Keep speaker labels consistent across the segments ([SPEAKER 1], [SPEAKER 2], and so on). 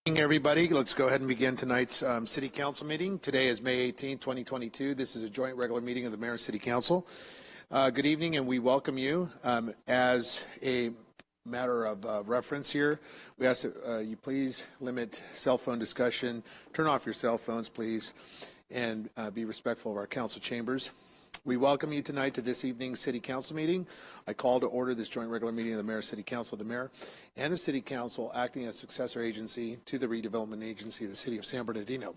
[SPEAKER 1] Everybody, let's go ahead and begin tonight's City Council meeting. Today is May 18, 2022. This is a joint regular meeting of the Mayor and City Council. Good evening, and we welcome you. As a matter of reference here, we ask that you please limit cell phone discussion, turn off your cell phones, please, and be respectful of our council chambers. We welcome you tonight to this evening's City Council meeting. I call to order this joint regular meeting of the Mayor and City Council. The Mayor and the City Council acting as successor agency to the redevelopment agency of the City of San Bernardino.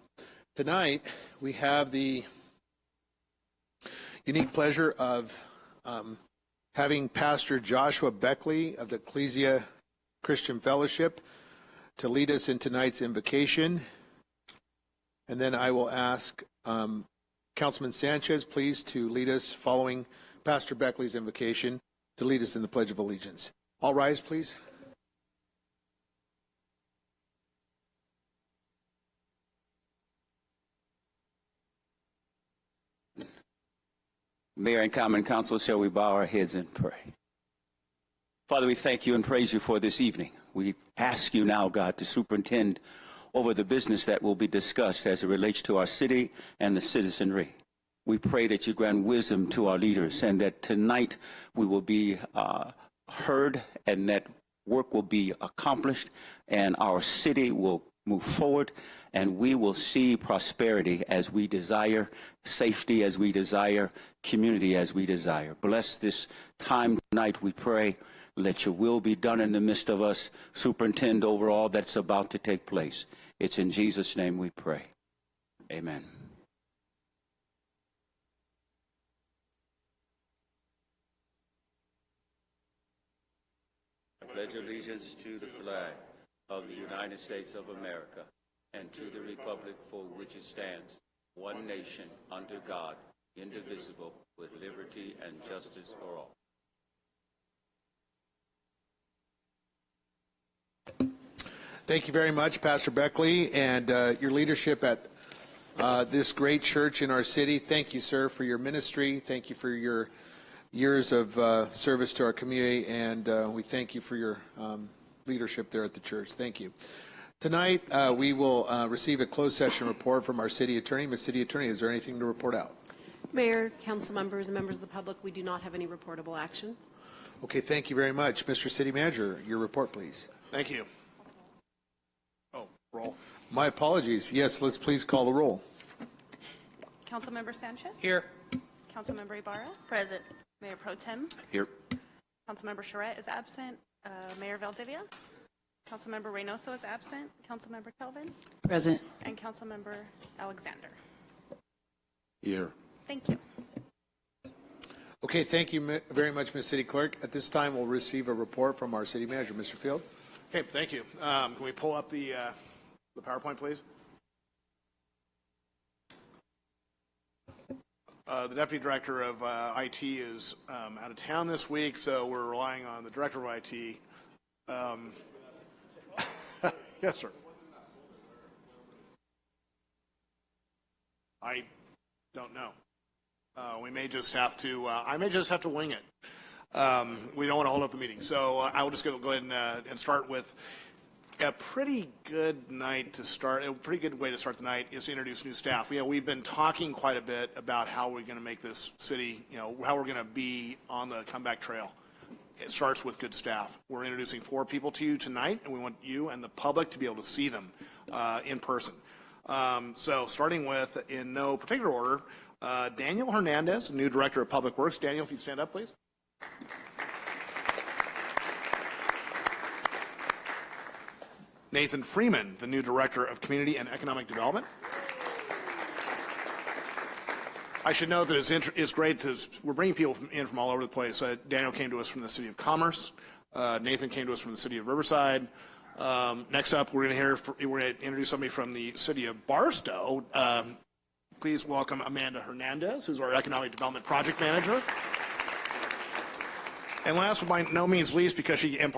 [SPEAKER 1] Tonight, we have the unique pleasure of having Pastor Joshua Beckley of the Ecclesia Christian Fellowship to lead us in tonight's invocation. And then I will ask Councilman Sanchez, please, to lead us following Pastor Beckley's invocation to lead us in the Pledge of Allegiance. All rise, please.
[SPEAKER 2] Mayor and Common Council, shall we bow our heads and pray? Father, we thank you and praise you for this evening. We ask you now, God, to superintend over the business that will be discussed as it relates to our city and the citizenry. We pray that you grant wisdom to our leaders and that tonight we will be heard and that work will be accomplished and our city will move forward and we will see prosperity as we desire, safety as we desire, community as we desire. Bless this time tonight, we pray. Let your will be done in the midst of us. Superintend over all that's about to take place. It's in Jesus' name we pray. Amen. I pledge allegiance to the flag of the United States of America and to the republic for which it stands, one nation, under God, indivisible, with liberty and justice for all.
[SPEAKER 1] Thank you very much, Pastor Beckley, and your leadership at this great church in our city. Thank you, sir, for your ministry. Thank you for your years of service to our community, and we thank you for your leadership there at the church. Thank you. Tonight, we will receive a closed session report from our city attorney. Ms. City Attorney, is there anything to report out?
[SPEAKER 3] Mayor, council members, and members of the public, we do not have any reportable action.
[SPEAKER 1] Okay, thank you very much. Mr. City Manager, your report, please.
[SPEAKER 4] Thank you. Oh, roll.
[SPEAKER 1] My apologies. Yes, let's please call the roll.
[SPEAKER 5] Councilmember Sanchez?
[SPEAKER 4] Here.
[SPEAKER 5] Councilmember Ibarra?
[SPEAKER 6] Present.
[SPEAKER 5] Mayor Pro Tem?
[SPEAKER 2] Here.
[SPEAKER 5] Councilmember Charette is absent. Mayor Valdivia? Councilmember Reynoso is absent. Councilmember Kelvin?
[SPEAKER 6] Present.
[SPEAKER 5] And Councilmember Alexander.
[SPEAKER 2] Here.
[SPEAKER 5] Thank you.
[SPEAKER 1] Okay, thank you very much, Ms. City Clerk. At this time, we'll receive a report from our City Manager, Mr. Field.
[SPEAKER 4] Okay, thank you. Can we pull up the PowerPoint, please? The Deputy Director of IT is out of town this week, so we're relying on the Director of IT. Yes, sir. I don't know. We may just have to, I may just have to wing it. We don't want to hold up the meeting. So I will just go ahead and start with a pretty good night to start. A pretty good way to start the night is to introduce new staff. You know, we've been talking quite a bit about how we're going to make this city, you know, how we're going to be on the comeback trail. It starts with good staff. We're introducing 4 people to you tonight, and we want you and the public to be able to see them in person. So starting with, in no particular order, Daniel Hernandez, new Director of Public Works. Daniel, if you'd stand up, please. Nathan Freeman, the new Director of Community and Economic Development. I should note that it's great to, we're bringing people in from all over the place. Daniel came to us from the City of Commerce. Nathan came to us from the City of Riverside. Next up, we're going to introduce somebody from the City of Barstow. Please welcome Amanda Hernandez, who's our Economic Development Project Manager. And last but by no means least, because she came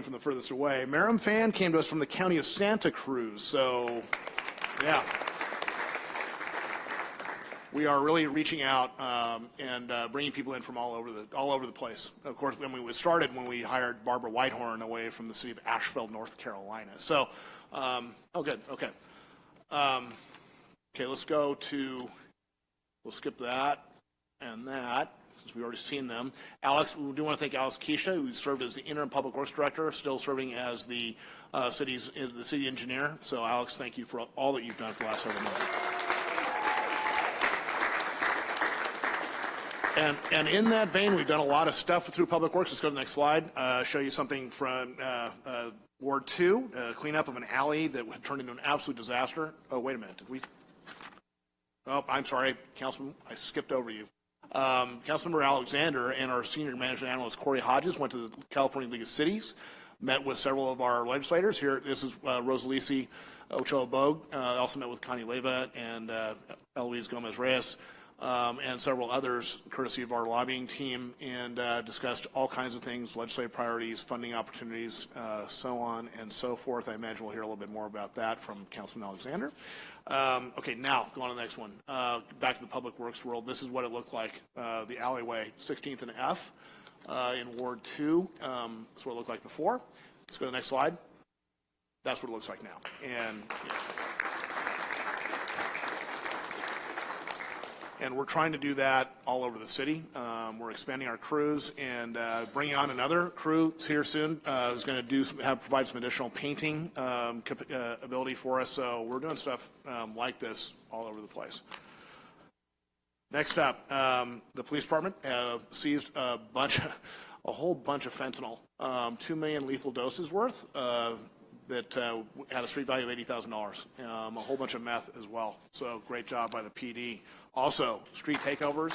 [SPEAKER 4] from the furthest away, Maram Fan came to us from the County of Santa Cruz. So, yeah. we are really reaching out and bringing people in from all over the place. Of course, when we started, when we hired Barbara Whitehorn away from the city of Asheville, North Carolina. So, oh, good, okay. Okay, let's go to, we'll skip that and that, since we've already seen them. Alex, we do want to thank Alex Keisha, who served as the interim public works director, still serving as the city engineer. So, Alex, thank you for all that you've done for the last several months. And in that vein, we've done a lot of stuff through Public Works. Let's go to the next slide. Show you something from Ward 2, cleanup of an alley that had turned into an absolute disaster. Oh, wait a minute. Did we? Oh, I'm sorry, Councilman. I skipped over you. Councilmember Alexander and our senior management analyst, Corey Hodges, went to the California League of Cities, met with several of our legislators. Here, this is Rosalisi Ochoa-Bogue. Also met with Connie Leyva and Eloise Gomez-Reyes. And several others, courtesy of our lobbying team, and discussed all kinds of things, legislative priorities, funding opportunities, so on and so forth. I imagine we'll hear a little bit more about that from Councilman Alexander. Okay, now, go on to the next one. Back to the Public Works world. This is what it looked like, the alleyway, 16th and F in Ward 2. That's what it looked like before. Let's go to the next slide. That's what it looks like now. And yeah. And we're trying to do that all over the city. We're expanding our crews and bringing on another crew here soon who's going to provide some additional painting ability for us. So we're doing stuff like this all over the place. Next up, the police department seized a whole bunch of fentanyl, 2 million lethal doses worth that had a street value of $80,000. A whole bunch of meth as well. So great job by the PD. Also, street takeovers.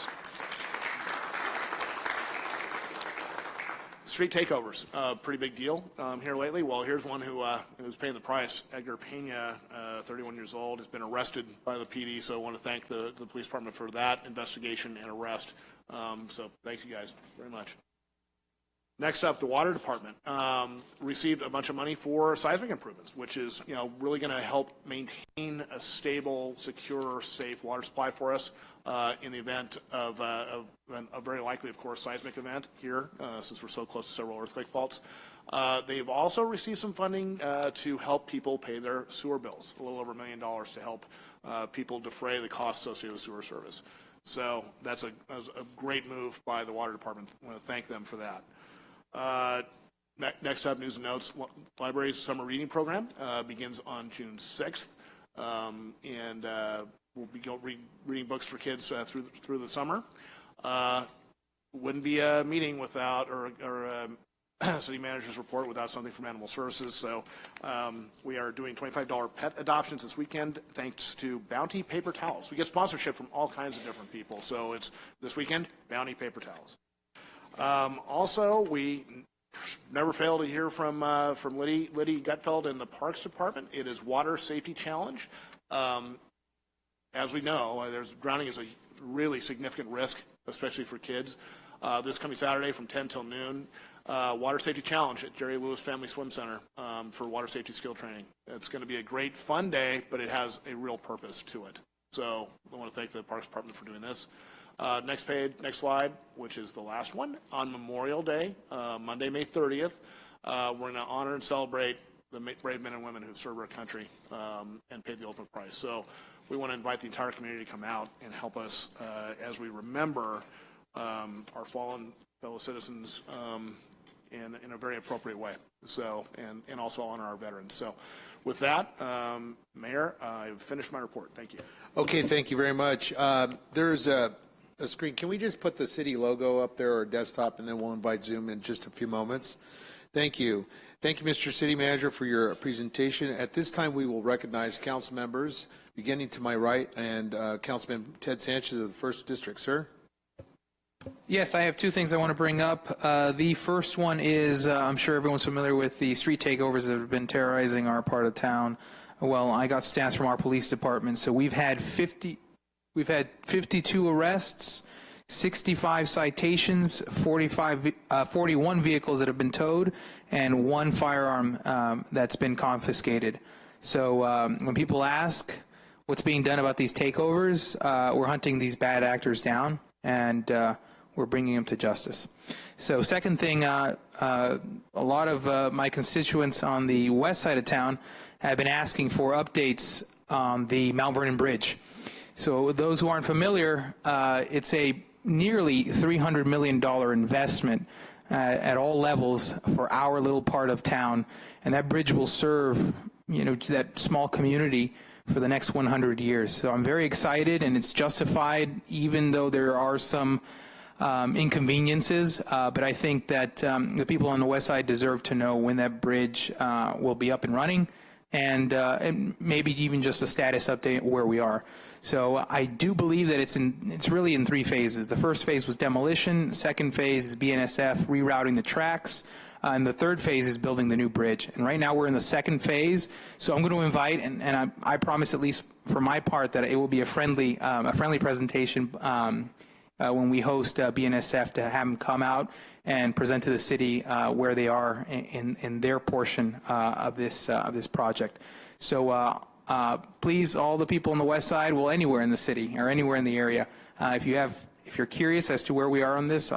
[SPEAKER 4] Street takeovers, pretty big deal here lately. Well, here's one who's paying the price. Edgar Pena, 31 years old, has been arrested by the PD. So I want to thank the police department for that investigation and arrest. So thanks you guys very much. Next up, the water department received a bunch of money for seismic improvements, which is really going to help maintain a stable, secure, safe water supply for us in the event of a very likely, of course, seismic event here, since we're so close to several earthquake faults. They've also received some funding to help people pay their sewer bills, a little over $1 million to help people defray the costs associated with sewer service. So that's a great move by the water department. I want to thank them for that. Next up, news and notes. Library's summer reading program begins on June 6th, and we'll be reading books for kids through the summer. Wouldn't be a meeting without or a city manager's report without something from Animal Services. So we are doing $25 pet adoptions this weekend thanks to Bounty Paper Towels. We get sponsorship from all kinds of different people. So it's this weekend, Bounty Paper Towels. Also, we never fail to hear from Liddy Gutfeld in the Parks Department. It is Water Safety Challenge. As we know, drowning is a really significant risk, especially for kids. This coming Saturday from 10 till noon, Water Safety Challenge at Jerry Lewis Family Swim Center for water safety skill training. It's going to be a great fun day, but it has a real purpose to it. So I want to thank the Parks Department for doing this. Next page, next slide, which is the last one. On Memorial Day, Monday, May 30th, we're going to honor and celebrate the brave men and women who served our country and paid the ultimate price. So we want to invite the entire community to come out and help us as we remember our fallen fellow citizens in a very appropriate way. So and also honor our veterans. So with that, Mayor, I've finished my report. Thank you.
[SPEAKER 1] Okay, thank you very much. There's a screen. Can we just put the city logo up there or desktop, and then we'll invite Zoom in just a few moments? Thank you. Thank you, Mr. City Manager, for your presentation. At this time, we will recognize council members, beginning to my right, and Councilman Ted Sanchez of the 1st District. Sir?
[SPEAKER 6] Yes, I have two things I want to bring up. The first one is, I'm sure everyone's familiar with the street takeovers that have been terrorizing our part of town. Well, I got stats from our police department. So we've had 52 arrests, 65 citations, 41 vehicles that have been towed, and 1 firearm that's been confiscated. So when people ask, what's being done about these takeovers. We're hunting these bad actors down, and we're bringing them to justice. So second thing, a lot of my constituents on the west side of town have been asking for updates on the Mount Vernon Bridge. So those who aren't familiar, it's a nearly $300 million investment at all levels for our little part of town, and that bridge will serve, that small community for the next 100 years. So I'm very excited, and it's justified, even though there are some inconveniences. But I think that the people on the west side deserve to know when that bridge will be up and running, and maybe even just a status update where we are. So I do believe that it's really in 3 phases. The first phase was demolition. Second phase is BNSF rerouting the tracks. And the third phase is building the new bridge. And right now we're in the second phase. So I'm going to invite, and I promise, at least for my part, that it will be a friendly presentation when we host BNSF, to have them come out and present to the city where they are in their portion of this project. So please, all the people on the west side, well, anywhere in the city or anywhere in the area, if you're curious as to where we are on this,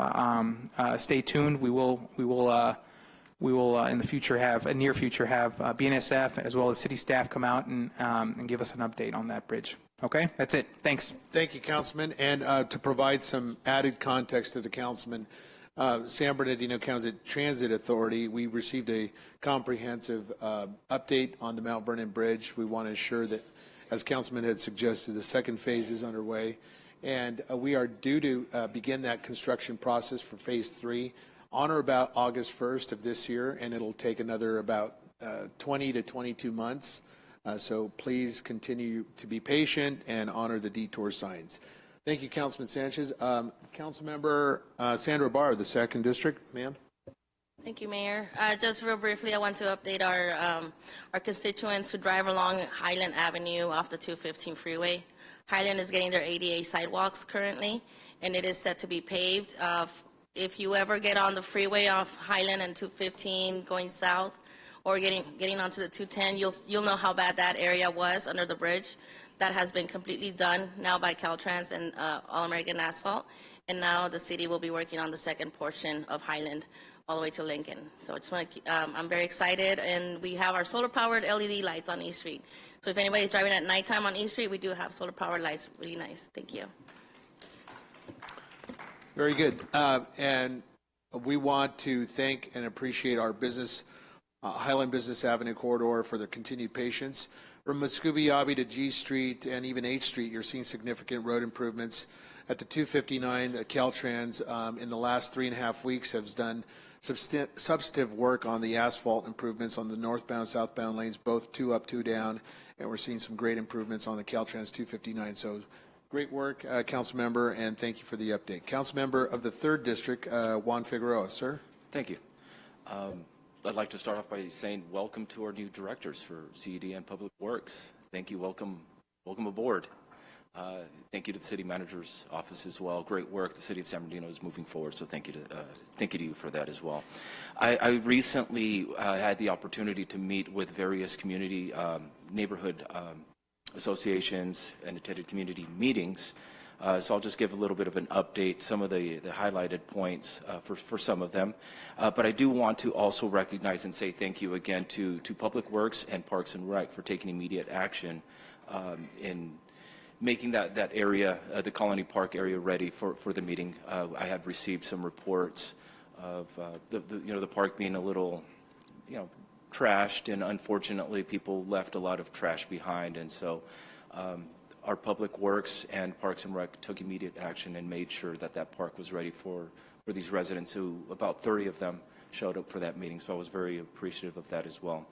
[SPEAKER 6] stay tuned. We will in the future near future have BNSF as well as city staff come out and give us an update on that bridge. Okay, that's it. Thanks.
[SPEAKER 1] Thank you, Councilman. And to provide some added context to the councilman, San Bernardino County Transit Authority, we received a comprehensive update on the Mount Vernon Bridge. We want to ensure that, as Councilman had suggested, the second phase is underway, and we are due to begin that construction process for phase 3 on or about August 1st of this year, and it'll take another about 20 to 22 months. So please continue to be patient and honor the detour signs. Thank you, Councilman Sanchez. Councilmember Sandra Barr, the 2nd District, ma'am.
[SPEAKER 7] Thank you, Mayor. Just real briefly, I want to update our constituents who drive along Highland Avenue off the 215 freeway. Highland is getting their ADA sidewalks currently, and it is set to be paved. If you ever get on the freeway off Highland and 215 going south, or getting onto the 210, you'll know how bad that area was under the bridge. That has been completely done now by Caltrans and All American Asphalt, and now the city will be working on the second portion of Highland all the way to Lincoln. So I just want to, I'm very excited, and we have our solar-powered LED lights on East Street. So if anybody's driving at nighttime on East Street, we do have solar-powered lights. Really nice. Thank you.
[SPEAKER 1] Very good. And we want to thank and appreciate our Highland Business Avenue corridor for their continued patience. From Muscogee to G Street and even H Street, you're seeing significant road improvements. At the 259, Caltrans in the last 3.5 weeks has done substantive work on the asphalt improvements on the northbound, southbound lanes, both 2 up, 2 down, and we're seeing some great improvements on the Caltrans 259. So great work, Council Member, and thank you for the update. Council Member of the 3rd District, Juan Figueroa, sir.
[SPEAKER 8] Thank you. I'd like to start off by saying welcome to our new directors for CED and Public Works. Thank you. Welcome aboard. Thank you to the city manager's office as well. Great work. The city of San Bernardino is moving forward, so thank you to you for that as well. I recently had the opportunity to meet with various community neighborhood associations and attended community meetings. So I'll just give a little bit of an update, some of the highlighted points for some of them. But I do want to also recognize and say thank you again to Public Works and Parks and Rec for taking immediate action in making that area, the Colony Park area, ready for the meeting. I had received some reports of the park being a little, trashed, and unfortunately people left a lot of trash behind, and so our Public Works and Parks and Rec took immediate action and made sure that park was ready for these residents, who about 30 of them showed up for that meeting. So I was very appreciative of that as well.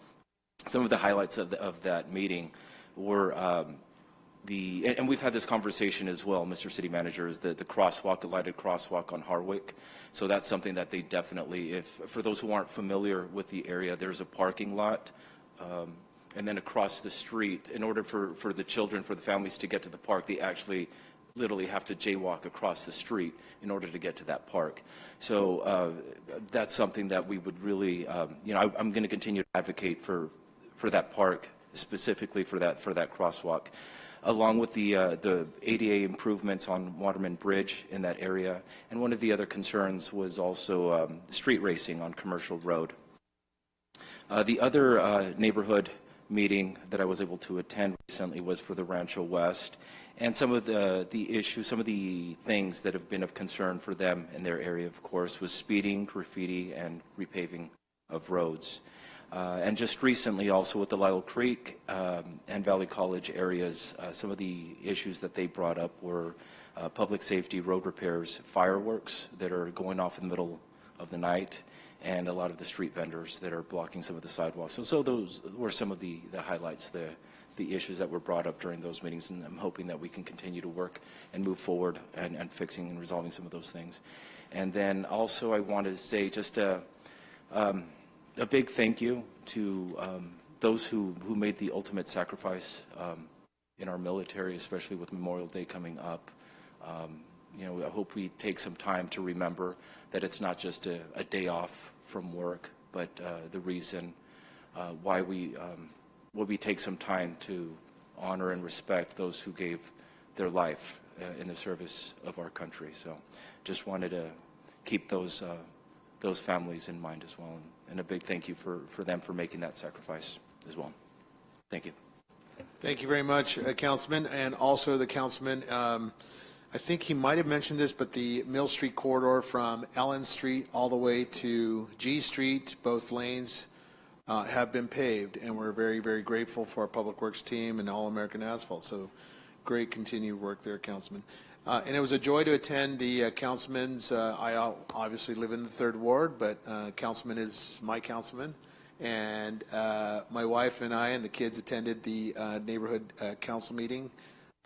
[SPEAKER 8] Some of the highlights of that meeting were and we've had this conversation as well, Mr. City Manager, is the crosswalk, the lighted crosswalk on Harwick. So that's something that they definitely, for those who aren't familiar with the area, there's a parking lot, and then across the street, in order for the children, for the families to get to the park, they actually literally have to jaywalk across the street in order to get to that park. So that's something that we would really, I'm going to continue to advocate for that park, specifically for that crosswalk. along with the ADA improvements on Waterman Bridge in that area. And one of the other concerns was also street racing on Commercial Road. The other neighborhood meeting that I was able to attend recently was for the Rancho West, and some of the issues, some of the things that have been of concern for them in their area, of course, was speeding, graffiti, and repaving of roads. And just recently also with the Lyle Creek and Valley College areas, some of the issues that they brought up were public safety, road repairs, fireworks that are going off in the middle of the night, and a lot of the street vendors that are blocking some of the sidewalks. So those were some of the highlights, the issues that were brought up during those meetings, and I'm hoping that we can continue to work and move forward and fixing and resolving some of those things. And then also I wanted to say just a big thank you to those who made the ultimate sacrifice in our military, especially with Memorial Day coming up. You know, I hope we take some time to remember that it's not just a day off from work, but the reason why we take some time to honor and respect those who gave their life in the service of our country. So just wanted to keep those families in mind as well. And a big thank you for them for making that sacrifice as well. Thank you.
[SPEAKER 1] Thank you very much, Councilman, and also the Councilman. I think he might have mentioned this, but the Mill Street corridor from Ellen Street all the way to G Street, both lanes have been paved, and we're very, very grateful for our Public Works team and All American Asphalt. So great continued work there, Councilman. And it was a joy to attend the councilman's, I obviously live in the 3rd Ward, but Councilman is my councilman. And my wife and I and the kids attended the neighborhood council meeting.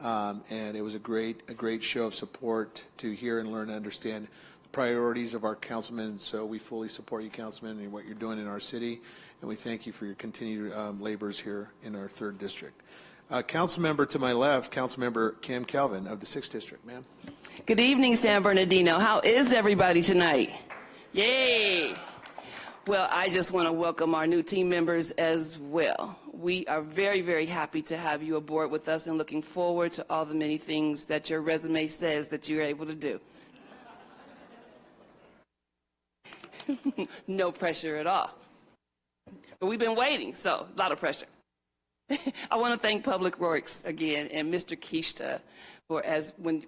[SPEAKER 1] And it was a great show of support to hear and learn and understand the priorities of our councilman. So we fully support you, Councilman, and what you're doing in our city. And we thank you for your continued labors here in our 3rd District. Council member to my left, Council member Kim Calvin of the 6th District. Ma'am.
[SPEAKER 9] Good evening, San Bernardino. How is everybody tonight? Yay! Well, I just want to welcome our new team members as well. We are very, very happy to have you aboard with us and looking forward to all the many things that your resume says that you're able to do. No pressure at all. But we've been waiting, so a lot of pressure. I want to thank Public Works again and Mr. Kishta for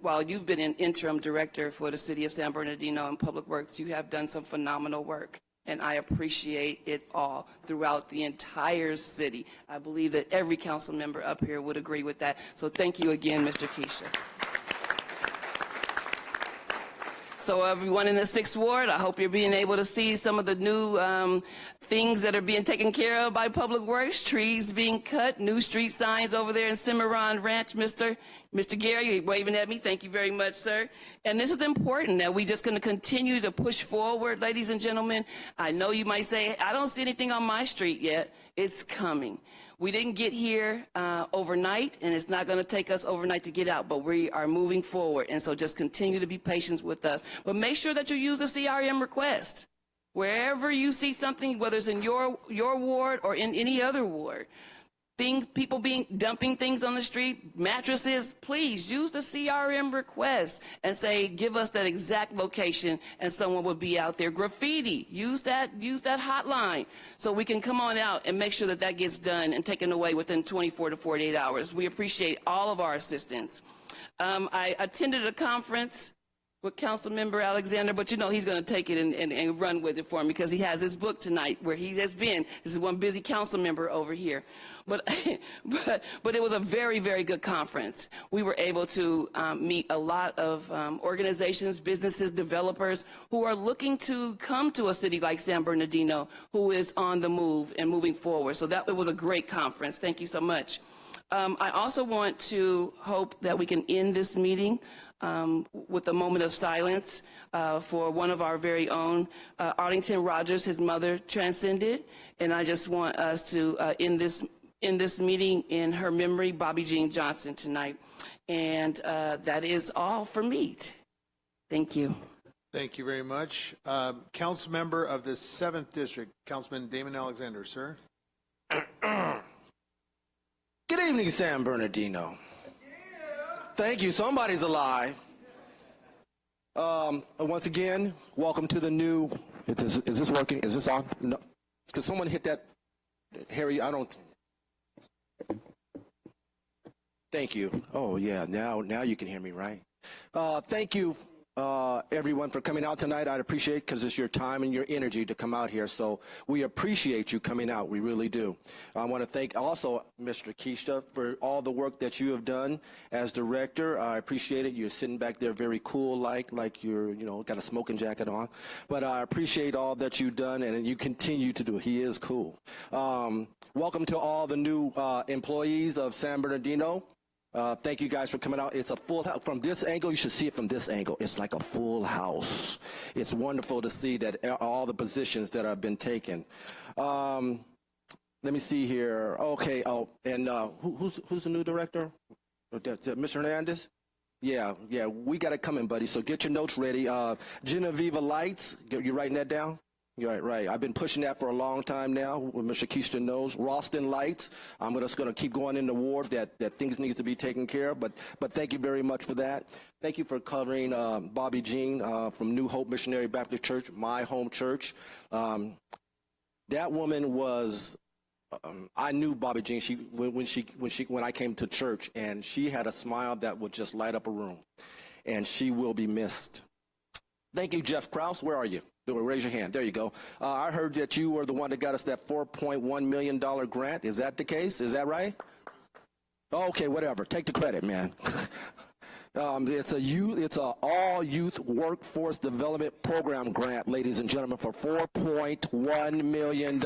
[SPEAKER 9] while you've been an interim director for the city of San Bernardino and Public Works, you have done some phenomenal work. And I appreciate it all throughout the entire city. I believe that every council member up here would agree with that. So thank you again, Mr. Kishta. So everyone in the 6th Ward, I hope you're being able to see some of the new things that are being taken care of by Public Works, trees being cut, new street signs over there in Cimarron Ranch. Mr. Gary, you're waving at me. Thank you very much, sir. And this is important that we're just going to continue to push forward, ladies and gentlemen. I know you might say, I don't see anything on my street yet. It's coming. We didn't get here overnight, and it's not going to take us overnight to get out, but we are moving forward. And so just continue to be patient with us. But make sure that you use the CRM request. Wherever you see something, whether it's in your ward or in any other ward, people dumping things on the street, mattresses, please use the CRM request and say, give us that exact location, and someone will be out there. Graffiti, use that hotline so we can come on out and make sure that that gets done and taken away within 24 to 48 hours. We appreciate all of our assistance. I attended a conference with Councilmember Alexander, but you know he's going to take it and run with it for me because he has his book tonight where he has been. This is one busy council member over here. But it was a very, very good conference. We were able to meet a lot of organizations, businesses, developers who are looking to come to a city like San Bernardino who is on the move and moving forward. So it was a great conference. Thank you so much. I also want to hope that we can end this meeting with a moment of silence for one of our very own, Arlington Rogers. His mother transcended, and I just want us to end this meeting in her memory, Bobby Jean Johnson, tonight. And that is all for me. Thank you.
[SPEAKER 1] Thank you very much. Council member of the 7th District, Councilman Damon Alexander, sir.
[SPEAKER 10] Good evening, San Bernardino. Thank you. Somebody's alive. Once again, welcome to the new. Is this working? Is this on? No. Could someone hit that? Harry, I don't. Thank you. Oh yeah, now you can hear me, right? Thank you, everyone, for coming out tonight. I'd appreciate it because it's your time and your energy to come out here. So we appreciate you coming out. We really do. I want to thank also Mr. Keisha for all the work that you have done as director. I appreciate it. You're sitting back there very cool, like you're, got a smoking jacket on. But I appreciate all that you've done, and you continue to do. He is cool. Welcome to all the new employees of San Bernardino. Thank you guys for coming out. It's a full house. From this angle, you should see it from this angle. It's like a full house. It's wonderful to see that all the positions that have been taken. Let me see here. Okay. Oh, and who's the new director? Mr. Hernandez? Yeah. We got it coming, buddy. So get your notes ready. Genevieve Lights. You writing that down? You're right. I've been pushing that for a long time now. Mr. Keisha knows. Ralston Lights. I'm just going to keep going in the wards that things needs to be taken care of. But thank you very much for that. Thank you for covering Bobby Jean from New Hope Missionary Baptist Church, my home church. That woman was. I knew Bobby Jean when I came to church, and she had a smile that would just light up a room, and she will be missed. Thank you, Jeff Krause. Where are you? Raise your hand. There you go. I heard that you were the one that got us that $4.1 million grant. Is that the case? Is that right? Okay, whatever. Take the credit, man. It's a all youth workforce development program grant, ladies and gentlemen, for $4.1 million.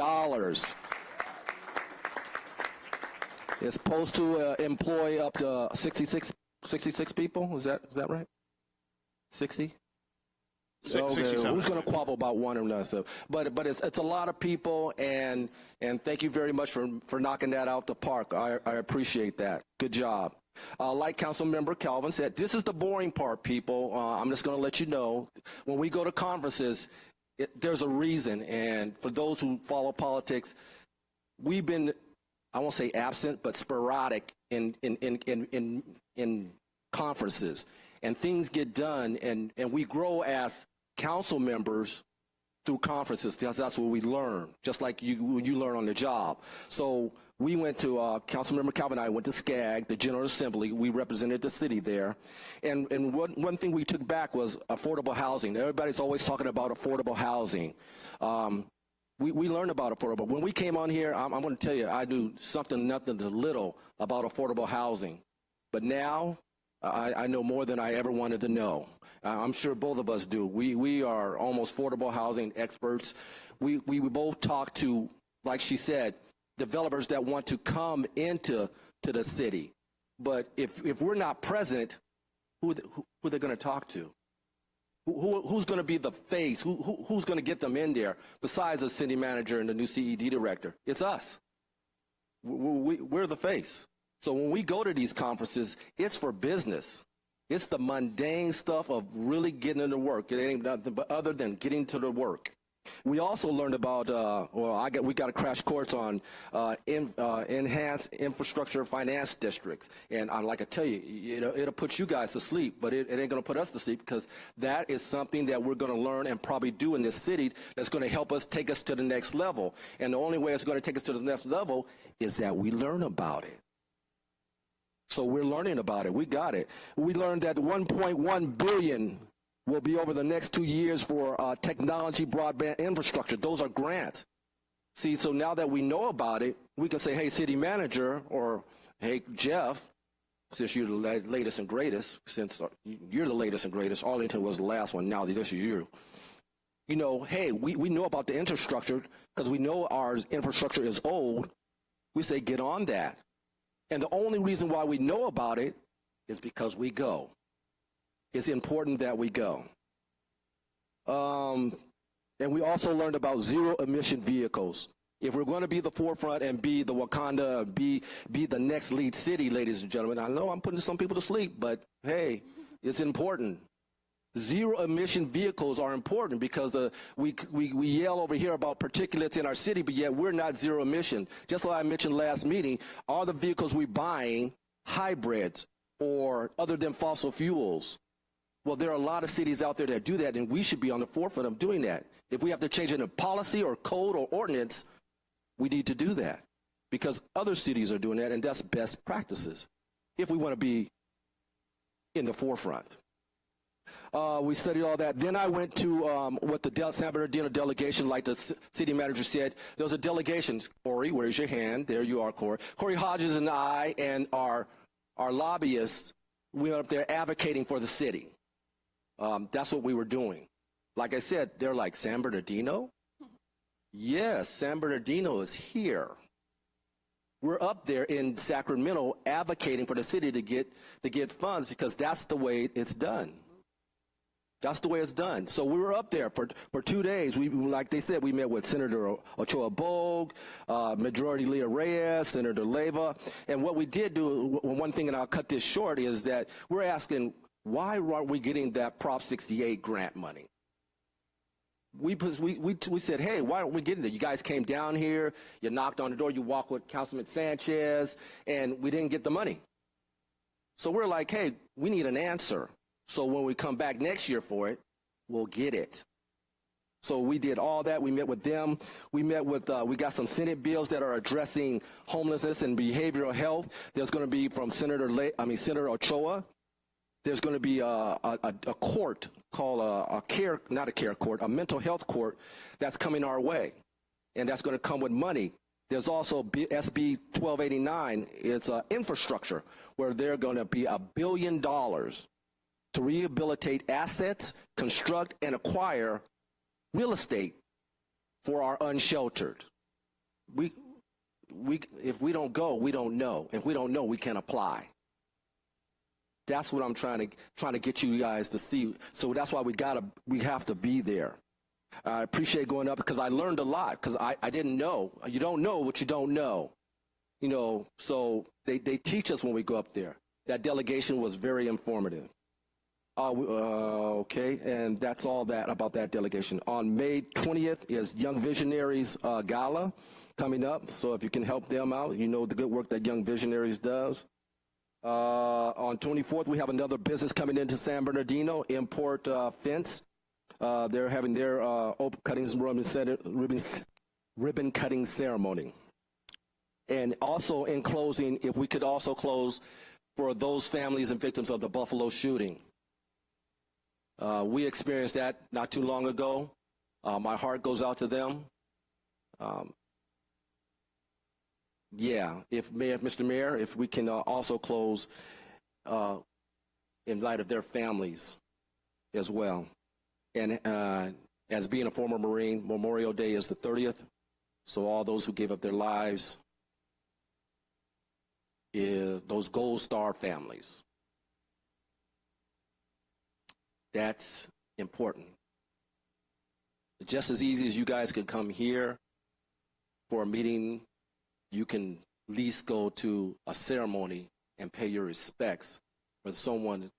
[SPEAKER 10] It's supposed to employ up to 66 people. Is that right? 60? So, who's going to quabble about one or another? But it's a lot of people, and thank you very much for knocking that out the park. I appreciate that. Good job. Like Councilmember Calvin said, this is the boring part, people. I'm just going to let you know. When we go to conferences, there's a reason. And for those who follow politics, we've been, I won't say absent, but sporadic in conferences. And things get done, and we grow as council members through conferences, because that's what we learn, just like you learn on the job. So we went to, Councilmember Calvin and I went to SCAG, the General Assembly. We represented the city there. And one thing we took back was affordable housing. Everybody's always talking about affordable housing. We learned about affordable. When we came on here, I'm going to tell you, I knew nothing to little about affordable housing. But now, I know more than I ever wanted to know. I'm sure both of us do. We are almost affordable housing experts. We both talk to, like she said, developers that want to come into the city. But if we're not present, who are they going to talk to? Who's going to be the face? Who's going to get them in there besides the city manager and the new CED director? It's us. We're the face. So when we go to these conferences, it's for business. It's the mundane stuff of really getting into work. It ain't nothing but other than getting to the work. We also learned about, we got a crash course on enhanced infrastructure finance districts. And like I tell you, it'll put you guys to sleep, but it ain't going to put us to sleep, because that is something that we're going to learn and probably do in this city that's going to help us take us to the next level. And the only way it's going to take us to the next level is that we learn about it. So we're learning about it. We got it. We learned that $1.1 billion will be over the next 2 years for technology broadband infrastructure. Those are grants. See, so now that we know about it, we can say, hey, city manager, or hey, Jeff, since you're the latest and greatest, since you're the latest and greatest, Arlington was the last one, now this is you. Hey, we know about the infrastructure because we know our infrastructure is old. We say, get on that. And the only reason why we know about it is because we go. It's important that we go. And we also learned about zero-emission vehicles. If we're going to be the forefront and be the Wakanda, be the next lead city, ladies and gentlemen, I know I'm putting some people to sleep, but hey, it's important. Zero-emission vehicles are important because we yell over here about particulates in our city, but yet we're not zero-emission. Just like I mentioned last meeting, all the vehicles we're buying, hybrids, or other than fossil fuels. Well, there are a lot of cities out there that do that, and we should be on the forefront of doing that. If we have to change it in policy or code or ordinance, we need to do that because other cities are doing that, and that's best practices if we want to be in the forefront. We studied all that. Then I went to what the San Bernardino delegation, like the city manager said, there was a delegation. Corey, where's your hand? There you are, Corey. Corey Hodges and I and our lobbyists, we went up there advocating for the city. That's what we were doing. Like I said, they're like, San Bernardino? Yes, San Bernardino is here. We're up there in Sacramento advocating for the city to get funds because that's the way it's done. That's the way it's done. So we were up there for 2 days. We, like they said, we met with Senator Ochoa Bogue, Majority Leader Reyes, Senator Leyva. And what we did do, one thing, and I'll cut this short, is that we're asking, why aren't we getting that Prop 68 grant money? We said, hey, why aren't we getting it? You guys came down here, you knocked on the door, you walked with Councilman Sanchez, and we didn't get the money. So we're like, hey, we need an answer. So when we come back next year for it, we'll get it. So we did all that. We met with them. We met with, we got some Senate bills that are addressing homelessness and behavioral health. There's going to be from Senator Ochoa. There's going to be a court called a mental health court that's coming our way. And that's going to come with money. There's also SB 1289. It's infrastructure where they're going to be $1 billion to rehabilitate assets, construct, and acquire real estate for our unsheltered. If we don't go, we don't know. If we don't know, we can't apply. That's what I'm trying to get you guys to see. So that's why we have to be there. I appreciate going up because I learned a lot because I didn't know. You don't know what you don't know. You know, so they teach us when we go up there. That delegation was very informative. Okay, and that's all that about that delegation. On May 20th is Young Visionaries Gala coming up. So if you can help them out, you know the good work that Young Visionaries does. On 24th, we have another business coming into San Bernardino, Import Fence. They're having their ribbon cutting ceremony. And also in closing, if we could also close for those families and victims of the Buffalo shooting. We experienced that not too long ago. My heart goes out to them. Mr. Mayor, if we can also close in light of their families as well. And as being a former Marine, Memorial Day is the 30th. So all those who gave up their lives, is those Gold Star families. That's important. Just as easy as you guys could come here for a meeting, you can at least go to a ceremony and pay your respects for someone,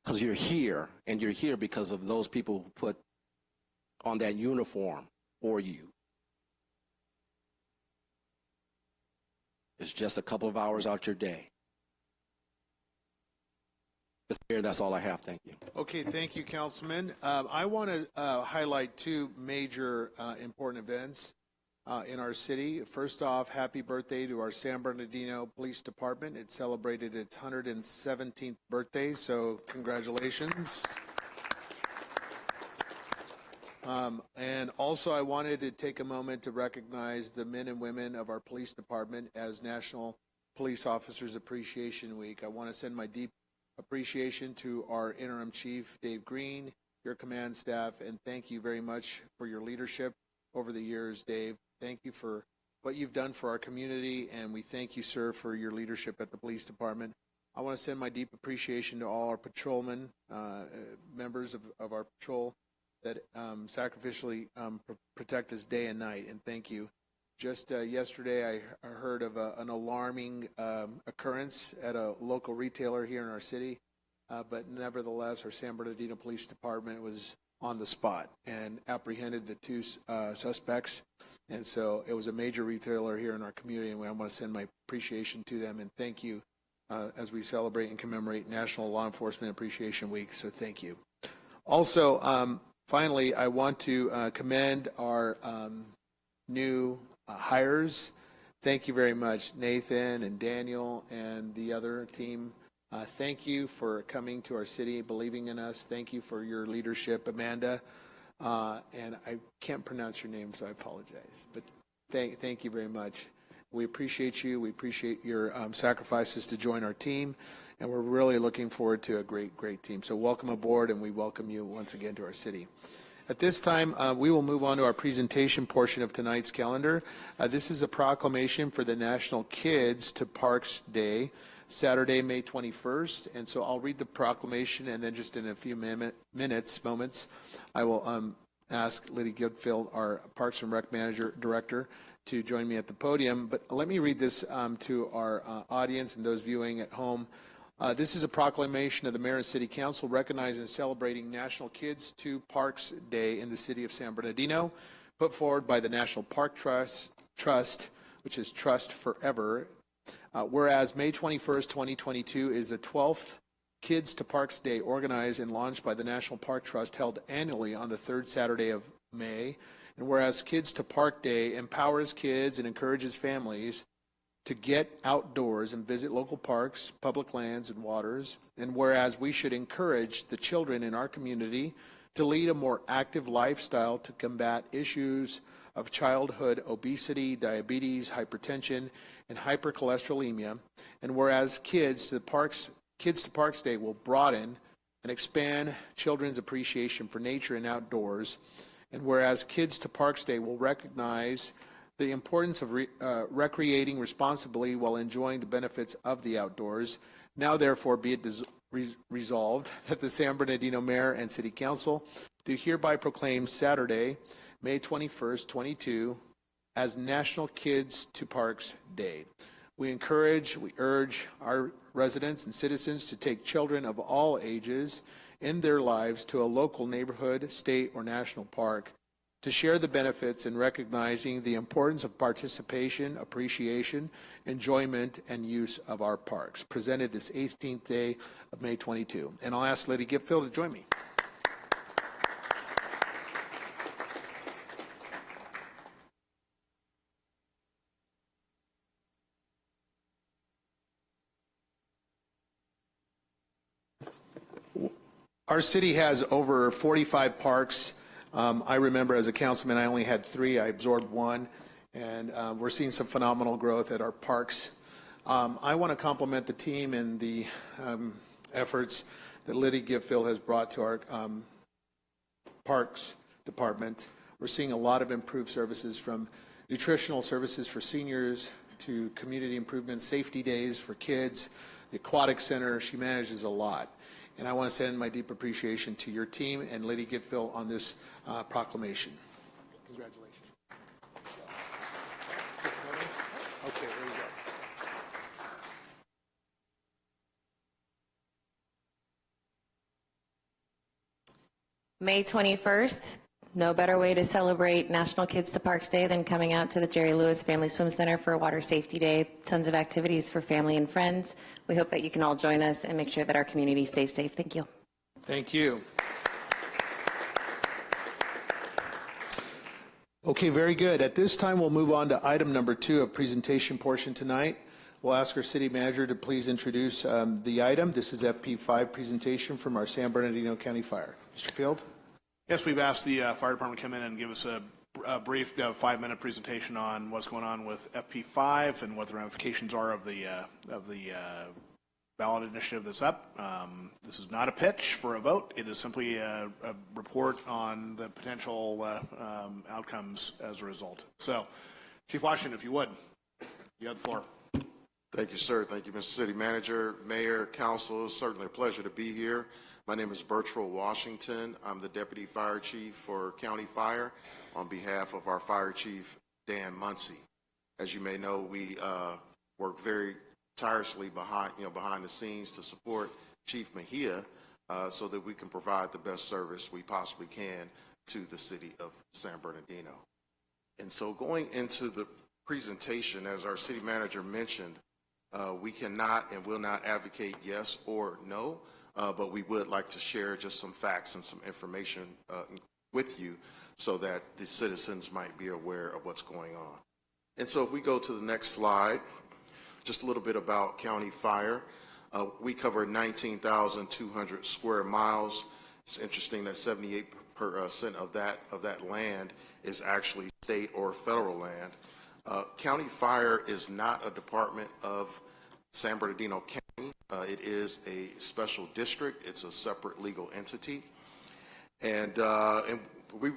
[SPEAKER 10] because you're here, and you're here because of those people who put on that uniform for you. It's just a couple of hours out your day. Mr. Mayor, that's all I have. Thank you.
[SPEAKER 1] Okay, thank you, Councilman. I want to highlight two major important events in our city. First off, happy birthday to our San Bernardino Police Department. It celebrated its 117th birthday, so congratulations. And also, I wanted to take a moment to recognize the men and women of our police department as National Police Officers Appreciation Week. I want to send my deep appreciation to our interim chief, Dave Green, your command staff, and thank you very much for your leadership over the years, Dave. Thank you for what you've done for our community, and we thank you, sir, for your leadership at the police department. I want to send my deep appreciation to all our patrolmen, members of our patrol that sacrificially protect us day and night, and thank you. Just yesterday, I heard of an alarming occurrence at a local retailer here in our city, but nevertheless, our San Bernardino Police Department was on the spot and apprehended the two suspects. And so it was a major retailer here in our community, and I want to send my appreciation to them and thank you as we celebrate and commemorate National Law Enforcement Appreciation Week. So thank you. Also, finally, I want to commend our new hires. Thank you very much, Nathan and Daniel and the other team. Thank you for coming to our city, believing in us. Thank you for your leadership, Amanda. And I can't pronounce your name, so I apologize. But thank you very much. We appreciate you. We appreciate your sacrifices to join our team. And we're really looking forward to a great, great team. So welcome aboard, and we welcome you once again to our city. At this time, we will move on to our presentation portion of tonight's calendar. This is a proclamation for the National Kids to Parks Day, Saturday, May 21st. And so I'll read the proclamation, and then just in a few moments, I will ask Liddy Goodfield, our Parks and Rec Director, to join me at the podium. But let me read this to our audience and those viewing at home. This is a proclamation of the Mayor and City Council recognizing and celebrating National Kids to Parks Day in the city of San Bernardino, put forward by the National Park Trust, which is Trust Forever. Whereas May 21st, 2022 is the 12th Kids to Parks Day organized and launched by the National Park Trust, held annually on the third Saturday of May. And whereas Kids to Park Day empowers kids and encourages families to get outdoors and visit local parks, public lands, and waters. And whereas we should encourage the children in our community to lead a more active lifestyle to combat issues of childhood obesity, diabetes, hypertension, and hypercholesterolemia. And whereas Kids to Parks Day will broaden and expand children's appreciation for nature and outdoors. And whereas Kids to Parks Day will recognize the importance of recreating responsibly while enjoying the benefits of the outdoors, now therefore be it resolved that the San Bernardino Mayor and City Council do hereby proclaim Saturday, May 21st, 22, as National Kids to Parks Day. We urge our residents and citizens to take children of all ages in their lives to a local neighborhood, state, or national park to share the benefits in recognizing the importance of participation, appreciation, enjoyment, and use of our parks. Presented this 18th day of May 22. And I'll ask Liddy Goodfield to join me. Our city has over 45 parks. I remember as a councilman, I only had 3. I absorbed 1, and we're seeing some phenomenal growth at our parks. I want to compliment the team and the efforts that Liddy Goodfield has brought to our parks department. We're seeing a lot of improved services, from nutritional services for seniors to community improvement, safety days for kids, the aquatic center. She manages a lot. And I want to send my deep appreciation to your team and Liddy Goodfield on this proclamation. Congratulations. Okay, there you go.
[SPEAKER 11] May 21st, no better way to celebrate National Kids to Parks Day than coming out to the Jerry Lewis Family Swim Center for Water Safety Day. Tons of activities for family and friends. We hope that you can all join us and make sure that our community stays safe. Thank you.
[SPEAKER 1] Thank you. Okay, very good. At this time, we'll move on to item number 2 of presentation portion tonight. We'll ask our city manager to please introduce the item. This is FP5 presentation from our San Bernardino County Fire. Mr. Field?
[SPEAKER 4] Yes, we've asked the fire department to come in and give us a brief 5-minute presentation on what's going on with FP5 and what the ramifications are of the ballot initiative that's up. This is not a pitch for a vote. It is simply a report on the potential outcomes as a result. So, Chief Washington, if you would, you have the floor.
[SPEAKER 12] Thank you, sir. Thank you, Mr. City Manager, Mayor, Council. It's certainly a pleasure to be here. My name is Bertrell Washington. I'm the Deputy Fire Chief for County Fire on behalf of our Fire Chief, Dan Muncy. As you may know, we work very tirelessly behind the scenes to support Chief Mejia so that we can provide the best service we possibly can to the city of San Bernardino. And so going into the presentation, as our city manager mentioned, We cannot and will not advocate yes or no, but we would like to share just some facts and some information with you so that the citizens might be aware of what's going on. And so if we go to the next slide, just a little bit about County Fire. We cover 19,200 square miles. It's interesting that 78% of that land is actually state or federal land. County Fire is not a department of San Bernardino County. It is a special district. It's a separate legal entity. And we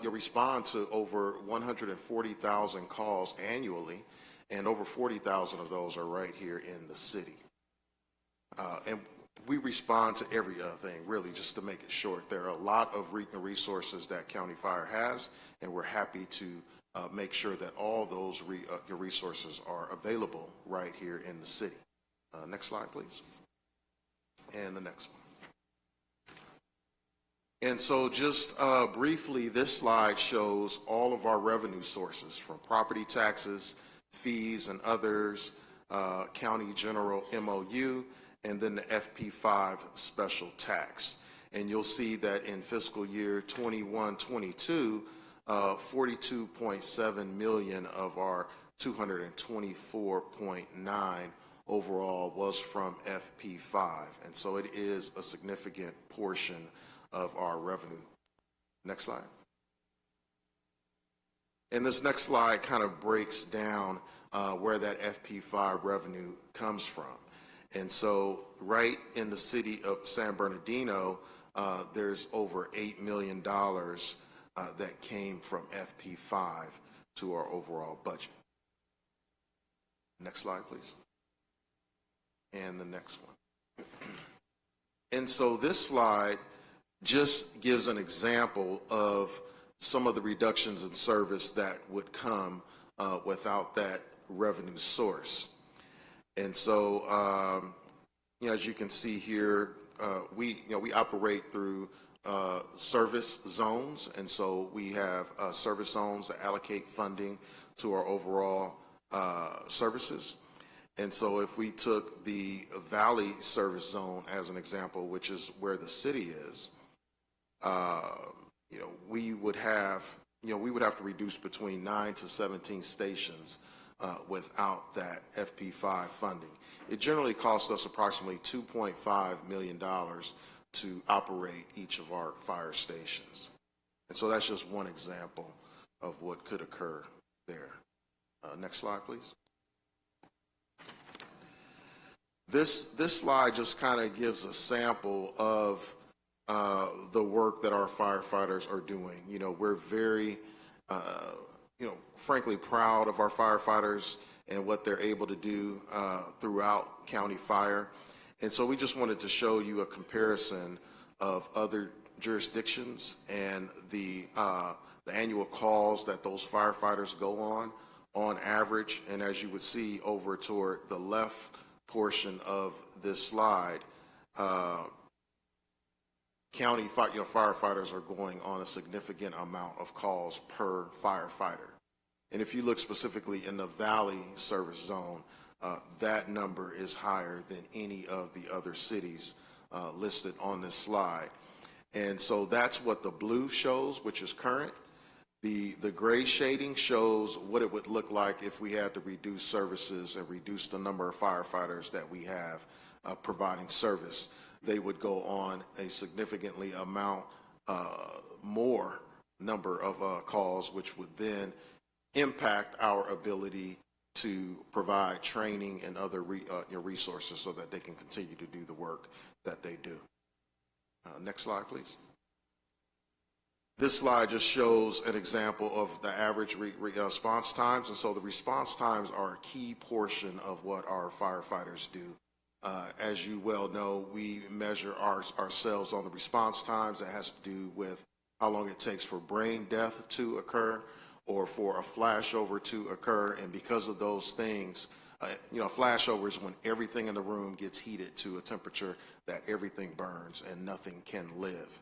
[SPEAKER 12] respond to over 140,000 calls annually, and over 40,000 of those are right here in the city. And we respond to every other thing, really, just to make it short. There are a lot of resources that County Fire has, and we're happy to make sure that all those resources are available right here in the city. Next slide, please. And the next one. And so just briefly, this slide shows all of our revenue sources, from property taxes, fees and others, county general MOU, and then the FP5 special tax. And you'll see that in fiscal year 21-22, 42.7 million of our 224.9 overall was from FP5. And so it is a significant portion of our revenue. Next slide. And this next slide kind of breaks down where that FP5 revenue comes from. And so right in the city of San Bernardino, there's over $8 million that came from FP5 to our overall budget. Next slide, please. And the next one. And so this slide just gives an example of some of the reductions in service that would come without that revenue source. And so, as you can see here, we operate through service zones, and so we have service zones that allocate funding to our overall services. And so if we took the Valley Service Zone as an example, which is where the city is, we would have to reduce between 9 to 17 stations without that FP5 funding. It generally costs us approximately $2.5 million to operate each of our fire stations. And so that's just one example of what could occur there. Next slide, please. This slide just kind of gives a sample of the work that our firefighters are doing. We're very, frankly proud of our firefighters and what they're able to do throughout County Fire. And so we just wanted to show you a comparison of other jurisdictions and the annual calls that those firefighters go on average. And as you would see over toward the left portion of this slide, county firefighters are going on a significant amount of calls per firefighter. And if you look specifically in the Valley Service Zone, that number is higher than any of the other cities listed on this slide. And so that's what the blue shows, which is current. The gray shading shows what it would look like if we had to reduce services and reduce the number of firefighters that we have providing service. They would go on a significantly more number of calls, which would then impact our ability to provide training and other resources so that they can continue to do the work that they do. Next slide, please. This slide just shows an example of the average response times. And so the response times are a key portion of what our firefighters do. As you well know, we measure ourselves on the response times. That has to do with how long it takes for brain death to occur or for a flashover to occur. And because of those things, flashover is when everything in the room gets heated to a temperature that everything burns and nothing can live.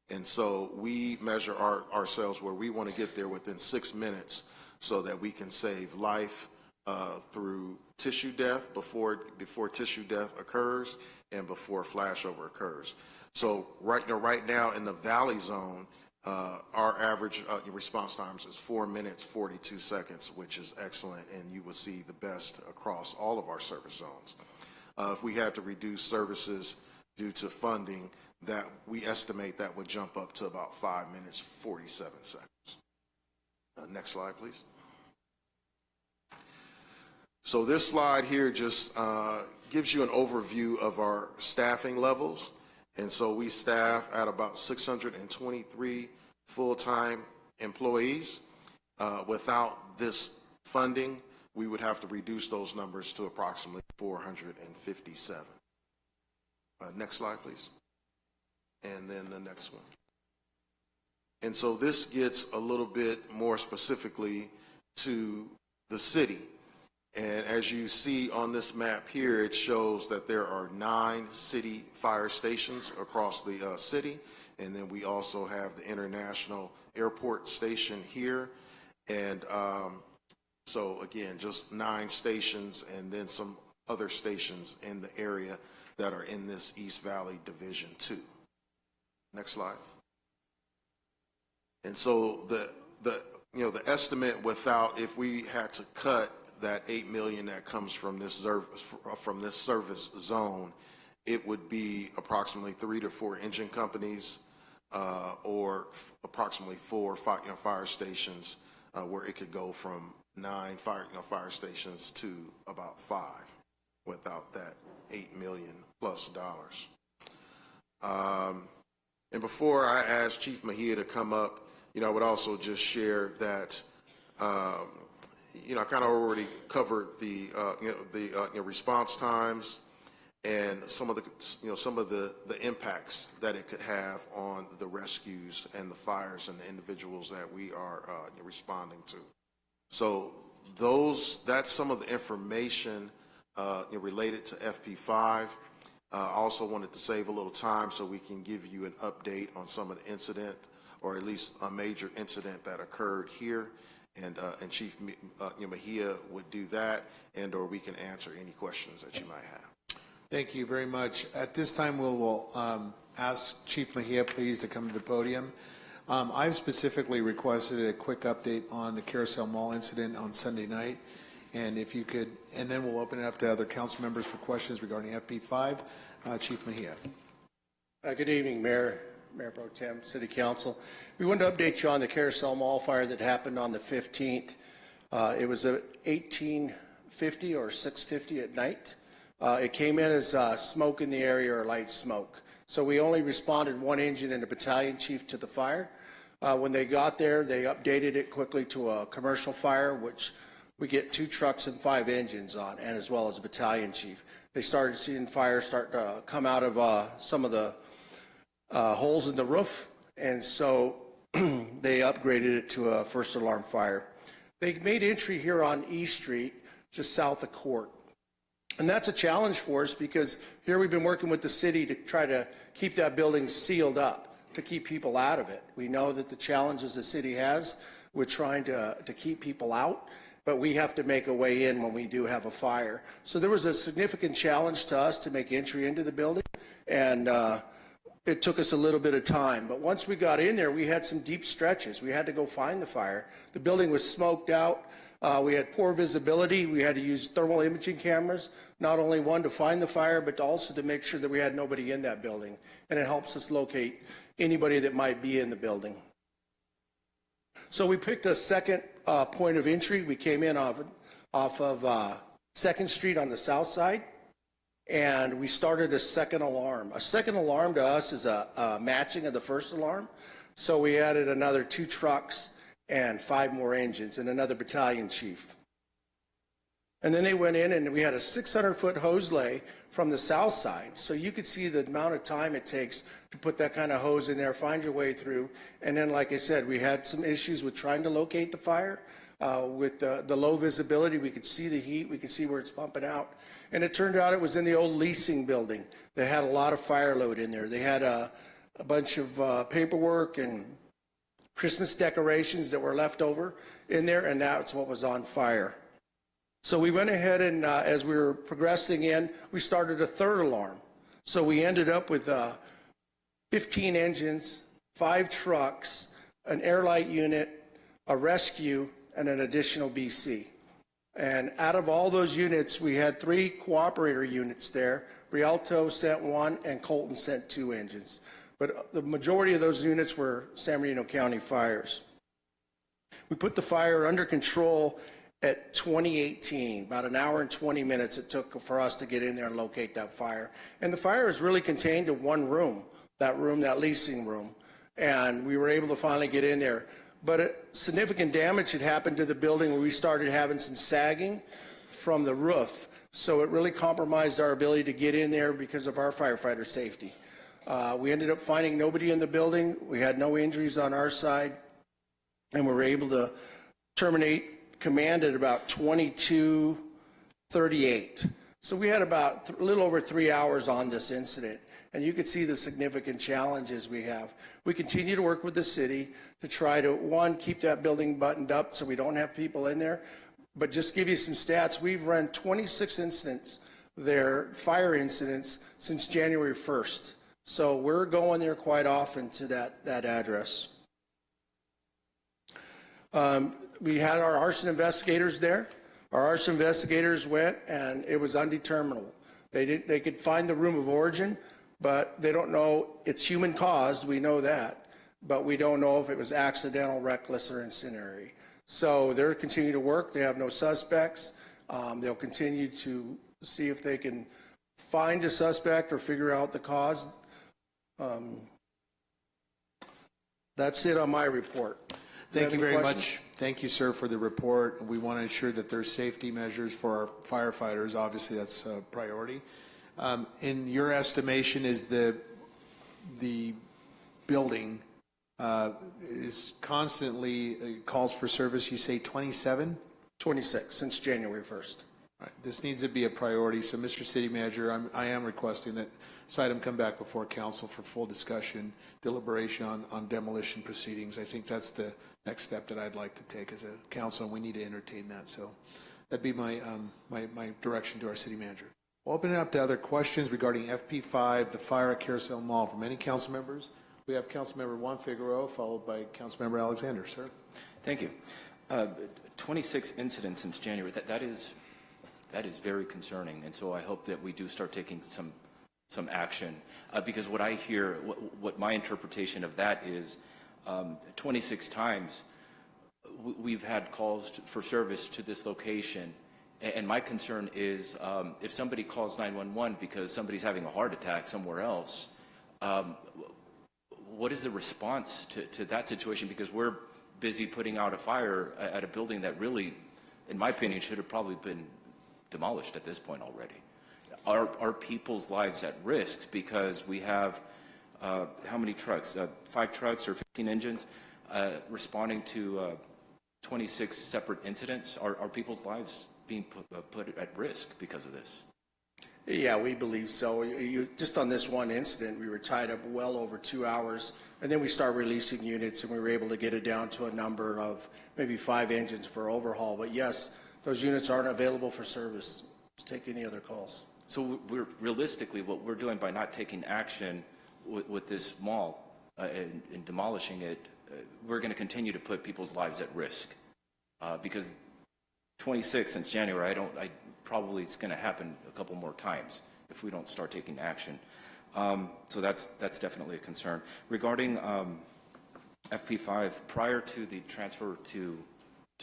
[SPEAKER 12] And so we measure ourselves where we want to get there within 6 minutes so that we can save life, through tissue death, before tissue death occurs, and before flashover occurs. So right now in the Valley Zone, our average response times is 4 minutes, 42 seconds, which is excellent, and you will see the best across all of our service zones. If we had to reduce services due to funding, that we estimate that would jump up to about 5 minutes, 47 seconds. Next slide, please. So this slide here just gives you an overview of our staffing levels. And so we staff at about 623 full-time employees. Without this funding, we would have to reduce those numbers to approximately 457. Next slide, please. And then the next one. And so this gets a little bit more specifically to the city. And as you see on this map here, it shows that there are 9 city fire stations across the city. And then we also have the International Airport Station here. And so again, just 9 stations and then some other stations in the area that are in this East Valley Division 2. Next slide. And so the estimate if we had to cut that $8 million that comes from this service zone, it would be approximately 3 to 4 engine companies or approximately 4 fire stations, where it could go from 9 fire stations to about 5 without that $8 million plus dollars. And before I ask Chief Mejia to come up, I would also just share that I kind of already covered the response times and some of the impacts that it could have on the rescues and the fires and the individuals that we are responding to. So that's some of the information related to FP5. I also wanted to save a little time so we can give you an update on some of the incident, or at least a major incident that occurred here. And Chief Mejia would do that, or we can answer any questions that you might have.
[SPEAKER 1] Thank you very much. At this time, we'll ask Chief Mejia, please, to come to the podium. I've specifically requested a quick update on the Carousel Mall incident on Sunday night. And if you could, and then we'll open it up to other council members for questions regarding FP5. Chief Mejia.
[SPEAKER 13] Good evening, Mayor Pro Tem, City Council. We wanted to update you on the Carousel Mall fire that happened on the 15th. It was at 1850 or 6:50 at night. It came in as smoke in the area or light smoke. So we only responded 1 engine and a battalion chief to the fire. When they got there, they updated it quickly to a commercial fire, which we get 2 trucks and 5 engines on, and as well as a battalion chief. They started seeing fire start to come out of some of the holes in the roof, and so they upgraded it to a first alarm fire. They made entry here on East Street, just south of Court. And that's a challenge for us because here we've been working with the city to try to keep that building sealed up, to keep people out of it. We know that the challenges the city has with trying to keep people out, but we have to make a way in when we do have a fire. So there was a significant challenge to us to make entry into the building, and it took us a little bit of time. But once we got in there, we had some deep stretches. We had to go find the fire. The building was smoked out. We had poor visibility. We had to use thermal imaging cameras, not only one to find the fire, but also to make sure that we had nobody in that building. And it helps us locate anybody that might be in the building. So we picked a second point of entry. We came in off of 2nd Street on the south side, and we started a second alarm. A second alarm to us is a matching of the first alarm. So we added another 2 trucks and 5 more engines and another battalion chief. And then they went in and we had a 600-foot hose lay from the south side. So you could see the amount of time it takes to put that kind of hose in there, find your way through. And then, like I said, we had some issues with trying to locate the fire. With the low visibility, we could see the heat, we could see where it's pumping out. And it turned out it was in the old leasing building. They had a lot of fire load in there. They had a bunch of paperwork and Christmas decorations that were left over in there, and that's what was on fire. So we went ahead and as we were progressing in, we started a third alarm. So we ended up with 15 engines, 5 trucks, an airlight unit, a rescue, and an additional BC. And out of all those units, we had 3 cooperator units there. Rialto sent 1 and Colton sent 2 engines. But the majority of those units were San Bernardino County fires. We put the fire under control at 2018, about an hour and 20 minutes it took for us to get in there and locate that fire. And the fire is really contained to one room, that leasing room. And we were able to finally get in there. But significant damage had happened to the building where we started having some sagging from the roof. So it really compromised our ability to get in there because of our firefighter safety. We ended up finding nobody in the building. We had no injuries on our side. And we were able to terminate command at about 22:38. So we had about a little over 3 hours on this incident. And you could see the significant challenges we have. We continue to work with the city to try to, one, keep that building buttoned up so we don't have people in there. But just to give you some stats, we've run 26 incidents there, fire incidents, since January 1st. So we're going there quite often to that address. We had our arson investigators there. Our arson investigators went, and it was undeterminable. They could find the room of origin, but they don't know it's human caused. We know that, but we don't know if it was accidental, reckless, or incendiary. So they're continuing to work. They have no suspects. They'll continue to see if they can find a suspect or figure out the cause. That's it on my report.
[SPEAKER 1] Thank you very much. Thank you, sir, for the report. We want to ensure that there's safety measures for our firefighters. Obviously, that's a priority. In your estimation, is the building is constantly calls for service? You say 27?
[SPEAKER 13] 26 since January 1st.
[SPEAKER 1] Right. This needs to be a priority. So, Mr. City Manager, I am requesting that this item come back before council for full discussion, deliberation on demolition proceedings. I think that's the next step that I'd like to take as a council, and we need to entertain that. So that'd be my direction to our city manager. We'll open it up to other questions regarding FP5, the fire at Carousel Mall from any council members. We have Councilmember Juan Figueroa, followed by Councilmember Alexander. Sir.
[SPEAKER 8] Thank you. 26 incidents since January. That is very concerning, and so I hope that we do start taking some action, because what I hear, what my interpretation of that is, 26 times we've had calls for service to this location, and my concern is if somebody calls 911 because somebody's having a heart attack somewhere else, what is the response to that situation? Because we're busy putting out a fire at a building that really, in my opinion, should have probably been demolished at this point already. Are people's lives at risk because we have how many trucks? 5 trucks or 15 engines responding to 26 separate incidents? Are people's lives being put at risk because of this?
[SPEAKER 13] Yeah, we believe so. Just on this one incident, we were tied up well over 2 hours, and then we started releasing units, and we were able to get it down to a number of maybe 5 engines for overhaul. But yes, those units aren't available for service to take any other calls.
[SPEAKER 8] So we're realistically, what we're doing by not taking action with this mall and demolishing it, we're going to continue to put people's lives at risk because 26 since January, probably it's going to happen a couple more times if we don't start taking action. So that's definitely a concern. Regarding FP5, prior to the transfer to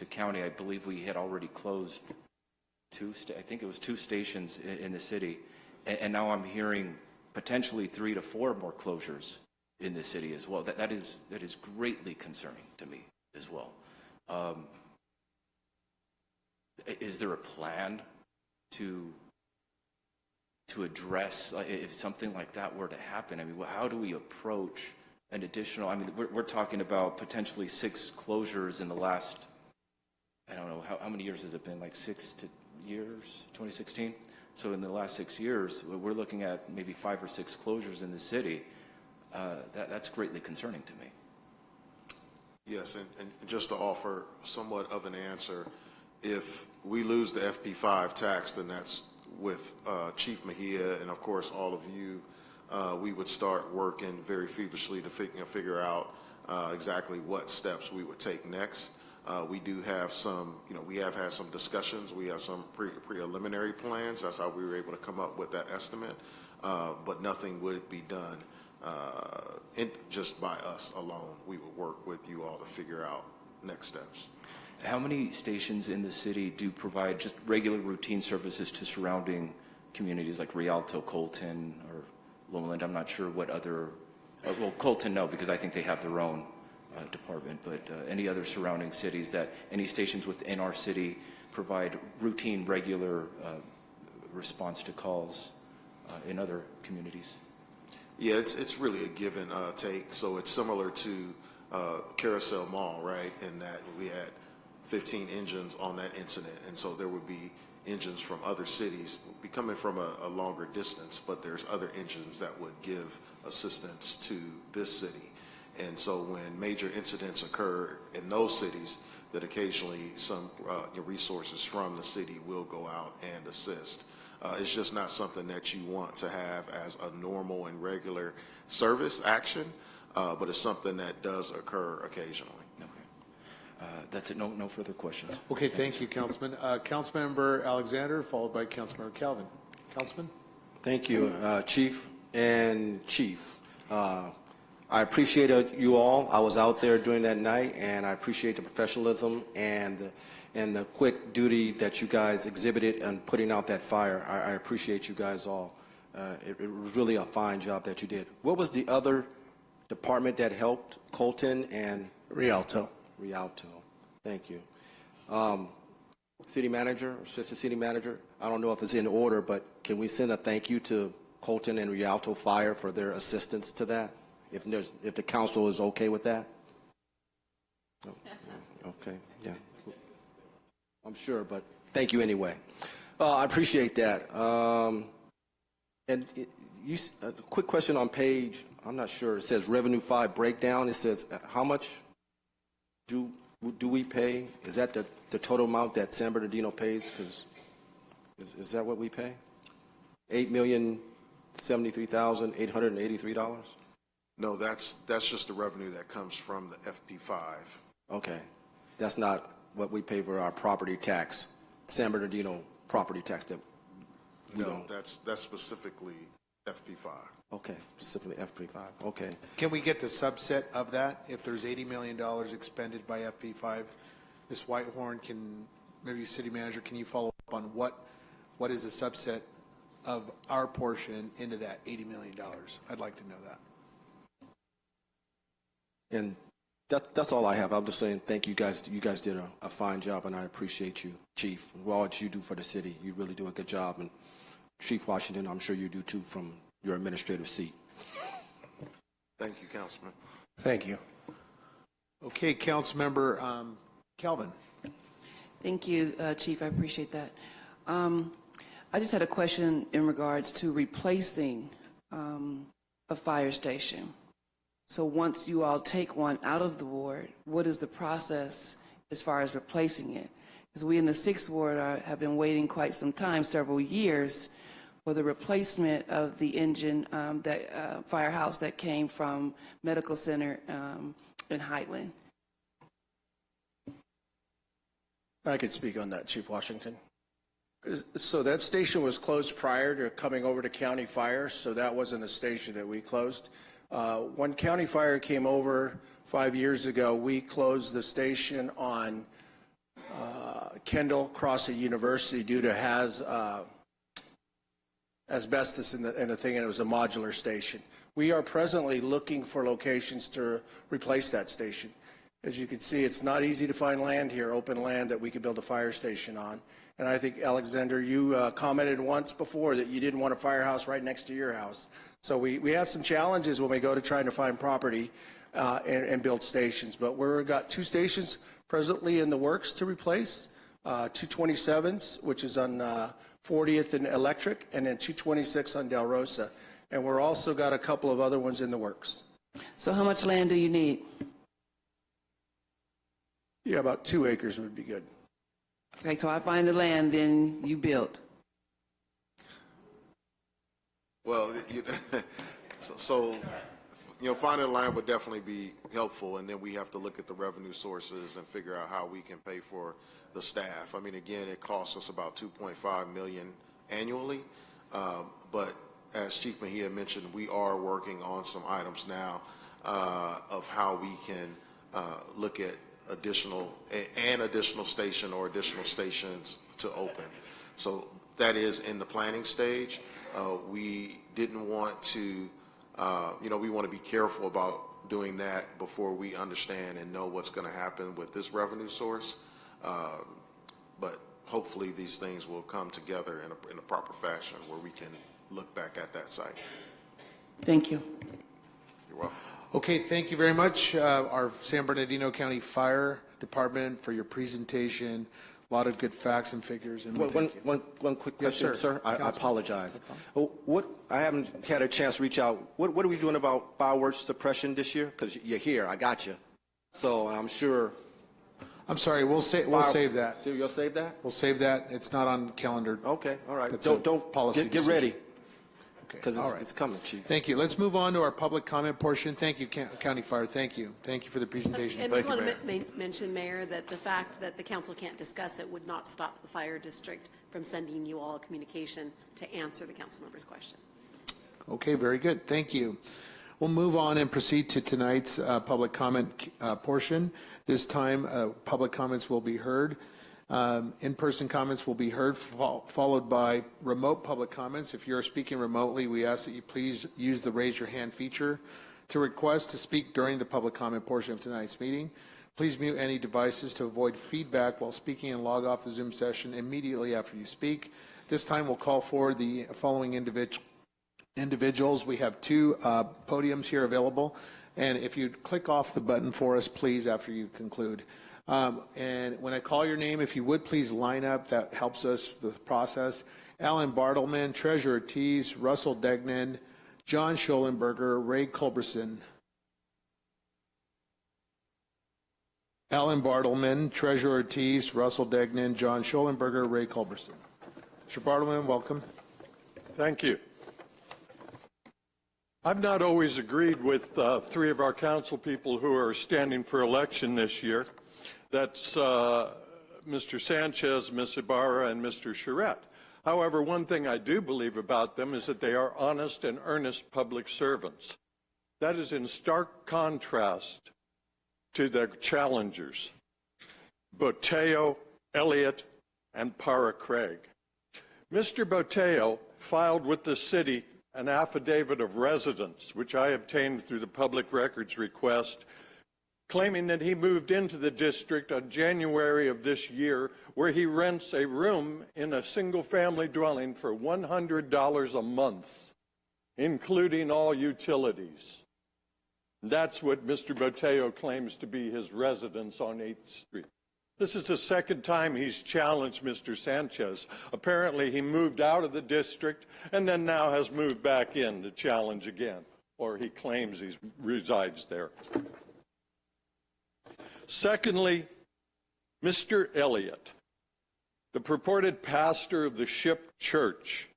[SPEAKER 8] county, I believe we had already closed I think it was 2 stations in the city, and now I'm hearing potentially 3 to 4 more closures in the city as well. That is greatly concerning to me as well. Is there a plan to address if something like that were to happen? I mean, how do we approach an additional? I mean, we're talking about potentially 6 closures in the last. I don't know how many years has it been? Like 6 years, 2016. So in the last 6 years, we're looking at maybe 5 or 6 closures in the city. That's greatly concerning to me.
[SPEAKER 12] Yes, and just to offer somewhat of an answer, if we lose the FP5 tax, then that's with Chief Mejia and of course all of you. We would start working very feverishly to figure out exactly what steps we would take next. We do have some, we have had some discussions. We have some preliminary plans. That's how we were able to come up with that estimate. But nothing would be done just by us alone. We would work with you all to figure out next steps.
[SPEAKER 8] How many stations in the city do provide just regular routine services to surrounding communities like Rialto, Colton, or Lomaland? I'm not sure what other, well, Colton, no, because I think they have their own department, but any other surrounding cities that any stations within our city provide routine, regular response to calls in other communities?
[SPEAKER 12] Yeah, it's really a give and take. So it's similar to Carousel Mall, right? In that we had 15 engines on that incident, and so there would be engines from other cities be coming from a longer distance, but there's other engines that would give assistance to this city. And so when major incidents occur in those cities, that occasionally some resources from the city will go out and assist. It's just not something that you want to have as a normal and regular service action, but it's something that does occur occasionally.
[SPEAKER 8] That's it. No further questions.
[SPEAKER 1] Okay, thank you, Councilman. Councilmember Alexander, followed by Councilmember Calvin. Councilman?
[SPEAKER 10] Thank you, Chief and Chief. I appreciate you all. I was out there during that night, and I appreciate the professionalism and the quick duty that you guys exhibited in putting out that fire. I appreciate you guys all. It was really a fine job that you did. What was the other department that helped? Colton and?
[SPEAKER 13] Rialto.
[SPEAKER 10] Rialto. Thank you. City Manager, Assistant City Manager, I don't know if it's in order, but can we send a thank you to Colton and Rialto Fire for their assistance to that? If the council is okay with that? Okay, yeah. I'm sure, but thank you anyway. I appreciate that. And a quick question on page, I'm not sure, it says Revenue 5 breakdown. It says how much do we pay? Is that the total amount that San Bernardino pays? Because is that what we pay? $8,073,883?
[SPEAKER 12] No, that's just the revenue that comes from the FP5.
[SPEAKER 10] Okay, that's not what we pay for our property tax, San Bernardino property tax that we
[SPEAKER 12] No,
[SPEAKER 10] don't.
[SPEAKER 12] that's specifically FP5.
[SPEAKER 10] Okay, specifically FP5. Okay.
[SPEAKER 1] Can we get the subset of that? If there's $80 million expended by FP5, Ms. Whitehorn, maybe City Manager, can you follow up on what is the subset of our portion into that $80 million? I'd like to know that.
[SPEAKER 10] And that's all I have. I'm just saying thank you guys. You guys did a fine job, and I appreciate you, Chief. All that you do for the city, you really do a good job. And Chief Washington, I'm sure you do too from your administrative seat.
[SPEAKER 12] Thank you, Councilman.
[SPEAKER 13] Thank you.
[SPEAKER 1] Okay, Councilmember Calvin.
[SPEAKER 9] Thank you, Chief. I appreciate that. I just had a question in regards to replacing a fire station. So once you all take one out of the ward, what is the process as far as replacing it? Because we in the 6th Ward have been waiting quite some time, several years, for the replacement of the engine, firehouse that came from Medical Center in Highland.
[SPEAKER 13] I could speak on that, Chief Washington. So that station was closed prior to coming over to County Fire, so that wasn't a station that we closed. When County Fire came over 5 years ago, we closed the station on Kendall Crossing University due to asbestos in the thing, and it was a modular station. We are presently looking for locations to replace that station. As you can see, it's not easy to find land here, open land that we could build a fire station on. And I think, Alexander, you commented once before that you didn't want a firehouse right next to your house. So we have some challenges when we go to trying to find property and build stations. But we've got 2 stations presently in the works to replace, 227s, which is on 40th and Electric, and then 226 on Del Rosa. And we're also got a couple of other ones in the works.
[SPEAKER 9] So how much land do you need?
[SPEAKER 13] Yeah, about 2 acres would be good.
[SPEAKER 9] Okay, so I find the land, then you build.
[SPEAKER 12] Well, so finding the land would definitely be helpful, and then we have to look at the revenue sources and figure out how we can pay for the staff. I mean, again, it costs us about $2.5 million annually, but as Chief Mejia mentioned, we are working on some items now of how we can look at additional station or additional stations to open. So that is in the planning stage. We didn't want to, we want to be careful about doing that before we understand and know what's going to happen with this revenue source. But hopefully these things will come together in a proper fashion where we can look back at that site.
[SPEAKER 9] Thank you.
[SPEAKER 12] You're welcome.
[SPEAKER 1] Okay, thank you very much, our San Bernardino County Fire Department, for your presentation. A lot of good facts and figures. And
[SPEAKER 10] One quick question,
[SPEAKER 1] Yes, sir.
[SPEAKER 10] I apologize. I haven't had a chance to reach out. What are we doing about fireworks suppression this year? Because you're here, I got you. So I'm sure.
[SPEAKER 1] I'm sorry, we'll save that.
[SPEAKER 10] So you'll save that?
[SPEAKER 1] We'll save that. It's not on calendar.
[SPEAKER 10] Okay, all right.
[SPEAKER 1] That's
[SPEAKER 10] Don't
[SPEAKER 1] a policy
[SPEAKER 10] get
[SPEAKER 1] decision.
[SPEAKER 10] ready,
[SPEAKER 1] Okay,
[SPEAKER 10] because
[SPEAKER 1] all right.
[SPEAKER 10] it's coming, Chief.
[SPEAKER 1] Thank you. Let's move on to our public comment portion. Thank you, County Fire. Thank you. Thank you for the presentation.
[SPEAKER 3] And I just want to mention, Mayor, that the fact that the council can't discuss it would not stop the fire district from sending you all a communication to answer the council member's question.
[SPEAKER 1] Okay, very good. Thank you. We'll move on and proceed to tonight's public comment portion. This time, public comments will be heard. In-person comments will be heard, followed by remote public comments. If you're speaking remotely, we ask that you please use the raise your hand feature to request to speak during the public comment portion of tonight's meeting. Please mute any devices to avoid feedback while speaking and log off the Zoom session immediately after you speak. This time we'll call for the following individuals. We have two podiums here available, and if you'd click off the button for us, please, after you conclude. And when I call your name, if you would please line up, that helps us, the process. Alan Bartleman, Treasurer Tees, Russell Degnan, John Schollenberger, Ray Culberson. Alan Bartleman, Treasurer Tees, Russell Degnan, John Schollenberger, Ray Culberson. Mr. Bartleman, welcome.
[SPEAKER 14] Thank you. I've not always agreed with three of our council people who are standing for election this year. That's Mr. Sanchez, Ms. Ibarra, and Mr. Charette. However, one thing I do believe about them is that they are honest and earnest public servants. That is in stark contrast to their challengers, Boteo, Elliott, and Para Craig. Mr. Boteo filed with the city an affidavit of residence, which I obtained through the public records request, claiming that he moved into the district on January of this year, where he rents a room in a single-family dwelling for $100 a month, including all utilities. That's what Mr. Boteo claims to be his residence on 8th Street. This is the second time he's challenged Mr. Sanchez. Apparently, he moved out of the district and then now has moved back in to challenge again, or he claims he resides there. Secondly, Mr. Elliott, the purported pastor of the Ship Church,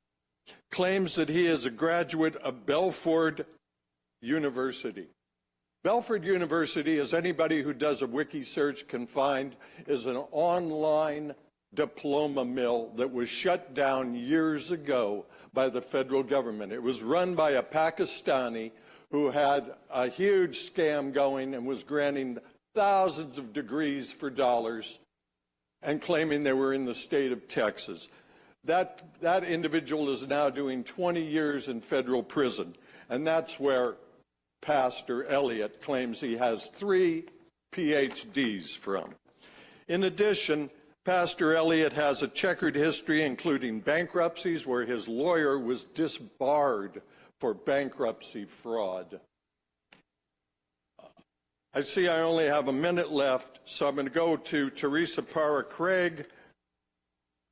[SPEAKER 14] claims that he is a graduate of Belford University. Belford University, as anybody who does a wiki search can find, is an online diploma mill that was shut down years ago by the federal government. It was run by a Pakistani who had a huge scam going and was granting thousands of degrees for dollars and claiming they were in the state of Texas. That individual is now doing 20 years in federal prison, and that's where Pastor Elliott claims he has 3 PhDs from. In addition, Pastor Elliott has a checkered history, including bankruptcies, where his lawyer was disbarred for bankruptcy fraud. I see I only have a minute left, so I'm going to go to Teresa Para Craig.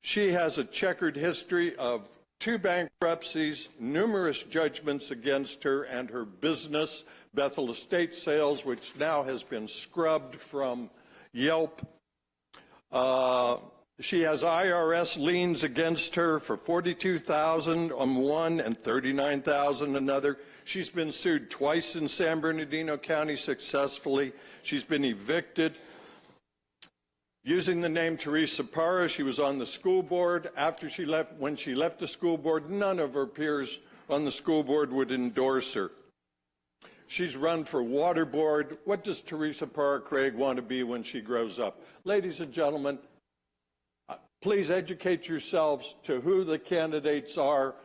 [SPEAKER 14] She has a checkered history of 2 bankruptcies, numerous judgments against her and her business, Bethel Estate Sales, which now has been scrubbed from Yelp. She has IRS liens against her for $42,000 on one and $39,000 another. She's been sued twice in San Bernardino County successfully. She's been evicted. Using the name Teresa Parra, she was on the school board. After she left, when she left the school board, none of her peers on the school board would endorse her. She's run for water board. What does Teresa Parra Craig want to be when she grows up? Ladies and gentlemen, please educate yourselves to who the candidates are.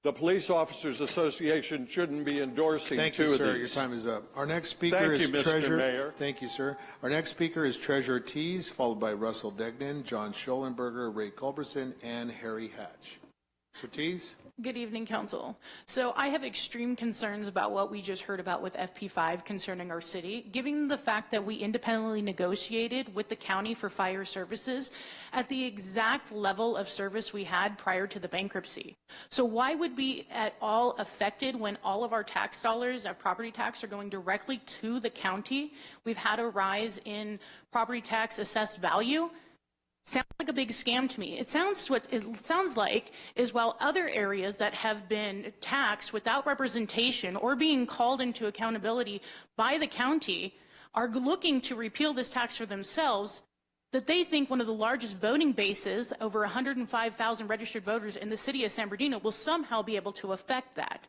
[SPEAKER 14] The Police Officers Association shouldn't be endorsing
[SPEAKER 1] Thank
[SPEAKER 14] two
[SPEAKER 1] you,
[SPEAKER 14] of
[SPEAKER 1] sir.
[SPEAKER 14] these.
[SPEAKER 1] Your time is up. Our next speaker
[SPEAKER 14] Thank
[SPEAKER 1] is
[SPEAKER 14] you, Mr.
[SPEAKER 1] Treasurer.
[SPEAKER 14] Mayor.
[SPEAKER 1] Thank you, sir. Our next speaker is Treasurer Tees, followed by Russell Degnan, John Schollenberger, Ray Culberson, and Harry Hatch. So Tees.
[SPEAKER 15] Good evening, Council. So I have extreme concerns about what we just heard about with FP5 concerning our city, given the fact that we independently negotiated with the county for fire services at the exact level of service we had prior to the bankruptcy. So why would we at all affected when all of our tax dollars, our property tax, are going directly to the county? We've had a rise in property tax assessed value. Sounds like a big scam to me. It sounds like is while other areas that have been taxed without representation or being called into accountability by the county are looking to repeal this tax for themselves, that they think one of the largest voting bases, over 105,000 registered voters in the city of San Bernardino, will somehow be able to affect that.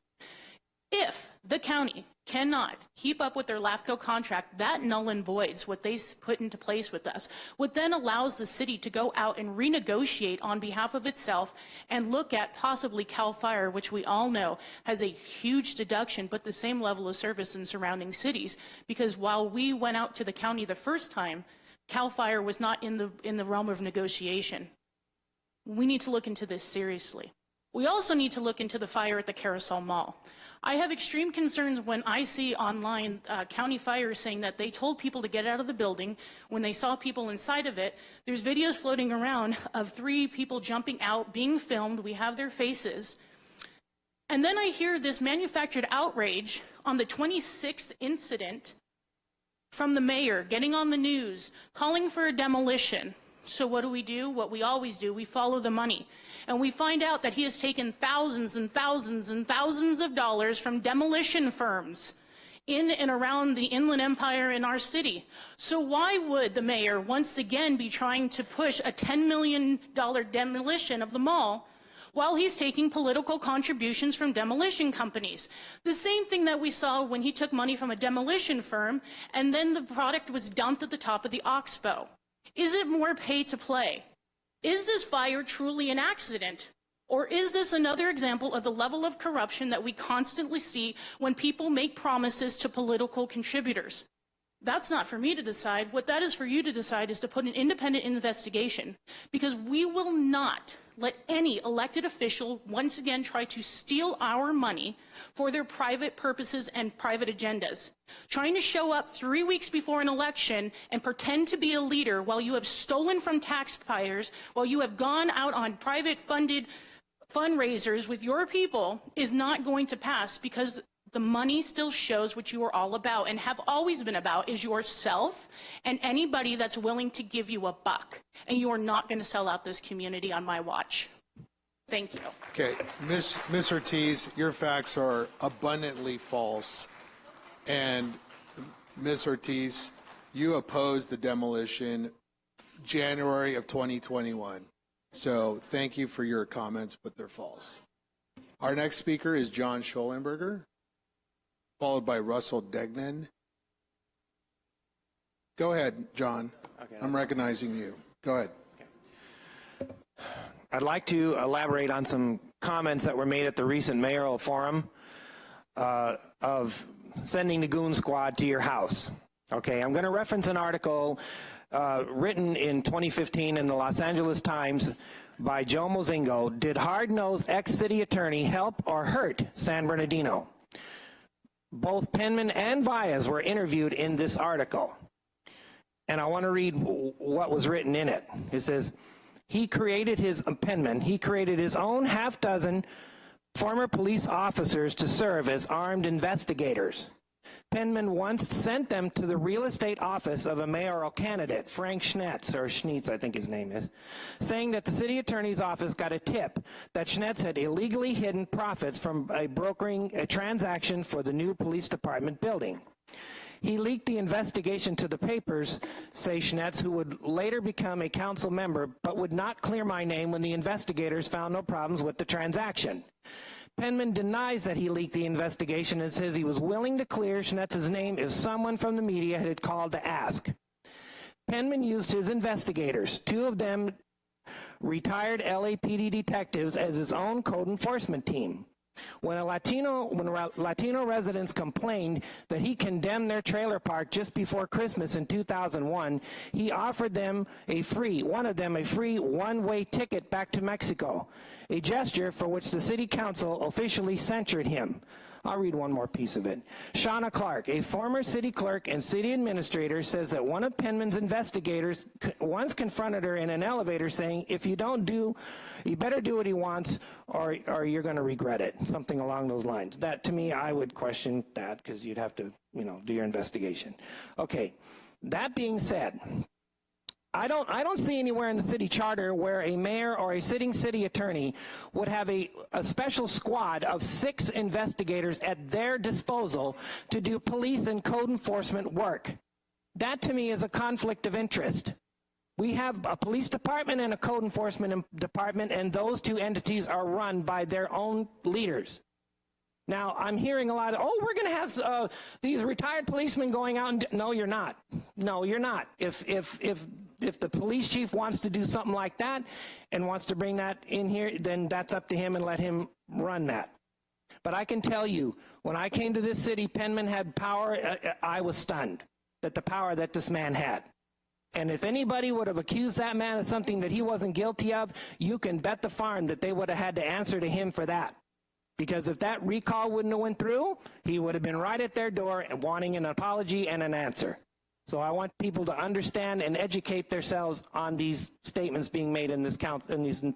[SPEAKER 15] If the county cannot keep up with their LAFCO contract, that null and voids what they put into place with us, what then allows the city to go out and renegotiate on behalf of itself and look at possibly CAL FIRE, which we all know has a huge deduction, but the same level of service in surrounding cities. Because while we went out to the county the first time, CAL FIRE was not in the realm of negotiation. We need to look into this seriously. We also need to look into the fire at the Carousel Mall. I have extreme concerns when I see online county fire saying that they told people to get out of the building. When they saw people inside of it, there's videos floating around of 3 people jumping out, being filmed. We have their faces. And then I hear this manufactured outrage on the 26th incident from the mayor getting on the news, calling for a demolition. So what do? What we always do, we follow the money. And we find out that he has taken thousands and thousands and thousands of dollars from demolition firms in and around the Inland Empire in our city. So why would the mayor once again be trying to push a $10 million demolition of the mall while he's taking political contributions from demolition companies? The same thing that we saw when he took money from a demolition firm and then the product was dumped at the top of the Oxbow. Is it more pay to play? Is this fire truly an accident? Or is this another example of the level of corruption that we constantly see when people make promises to political contributors? That's not for me to decide. What that is for you to decide is to put an independent investigation, because we will not let any elected official once again try to steal our money for their private purposes and private agendas. Trying to show up 3 weeks before an election and pretend to be a leader while you have stolen from taxpayers, while you have gone out on private funded fundraisers with your people is not going to pass, because the money still shows what you are all about and have always been about, is yourself and anybody that's willing to give you a buck. And you are not going to sell out this community on my watch. Thank you.
[SPEAKER 1] Okay, Ms. Ortiz, your facts are abundantly false. And Ms. Ortiz, you opposed the demolition January of 2021. So thank you for your comments, but they're false. Our next speaker is John Schollenberger, followed by Russell Degnan. Go ahead, John.
[SPEAKER 16] Okay,
[SPEAKER 1] I'm recognizing you. Go ahead.
[SPEAKER 16] I'd like to elaborate on some comments that were made at the recent mayoral forum of sending the goon squad to your house. Okay, I'm going to reference an article written in 2015 in the Los Angeles Times by Joe Mozingo. Did hard-nosed ex-city attorney help or hurt San Bernardino? Both Penman and Baez were interviewed in this article. And I want to read what was written in it. It says, Penman, he created his own half-dozen former police officers to serve as armed investigators. Penman once sent them to the real estate office of a mayoral candidate, Frank Schnetz, or Schneitz, I think his name is, saying that the city attorney's office got a tip that Schnetz had illegally hidden profits from brokering a transaction for the new police department building. He leaked the investigation to the papers, say Schnetz, who would later become a council member, but would not clear my name when the investigators found no problems with the transaction. Penman denies that he leaked the investigation and says he was willing to clear Schnetz's name if someone from the media had called to ask. Penman used his investigators, 2 of them retired LAPD detectives, as his own code enforcement team. When Latino residents complained that he condemned their trailer park just before Christmas in 2001, he offered them one of them a free one-way ticket back to Mexico, a gesture for which the city council officially censured him. I'll read one more piece of it. Shauna Clark, a former city clerk and city administrator, says that one of Penman's investigators once confronted her in an elevator saying, if you don't do, you better do what he wants or you're going to regret it. Something along those lines. That, to me, I would question that because you'd have to, do your investigation. Okay, that being said, I don't see anywhere in the city charter where a mayor or a sitting city attorney would have a special squad of 6 investigators at their disposal to do police and code enforcement work. That to me is a conflict of interest. We have a police department and a code enforcement department, and those 2 entities are run by their own leaders. Now, I'm hearing a lot of, we're going to have these retired policemen going out and, no, you're not. No, you're not. If the police chief wants to do something like that and wants to bring that in here, then that's up to him and let him run that. But I can tell you, when I came to this city, Penman had power. I was stunned at the power that this man had. And if anybody would have accused that man of something that he wasn't guilty of, you can bet the farm that they would have had to answer to him for that. Because if that recall wouldn't have went through, he would have been right at their door and wanting an apology and an answer. So I want people to understand and educate themselves on these statements being made in this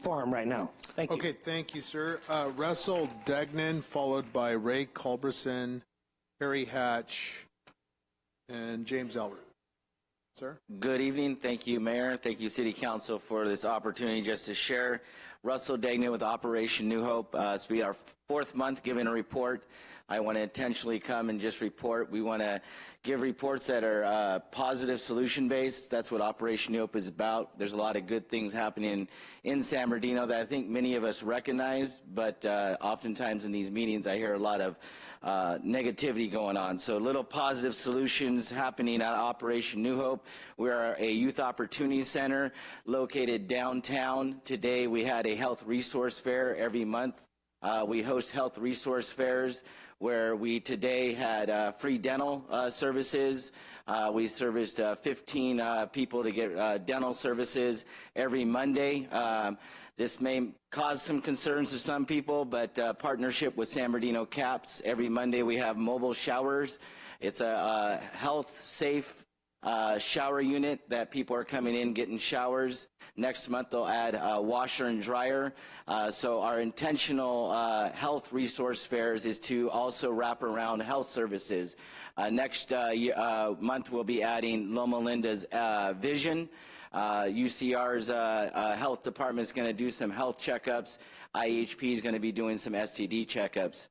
[SPEAKER 16] forum right now. Thank you.
[SPEAKER 1] Okay, thank you, sir. Russell Degnan, followed by Ray Culberson, Harry Hatch, and James Elbert. Sir?
[SPEAKER 17] Good evening. Thank you, Mayor. Thank you, City Council, for this opportunity just to share. Russell Degnan with Operation New Hope. It's been our 4th month giving a report. I want to intentionally come and just report. We want to give reports that are positive, solution-based. That's what Operation New Hope is about. There's a lot of good things happening in San Bernardino that I think many of us recognize, but oftentimes in these meetings I hear a lot of negativity going on. So little positive solutions happening at Operation New Hope. We are a youth opportunity center located downtown. Today we had a health resource fair every month. We host health resource fairs where we today had free dental services. We serviced 15 people to get dental services every Monday. This may cause some concerns to some people, but partnership with San Bernardino CAPS. Every Monday we have mobile showers. It's a health safe shower unit that people are coming in getting showers. Next month they'll add a washer and dryer. So our intentional health resource fairs is to also wrap around health services. Next month we'll be adding Loma Linda's Vision. UCR's health department is going to do some health checkups. IHP is going to be doing some STD checkups.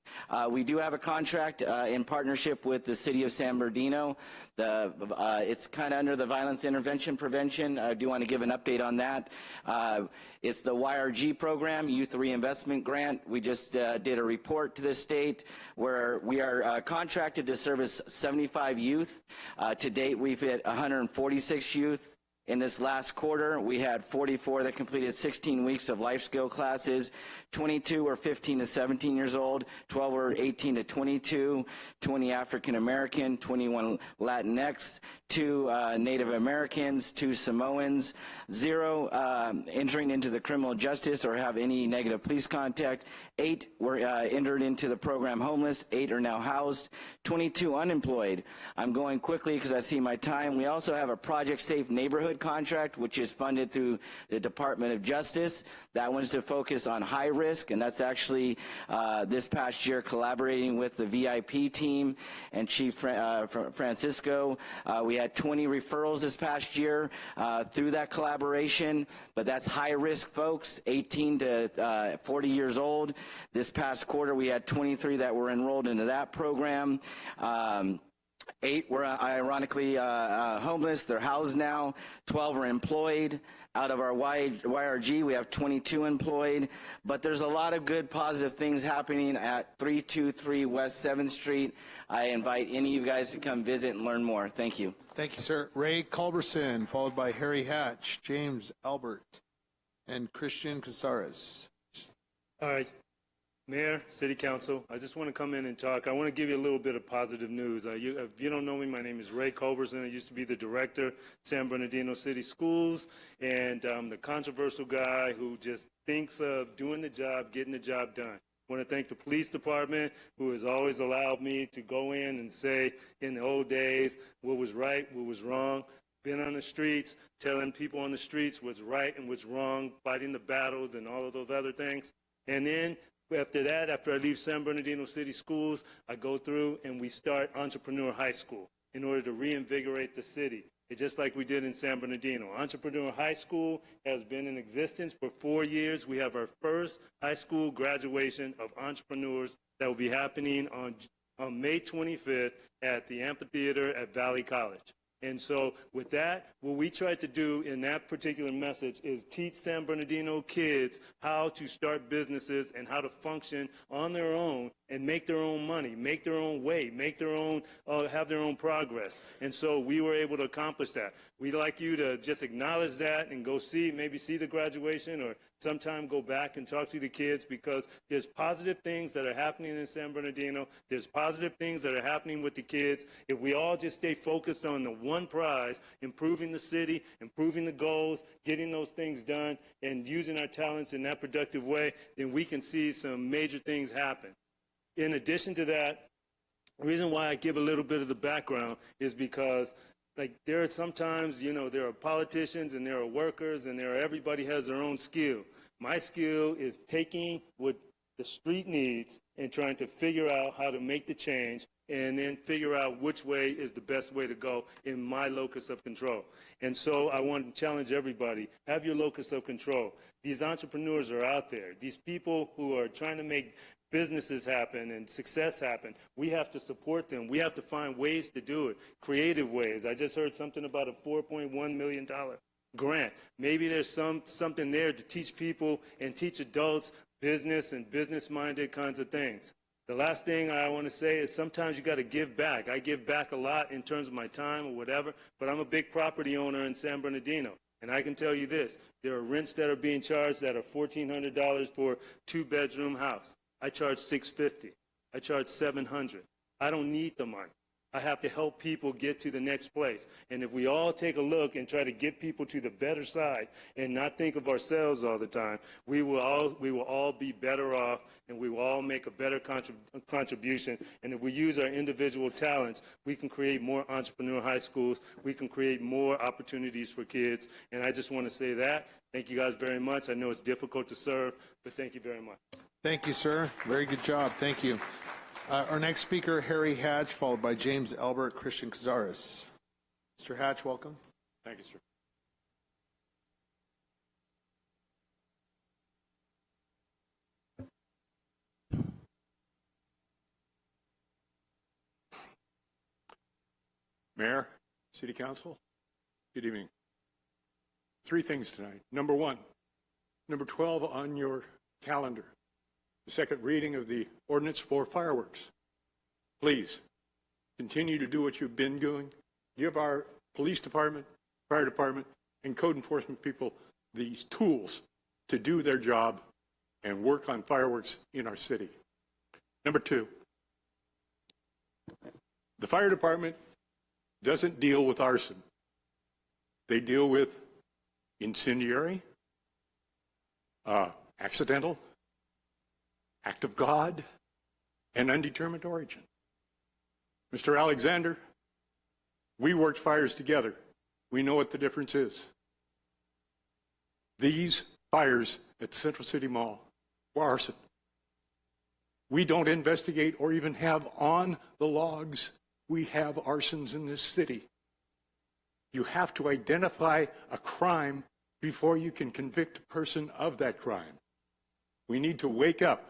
[SPEAKER 17] We do have a contract in partnership with the City of San Bernardino. It's kind of under the Violence Intervention Prevention. I do want to give an update on that. It's the YRG program, Youth Reinvestment Grant. We just did a report to the state where we are contracted to service 75 youth. To date, we've hit 146 youth. In this last quarter, we had 44 that completed 16 weeks of life skill classes. 22 were 15 to 17 years old, 12 were 18 to 22, 20 African American, 21 Latinx, 2 Native Americans, 2 Samoans, 0 entering into the criminal justice or have any negative police contact. 8 were entered into the program homeless, 8 are now housed, 22 unemployed. I'm going quickly because I see my time. We also have a Project Safe Neighborhood Hood contract, which is funded through the Department of Justice. That one's to focus on high risk, and that's actually this past year collaborating with the VIP team and Chief Francisco. We had 20 referrals this past year through that collaboration, but that's high risk folks, 18 to 40 years old. This past quarter, we had 23 that were enrolled into that program. 8 were ironically homeless. They're housed now. 12 are employed. Out of our YRG, we have 22 employed. But there's a lot of good, positive things happening at 323 West 7th Street. I invite any of you guys to come visit and learn more. Thank you.
[SPEAKER 1] Thank you, sir. Ray Culberson, followed by Harry Hatch, James Albert, and Christian Casares.
[SPEAKER 18] All right. Mayor, City Council, I just want to come in and talk. I want to give you a little bit of positive news. If you don't know me, my name is Ray Culberson. I used to be the director, San Bernardino City Schools, and I'm the controversial guy who just thinks of doing the job, getting the job done. I want to thank the police department, who has always allowed me to go in and say, in the old days, what was right, what was wrong. Been on the streets, telling people on the streets what's right and what's wrong, fighting the battles and all of those other things. And then after that, after I leave San Bernardino City Schools, I go through and we start Entrepreneur High School in order to reinvigorate the city. It's just like we did in San Bernardino. Entrepreneur High School has been in existence for 4 years. We have our first high school graduation of entrepreneurs that will be happening on May 25th at the amphitheater at Valley College. And so with that, what we tried to do in that particular message is teach San Bernardino kids how to start businesses and how to function on their own and make their own money, make their own way, make their own, have their own progress. And so we were able to accomplish that. We'd like you to just acknowledge that and go see, maybe see the graduation or sometime go back and talk to the kids, because there's positive things that are happening in San Bernardino. There's positive things that are happening with the kids. If we all just stay focused on the one prize, improving the city, improving the goals, getting those things done, and using our talents in that productive way, then we can see some major things happen. In addition to that, the reason why I give a little bit of the background is because there are sometimes, there are politicians and there are workers and everybody has their own skill. My skill is taking what the street needs and trying to figure out how to make the change and then figure out which way is the best way to go in my locus of control. And so I want to challenge everybody, have your locus of control. These entrepreneurs are out there. These people who are trying to make businesses happen and success happen, we have to support them. We have to find ways to do it, creative ways. I just heard something about a $4.1 million grant. Maybe there's something there to teach people and teach adults business and business-minded kinds of things. The last thing I want to say is sometimes you got to give back. I give back a lot in terms of my time or whatever, but I'm a big property owner in San Bernardino. And I can tell you this, there are rents that are being charged that are $1,400 for a 2-bedroom house. I charge $650. I charge $700. I don't need the money. I have to help people get to the next place. And if we all take a look and try to get people to the better side and not think of ourselves all the time, we will all be better off, and we will all make a better contribution. And if we use our individual talents, we can create more entrepreneur high schools. We can create more opportunities for kids. And I just want to say that. Thank you guys very much. I know it's difficult to serve, but thank you very much.
[SPEAKER 1] Thank you, sir. Very good job. Thank you. Our next speaker, Harry Hatch, followed by James Albert, Christian Cazares. Mr. Hatch, welcome.
[SPEAKER 14] Thank you, sir. Mayor, City Council, good evening. 3 things tonight. Number 1, number 12 on your calendar, the second reading of the ordinance for fireworks. Please continue to do what you've been doing. Give our police department, fire department, and code enforcement people these tools to do their job and work on fireworks in our city. Number 2, the fire department doesn't deal with arson. They deal with incendiary, accidental, act of God, and undetermined origin. Mr. Alexander, we worked fires together we know what the difference is. These fires at Central City Mall were arson. We don't investigate or even have on the logs, we have arsons in this city. You have to identify a crime before you can convict a person of that crime. We need to wake up.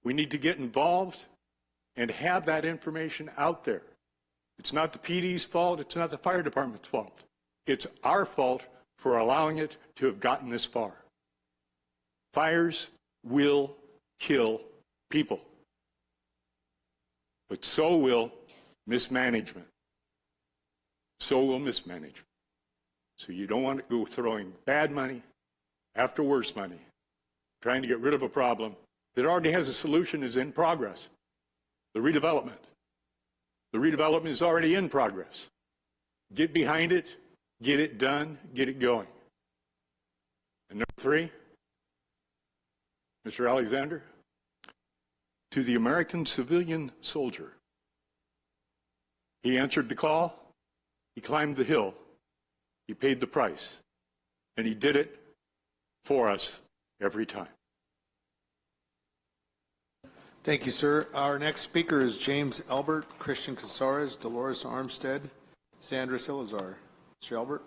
[SPEAKER 14] We need to get involved and have that information out there. It's not the PD's fault. It's not the fire department's fault. It's our fault for allowing it to have gotten this far. Fires will kill people, but so will mismanagement. So will mismanagement. So you don't want to go throwing bad money after worse money, trying to get rid of a problem that already has a solution, is in progress. The redevelopment. The redevelopment is already in progress. Get behind it, get it done, get it going. And number 3, Mr. Alexander, to the American civilian soldier. He answered the call, he climbed the hill, he paid the price, and he did it for us every time.
[SPEAKER 1] Thank you, sir. Our next speaker is James Albert, Christian Casares, Dolores Armstead, Sandra Salazar. Mr. Albert.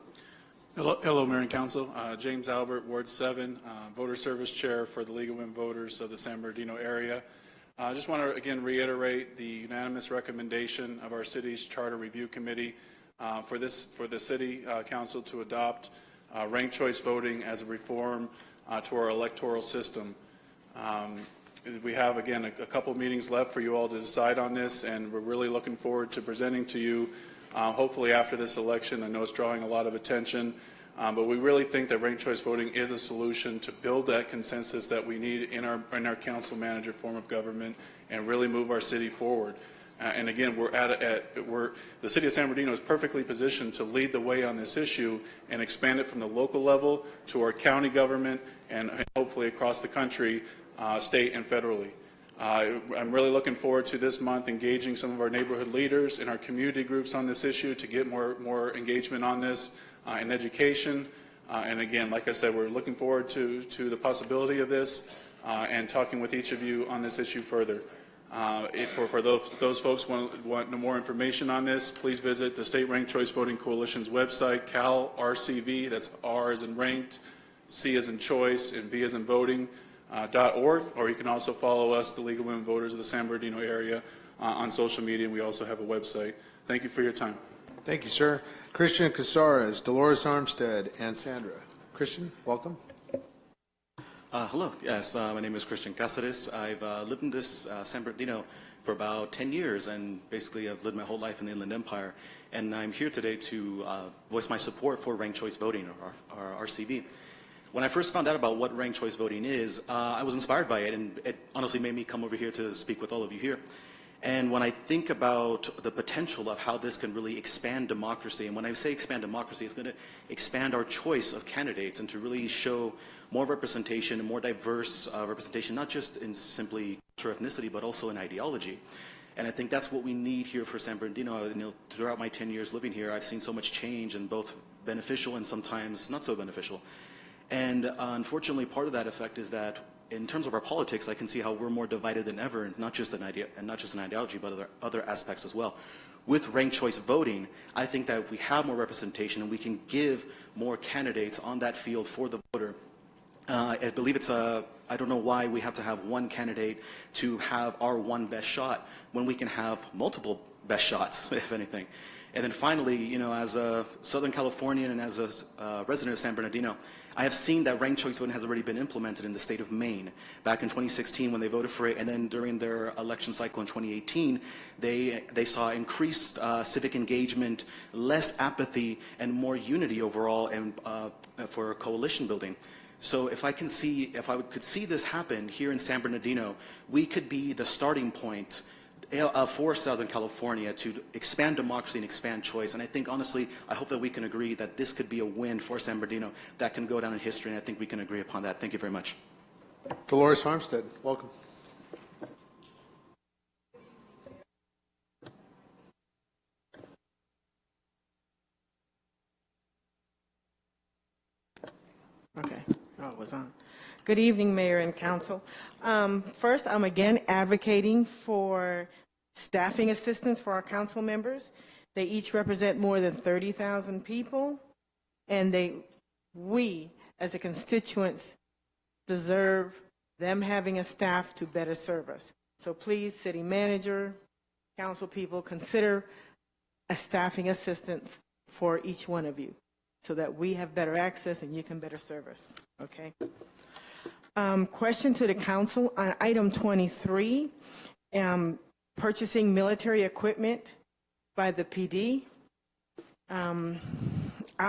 [SPEAKER 19] Hello, Mayor and Council. James Albert, Ward 7, Voter Service Chair for the League of Women Voters of the San Bernardino area. I just want to again reiterate the unanimous recommendation of our city's Charter Review Committee for the City Council to adopt ranked choice voting as a reform to our electoral system. We have, again, a couple meetings left for you all to decide on this, and we're really looking forward to presenting to you, hopefully after this election. I know it's drawing a lot of attention, but we really think that ranked choice voting is a solution to build that consensus that we need in our council manager form of government and really move our city forward. And again, the city of San Bernardino is perfectly positioned to lead the way on this issue and expand it from the local level to our county government and hopefully across the country, state and federally. I'm really looking forward to this month engaging some of our neighborhood leaders and our community groups on this issue to get more engagement on this in education. And again, like I said, we're looking forward to the possibility of this and talking with each of you on this issue further. For those folks want more information on this, please visit the State Ranked Choice Voting Coalition's website, CalRCV, that's R as in ranked, C as in choice, and V as in voting. .org, or you can also follow us, the League of Women Voters of the San Bernardino area, on social media, and we also have a website. Thank you for your time.
[SPEAKER 1] Thank you, sir. Christian Casares, Dolores Armstead, and Sandra. Christian, welcome.
[SPEAKER 20] Hello. Yes, my name is Christian Casares. I've lived in this San Bernardino for about 10 years, and basically I've lived my whole life in the Inland Empire. And I'm here today to voice my support for ranked choice voting, or RCV. When I first found out about what ranked choice voting is, I was inspired by it, and it honestly made me come over here to speak with all of you here. And when I think about the potential of how this can really expand democracy, and when I say expand democracy, it's going to expand our choice of candidates and to really show more representation and more diverse representation, not just in simply culture, ethnicity, but also in ideology. And I think that's what we need here for San Bernardino. You know, throughout my 10 years living here, I've seen so much change, and both beneficial and sometimes not so beneficial. And unfortunately, part of that effect is that in terms of our politics, I can see how we're more divided than ever, and not just an ideology, but other aspects as well. With ranked choice voting, I think that if we have more representation and we can give more candidates on that field for the voter, I believe it's I don't know why we have to have one candidate to have our one best shot when we can have multiple best shots, if anything. And then finally, you know, as a Southern Californian and as a resident of San Bernardino, I have seen that ranked choice voting has already been implemented in the state of Maine. Back in 2016 when they voted for it, and then during their election cycle in 2018, they saw increased civic engagement, less apathy, and more unity overall and for coalition building. So if I could see this happen here in San Bernardino, we could be the starting point for Southern California to expand democracy and expand choice. And I think, honestly, I hope that we can agree that this could be a win for San Bernardino that can go down in history, and I think we can agree upon that. Thank you very much.
[SPEAKER 1] Dolores Armstead, welcome.
[SPEAKER 21] Okay. Oh, it was on. Good evening, Mayor and Council. First, I'm again advocating for staffing assistance for our council members. They each represent more than 30,000 people, and we, as a constituents, deserve them having a staff to better serve us. So please, city manager, council people, consider a staffing assistance for each one of you so that we have better access and you can better serve us. Okay? Question to the council on item 23, purchasing military equipment by the PD. I'm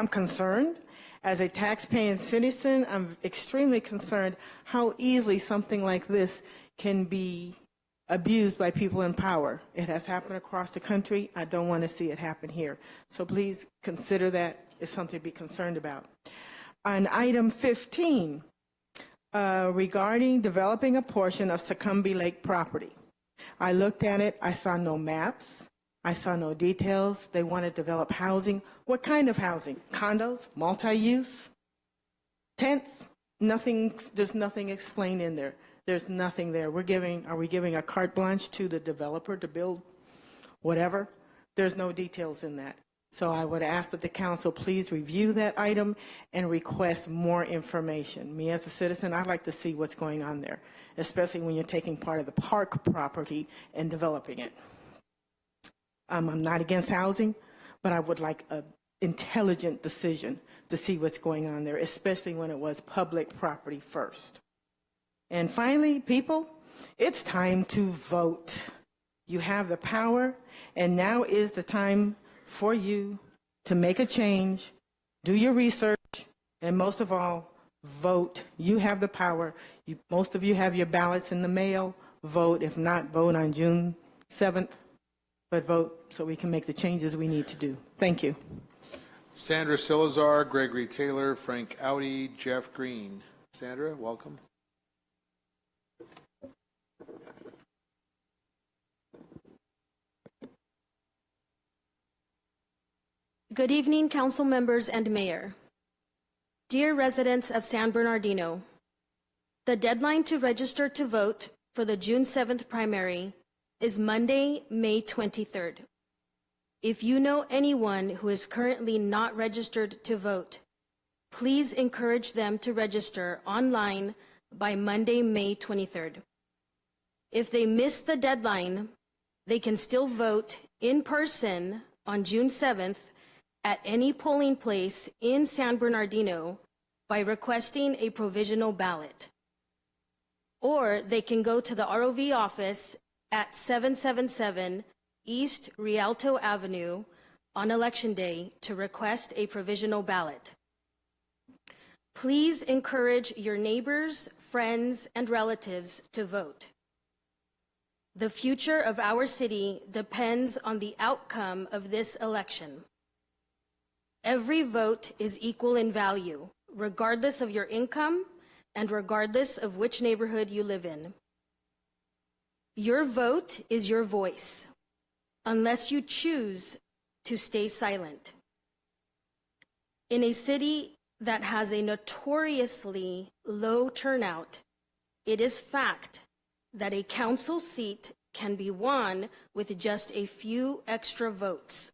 [SPEAKER 21] concerned. As a tax-paying citizen, I'm extremely concerned how easily something like this can be abused by people in power. It has happened across the country. I don't want to see it happen here. So please consider that as something to be concerned about. On item 15, regarding developing a portion of Succumbee Lake property. I looked at it. I saw no maps. I saw no details. They want to develop housing. What kind of housing? Condos? Multi-use? Tents? Nothing. There's nothing explained in there. There's nothing there. Are we giving a carte blanche to the developer to build whatever? There's no details in that. So I would ask that the council please review that item and request more information. Me as a citizen, I'd like to see what's going on there, especially when you're taking part of the park property and developing it. I'm not against housing, but I would like an intelligent decision to see what's going on there, especially when it was public property first. And finally, people, it's time to vote. You have the power, and now is the time for you to make a change, do your research, and most of all, vote. You have the power. Most of you have your ballots in the mail. Vote. If not, vote on June 7th. But vote so we can make the changes we need to do. Thank you.
[SPEAKER 1] Sandra Silazar, Gregory Taylor, Frank Audi, Jeff Green. Sandra, welcome.
[SPEAKER 22] Good evening, council members and mayor. Dear residents of San Bernardino, the deadline to register to vote for the June 7th primary is Monday, May 23rd. If you know anyone who is currently not registered to vote, please encourage them to register online by Monday, May 23rd. If they miss the deadline, they can still vote in person on June 7th at any polling place in San Bernardino by requesting a provisional ballot. Or they can go to the ROV office at 777 East Rialto Avenue on Election Day to request a provisional ballot. Please encourage your neighbors, friends, and relatives to vote. The future of our city depends on the outcome of this election. Every vote is equal in value, regardless of your income and regardless of which neighborhood you live in. Your vote is your voice, unless you choose to stay silent. In a city that has a notoriously low turnout, it is fact that a council seat can be won with just a few extra votes.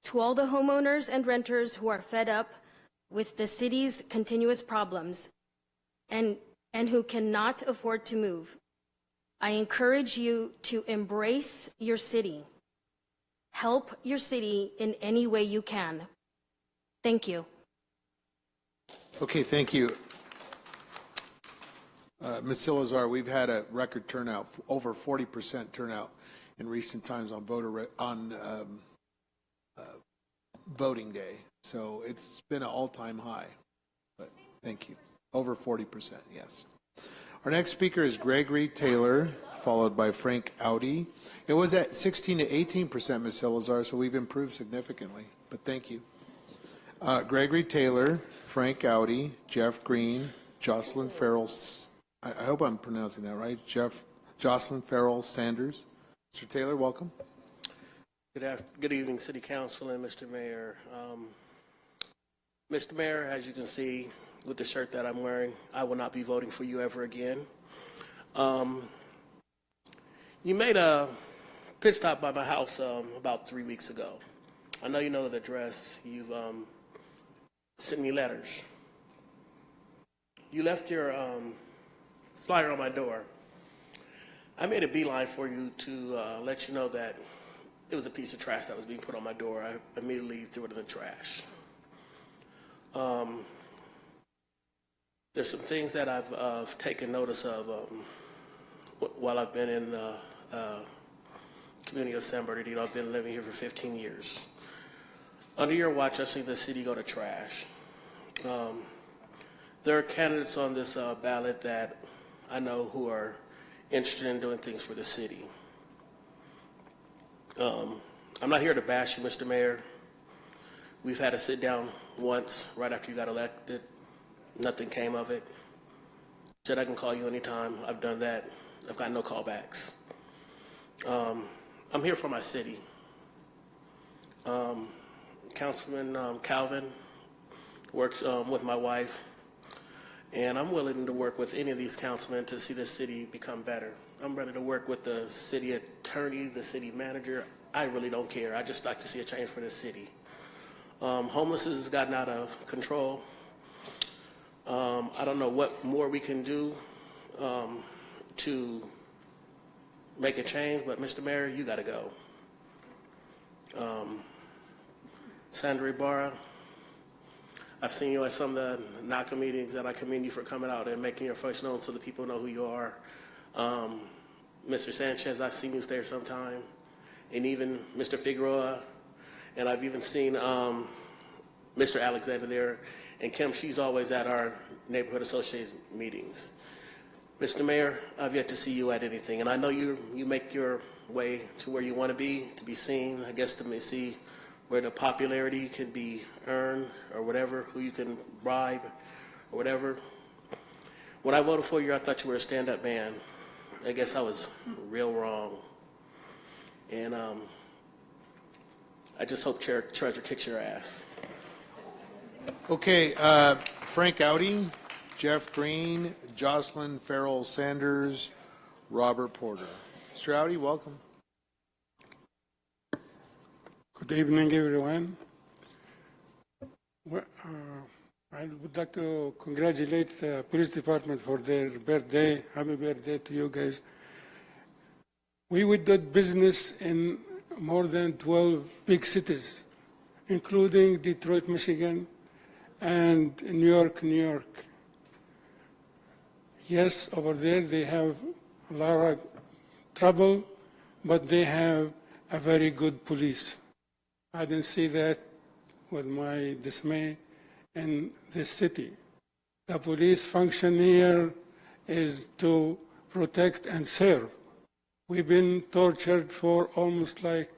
[SPEAKER 22] To all the homeowners and renters who are fed up with the city's continuous problems and who cannot afford to move, I encourage you to embrace your city. Help your city in any way you can. Thank you.
[SPEAKER 1] Okay, thank you. Ms. Silazar, we've had a record turnout, over 40% turnout in recent times on voting day. So it's been an all-time high. But thank you. Over 40%, yes. Our next speaker is Gregory Taylor, followed by Frank Audi. It was at 16 to 18%, Ms. Silazar, so we've improved significantly. But thank you. Gregory Taylor, Frank Audi, Jeff Green, Jocelyn Farrell. I hope I'm pronouncing that right. Jocelyn Farrell Sanders. Mr. Taylor, welcome.
[SPEAKER 23] Good evening, City Council and Mr. Mayor. Mr. Mayor, as you can see, with the shirt that I'm wearing, I will not be voting for you ever again. You made a pit stop by my house about 3 weeks ago. I know you know the address. You've sent me letters. You left your flyer on my door. I made a beeline for you to let you know that it was a piece of trash that was being put on my door. I immediately threw it in the trash. There's some things that I've taken notice of while I've been in the community of San Bernardino. I've been living here for 15 years. Under your watch, I've seen the city go to trash. There are candidates on this ballot that I know who are interested in doing things for the city. I'm not here to bash you, Mr. Mayor. We've had a sit down once right after you got elected. Nothing came of it. Said I can call you anytime. I've done that. I've got no callbacks. I'm here for my city. Councilman Calvin works with my wife, and I'm willing to work with any of these councilmen to see the city become better. I'm ready to work with the city attorney, the city manager. I really don't care. I just like to see a change for the city. Homelessness has gotten out of control. I don't know what more we can do to make a change, but Mr. Mayor, you got to go. Sandra Ibarra, I've seen you at some of the NACA meetings, and I commend you for coming out and making your voice known so the people know who you are. Mr. Sanchez, I've seen you there sometime, and even Mr. Figueroa, and I've even seen Mr. Alexander there, and Kim, she's always at our neighborhood association meetings. Mr. Mayor, I've yet to see you at anything, and I know you make your way to where you want to be seen, I guess, to see where the popularity can be earned or whatever, who you can bribe or whatever. When I voted for you, I thought you were a stand-up man. I guess I was real wrong. And I just hope Treasurer kicks your ass.
[SPEAKER 1] Okay, Frank Audi, Jeff Green, Jocelyn Farrell Sanders, Robert Porter. Mr. Audi, welcome.
[SPEAKER 2] Good evening, everyone. I would like to congratulate the police department for their birthday. Happy birthday to you guys. We did business in more than 12 big cities, including Detroit, Michigan, and New York, New York. Yes, over there they have a lot of trouble, but they have a very good police. I didn't see that with my dismay in this city. The police function here is to protect and serve. We've been tortured for almost like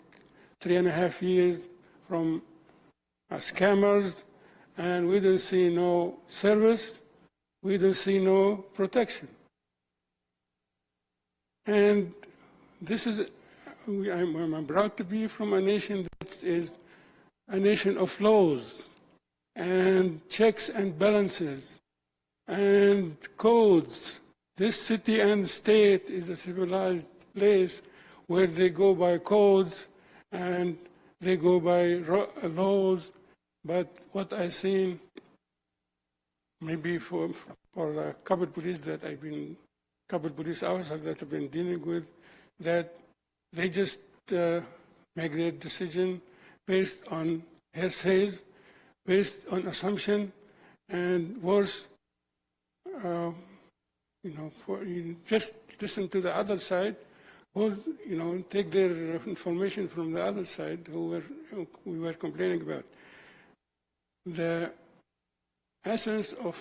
[SPEAKER 2] 3.5 years from scammers, and we didn't see no service, we didn't see no protection. And this is, I'm proud to be from a nation that is a nation of laws and checks and balances and codes. This city and state is a civilized place where they go by codes and they go by laws. But what I've seen, maybe for a couple police officers that I've been dealing with, that they just make their decision based on hearsays, based on assumption, and worse, just listen to the other side, or take their information from the other side who we were complaining about. The essence of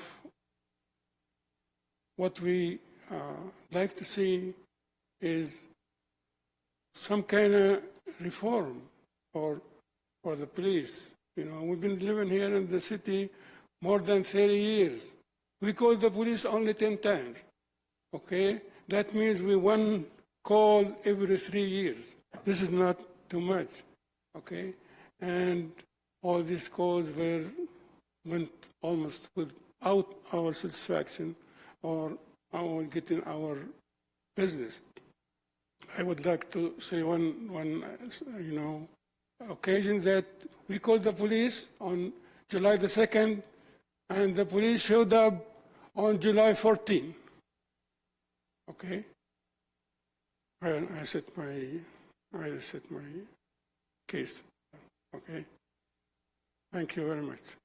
[SPEAKER 2] what we like to see is some kind of reform for the police. We've been living here in the city more than 30 years. We call the police only 10 times, okay? That means we one call every 3 years. This is not too much, okay? And all these calls went almost with without our satisfaction or our getting our business. I would like to say one occasion that we called the police on July the 2nd, and the police showed up on July 14. Okay? I set my case. Okay? Thank you very much.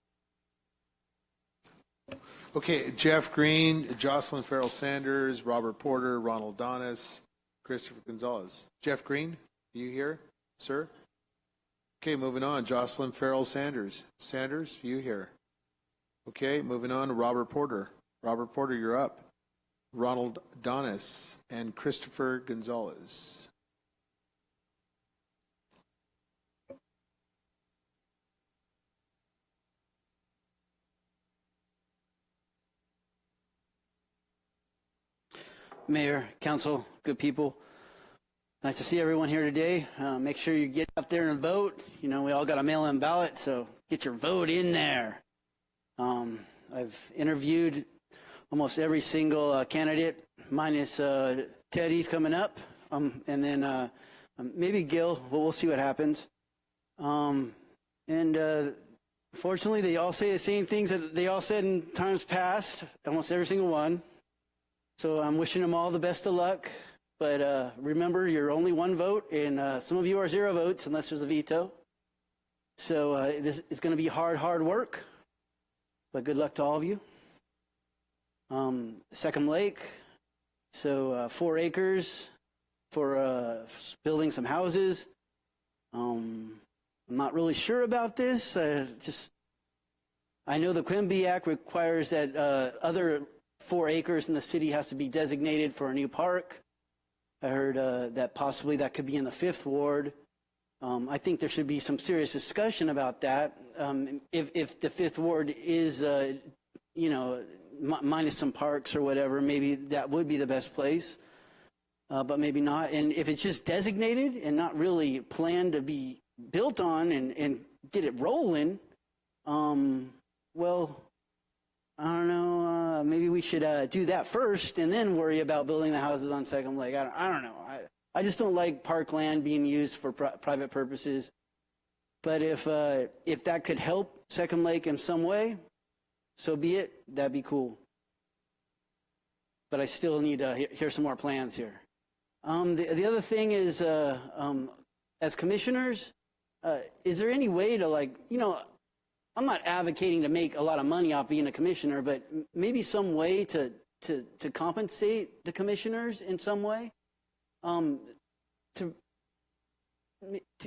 [SPEAKER 1] Okay, Jeff Green, Jocelyn Farrell Sanders, Robert Porter, Ronald Donis, Christopher Gonzalez. Jeff Green, are you here, sir? Okay, moving on. Jocelyn Farrell Sanders. Sanders, you here? Okay, moving on to Robert Porter. Robert Porter, you're up. Ronald Donis and Christopher Gonzalez.
[SPEAKER 5] Mayor, council, good people. Nice to see everyone here today. Make sure you get up there and vote. You know, we all got a mail-in ballot, so get your vote in there. I've interviewed almost every single candidate, minus Teddy's coming up, and then maybe Gil, but we'll see what happens. Fortunately, they all say the same things that they all said in times past, almost every single one. So I'm wishing them all the best of luck. But remember, you're only one vote, and some of you are 0 votes unless there's a veto. So this is going to be hard work. But good luck to all of you. Second Lake, so 4 acres for building some houses. I'm not really sure about this. I know the Quimby Act requires that other 4 acres in the city has to be designated for a new park. I heard that possibly that could be in the 5th ward. I think there should be some serious discussion about that. If the 5th ward is, minus some parks or whatever, maybe that would be the best place, but maybe not. And if it's just designated and not really planned to be built on and get it rolling, well, I don't know, maybe we should do that first and then worry about building the houses on Second Lake. I don't know. I just don't like parkland being used for private purposes. But if that could help Second Lake in some way, so be it. That'd be cool. But I still need to hear some more plans here. The other thing is, as commissioners, is there any way to I'm not advocating to make a lot of money off being a commissioner, but maybe some way to compensate the commissioners in some way, to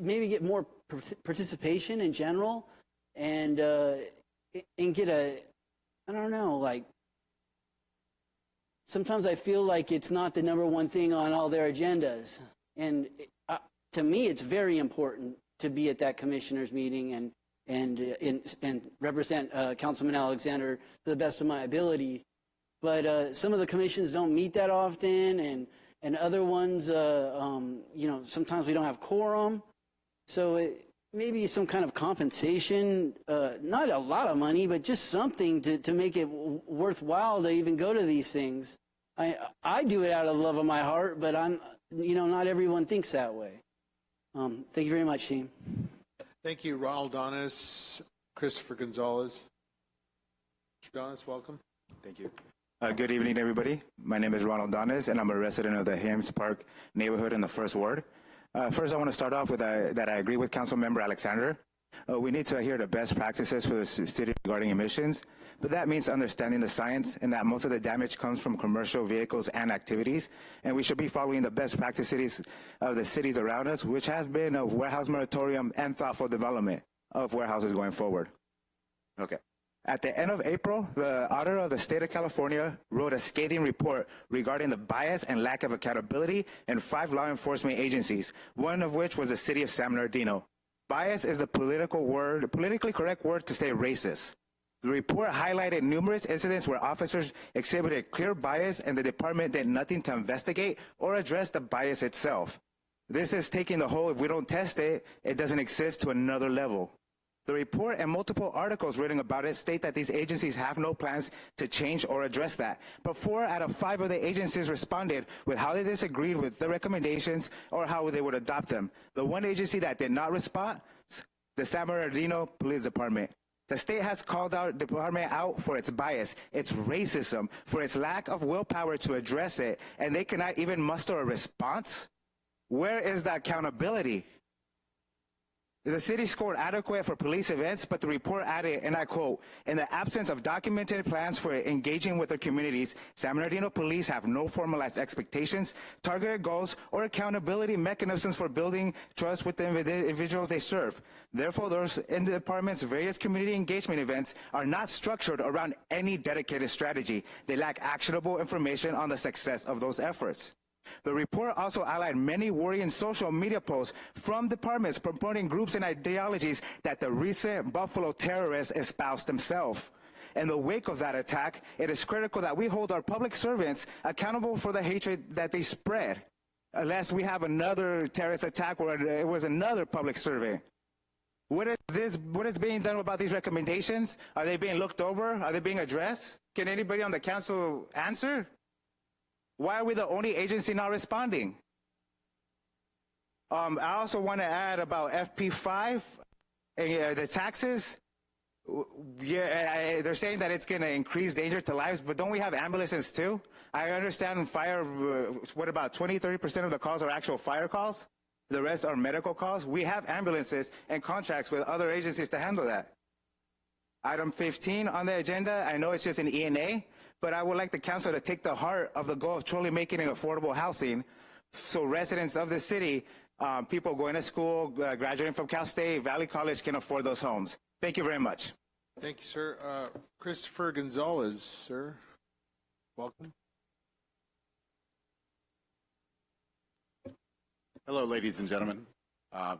[SPEAKER 5] maybe get more participation in general, and get I don't know, sometimes I feel like it's not the #1 thing on all their agendas, and to me it's very important to be at that commissioners meeting and represent Councilman Alexander to the best of my ability. But some of the commissions don't meet that often, and other ones, sometimes we don't have quorum. So maybe some kind of compensation, not a lot of money, but just something to make it worthwhile to even go to these things. I do it out of the love of my heart, but not everyone thinks that way. Thank you very much, team.
[SPEAKER 1] Thank you, Ronald Donis, Christopher Gonzalez. Mr. Donis, welcome.
[SPEAKER 6] Thank you. Good evening, everybody. My name is Ronald Donis, and I'm a resident of the Hames Park neighborhood in the 1st Ward. First, I want to start off with that I agree with Councilmember Alexander. We need to adhere to best practices for the city regarding emissions, but that means understanding the science and that most of the damage comes from commercial vehicles and activities, and we should be following the best practices of the cities around us, which have been a warehouse moratorium and thoughtful development of warehouses going forward. Okay. At the end of April, the auditor of the state of California wrote a scathing report regarding the bias and lack of accountability in 5 law enforcement agencies, one of which was the city of San Bernardino. Bias is a politically correct word to say racist. The report highlighted numerous incidents where officers exhibited clear bias and the department did nothing to investigate or address the bias itself. This is taking the whole, if we don't test it, it doesn't exist, to another level. The report and multiple articles written about it state that these agencies have no plans to change or address that. But 4 out of 5 of the agencies responded with how they disagreed with the recommendations or how they would adopt them. The one agency that did not respond, the San Bernardino Police Department. The state has called our department out for its bias, its racism, for its lack of willpower to address it, and they cannot even muster a response? Where is the accountability? The city scored adequate for police events, but the report added, and I quote, in the absence of documented plans for engaging with their communities, San Bernardino police have no formalized expectations, targeted goals, or accountability mechanisms for building trust with the individuals they serve. Therefore, those in the department's various community engagement events are not structured around any dedicated strategy. They lack actionable information on the success of those efforts. The report also outlined many worrying social media posts from departments promoting groups and ideologies that the recent Buffalo terrorists espoused themselves. In the wake of that attack, it is critical that we hold our public servants accountable for the hatred that they spread, unless we have another terrorist attack where it was another public servant. What is being done about these recommendations? Are they being looked over? Are they being addressed? Can anybody on the council answer? Why are we the only agency not responding? I also want to add about FP5, the taxes. Yeah, they're saying that it's going to increase danger to lives, but don't we have ambulances too? I understand fire, what about 20-30% of the calls are actual fire calls? The rest are medical calls. We have ambulances and contracts with other agencies to handle that. Item 15 on the agenda, I know it's just an E&A, but I would like the council to take the heart of the goal of truly making it affordable housing so residents of the city, people going to school, graduating from Cal State, Valley College can afford those homes. Thank you very much.
[SPEAKER 1] Thank you, sir. Christopher Gonzalez, sir. Welcome.
[SPEAKER 4] Hello, ladies and gentlemen.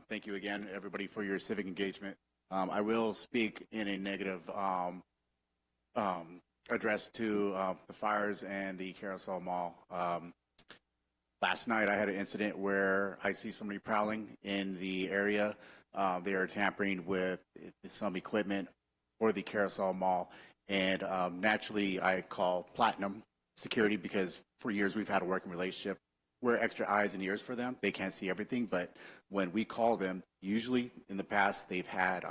[SPEAKER 4] Thank you again, everybody, for your civic engagement. I will speak in a negative address to the fires and the Carousel Mall. Last night I had an incident where I see somebody prowling in the area. They are tampering with some equipment for the Carousel Mall. And naturally I call Platinum Security because for years we've had a working relationship. We're extra eyes and ears for them. They can't see everything, but when we call them, usually in the past they've had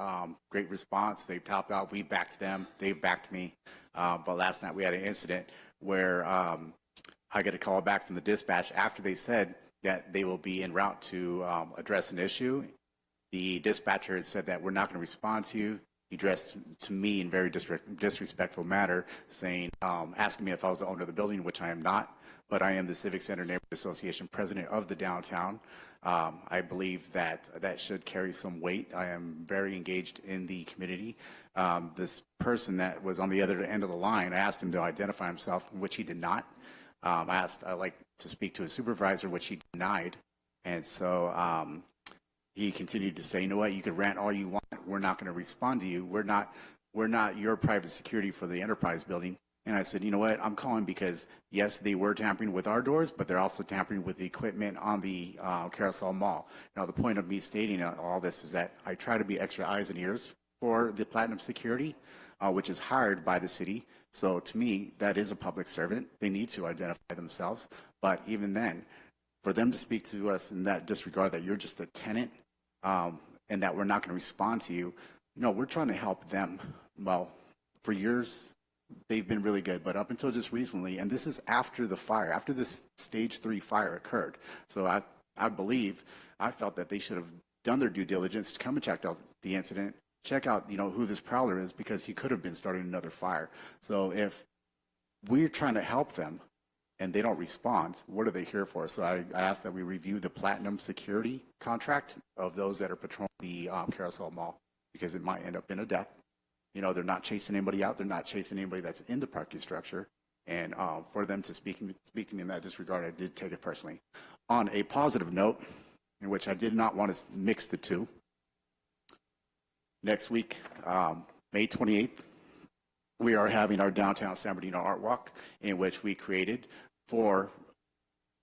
[SPEAKER 4] great response. They've topped out. We backed them. They've backed me. But last night we had an incident where I get a call back from the dispatch after they said that they will be en route to address an issue. The dispatcher had said that we're not going to respond to you. He addressed to me in very disrespectful manner, saying, asking me if I was the owner of the building, which I am not. But I am the Civic Center Neighborhood Association president of the downtown. I believe that that should carry some weight. I am very engaged in the community. This person that was on the other end of the line, I asked him to identify himself, which he did not. I'd like to speak to a supervisor, which he denied. And so he continued to say, you know what, you could rant all you want. We're not going to respond to you. We're not your private security for the Enterprise building. And I said, you know what, I'm calling because, yes, they were tampering with our doors, but they're also tampering with the equipment on the Carousel Mall. Now, the point of me stating all this is that I try to be extra eyes and ears for the Platinum Security, which is hired by the city. So to me, that is a public servant. They need to identify themselves. But even then, for them to speak to us in that disregard that you're just a tenant and that we're not going to respond to you, no, we're trying to help them. Well, for years, they've been really good, but up until just recently, and this is after the fire, after this stage 3 fire occurred. So I believe, I felt that they should have done their due diligence to come and check out the incident, check out, who this prowler is, because he could have been starting another fire. So if we're trying to help them and they don't respond, what are they here for? So I asked that we review the Platinum Security contract of those that are patrolling the Carousel Mall, because it might end up in a death. They're not chasing anybody out. They're not chasing anybody that's in the parking structure. And for them to speak to me in that disregard, I did take it personally. On a positive note, in which I did not want to mix the two, next week, May 28th, we are having our downtown San Bernardino Art Walk, in which we created for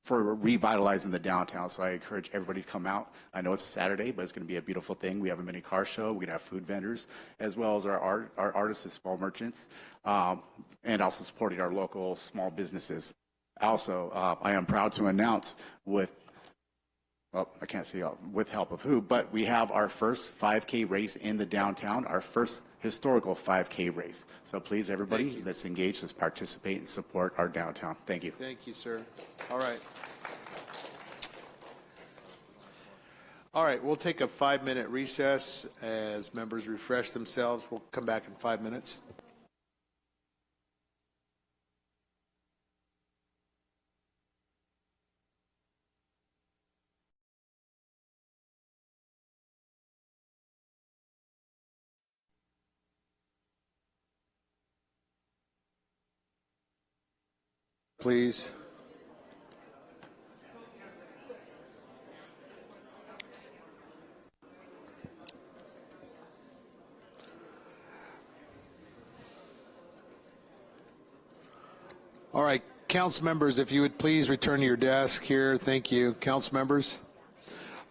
[SPEAKER 4] for revitalizing the downtown. So I encourage everybody to come out. I know it's a Saturday, but it's going to be a beautiful thing. We have a mini car show. We're going to have food vendors, as well as our artists and small merchants, and also supporting our local small businesses. Also, I am proud to announce with help of who, but we have our first 5K race in the downtown, our first historical 5K race. So please, everybody, let's engage, let's participate and support our downtown. Thank you.
[SPEAKER 1] Thank you, sir. All right. All right, we'll take a 5-minute recess as members refresh themselves. We'll come back in 5 minutes. Please. All right, council members, if you would please return to your desk here. Thank you, council members.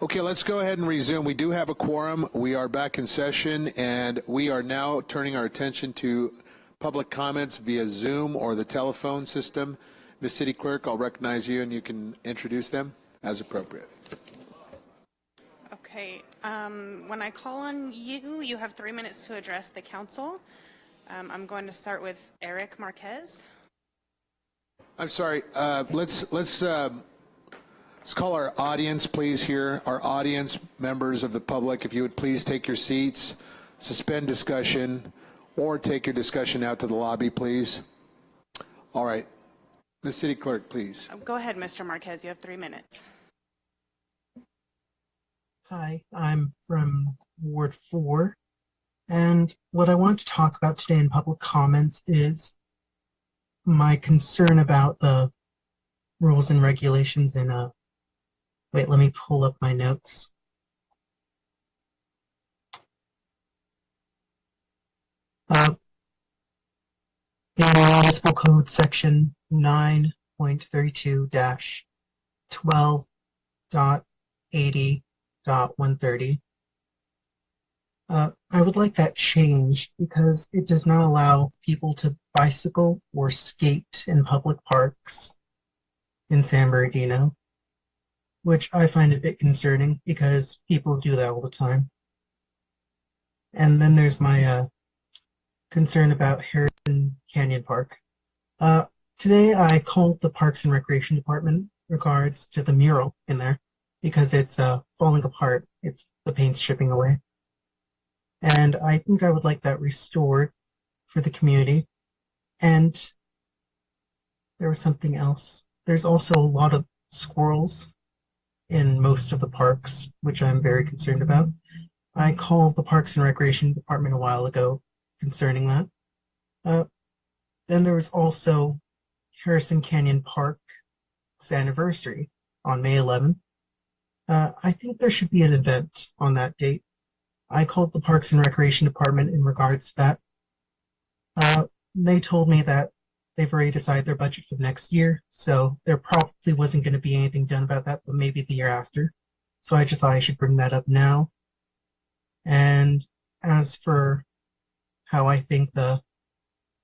[SPEAKER 1] Okay, let's go ahead and resume. We do have a quorum. We are back in session, and we are now turning our attention to public comments via Zoom or the telephone system. Ms. City Clerk, I'll recognize you, and you can introduce them as appropriate.
[SPEAKER 7] Okay. When I call on you, you have 3 minutes to address the council. I'm going to start with Eric Marquez.
[SPEAKER 1] I'm sorry. Let's call our audience, please. Here, our audience, members of the public. If you would please take your seats, suspend discussion, or take your discussion out to the lobby, please. All right. Ms. City Clerk, please.
[SPEAKER 7] Go ahead, Mr. Marquez. You have 3 minutes.
[SPEAKER 8] Hi, I'm from Ward 4, and what I want to talk about today in public comments is my concern about the rules and regulations in wait, let me pull up my notes. In Municipal Code Section 9.32-12.80.130. I would like that changed because it does not allow people to bicycle or skate in public parks in San Bernardino, which I find a bit concerning because people do that all the time. And then there's my concern about Harrison Canyon Park. Today I called the Parks and Recreation Department in regards to the mural in there because it's falling apart. The paint's chipping away. And I think I would like that restored for the community. And there was something else. There's also a lot of squirrels in most of the parks, which I'm very concerned about. I called the Parks and Recreation Department a while ago concerning that. Then there was also Harrison Canyon Park's anniversary on May 11th. I think there should be an event on that date. I called the Parks and Recreation Department in regards to that. They told me that they've already decided their budget for the next year, so there probably wasn't going to be anything done about that, but maybe the year after. So I just thought I should bring that up now. And as for how I think the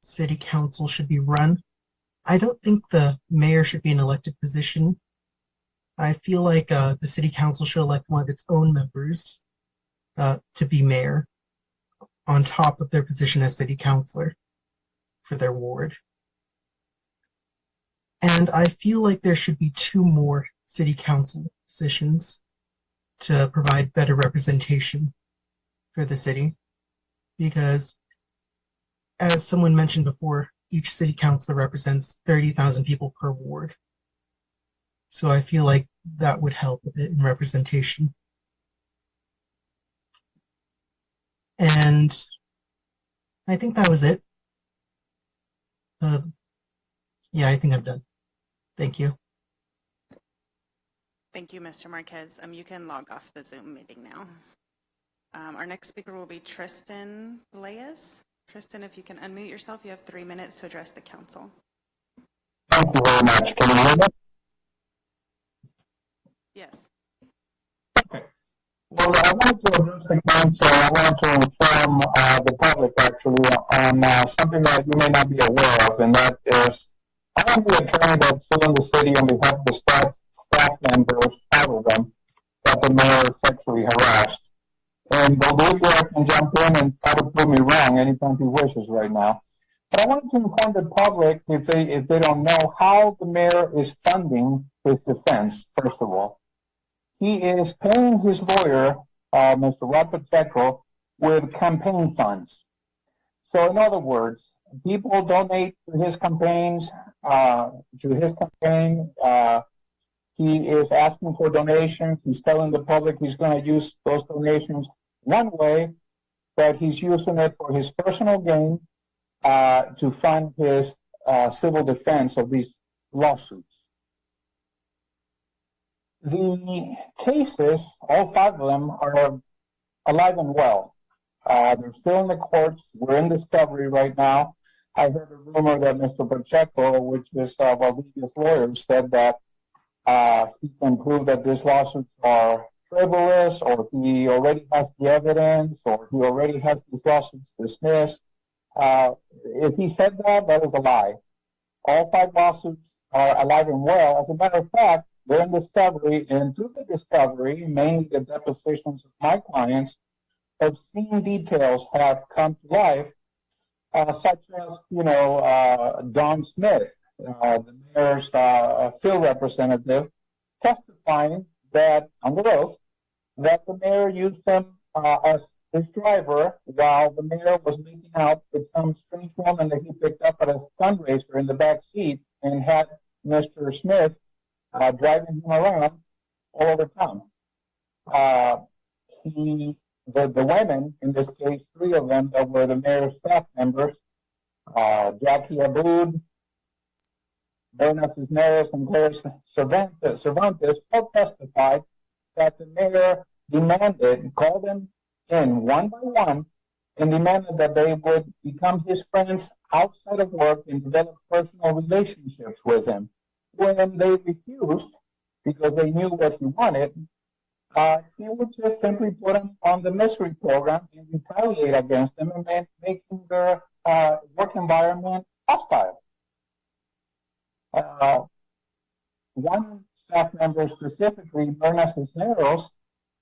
[SPEAKER 8] city council should be run, I don't think the mayor should be an elected position. I feel like the city council should elect one of its own members to be mayor on top of their position as city councilor for their ward. And I feel like there should be 2 more city council positions to provide better representation for the city. Because as someone mentioned before, each city councilor represents 30,000 people per ward. So I feel like that would help a bit in representation. And I think that was it. Yeah, I think I'm done. Thank you.
[SPEAKER 7] Thank you, Mr. Marquez. You can log off the Zoom meeting now. Our next speaker will be Tristan Velez. Tristan, if you can unmute yourself, you have 3 minutes to address the council.
[SPEAKER 11] Thank you very much. Can you hear me?
[SPEAKER 7] Yes.
[SPEAKER 9] Well, I wanted to address the council. I wanted to inform the public actually on something that you may not be aware of, and that is I am the attorney that's suing the city on behalf of the staff members, 5 of them, that the mayor sexually harassed. And Valdivia can jump in and try to prove me wrong anytime he wishes right now. But I wanted to inform the public, if they don't know, how the mayor is funding his defense, first of all. He is paying his lawyer, Mr. Rob Pacheco, with campaign funds. So in other words, people donate to his campaigns, he is asking for donations. He's telling the public he's going to use those donations one way, but he's using it for his personal gain to fund his civil defense of these lawsuits. The cases, all 5 of them, are alive and well. They're still in the courts. We're in discovery right now. I heard a rumor that Mr. Pacheco, which is Valdivia's lawyer, said that he can prove that these lawsuits are frivolous, or he already has the evidence, or he already has these lawsuits dismissed. If he said that, that is a lie. All 5 lawsuits are alive and well. As a matter of fact, they're in discovery, and through the discovery, mainly the depositions of my clients, obscene details have come to life, such as, Don Smith, the mayor's field representative, testifying that, under oath, that the mayor used him as his driver while the mayor was making out with some strange woman that he picked up at a fundraiser in the back seat, and had Mr. Smith driving him around all over town. The women, in this case, 3 of them that were the mayor's staff members, Jackie Aboud, Berna Cisneros, and Claire Cervantes, all testified that the mayor called them in one by one, and demanded that they would become his friends outside of work and develop personal relationships with him. When they refused, because they knew what he wanted, he would just simply put them on the misery program and retaliate against them, and making their work environment hostile. One staff member specifically, Berna Cisneros,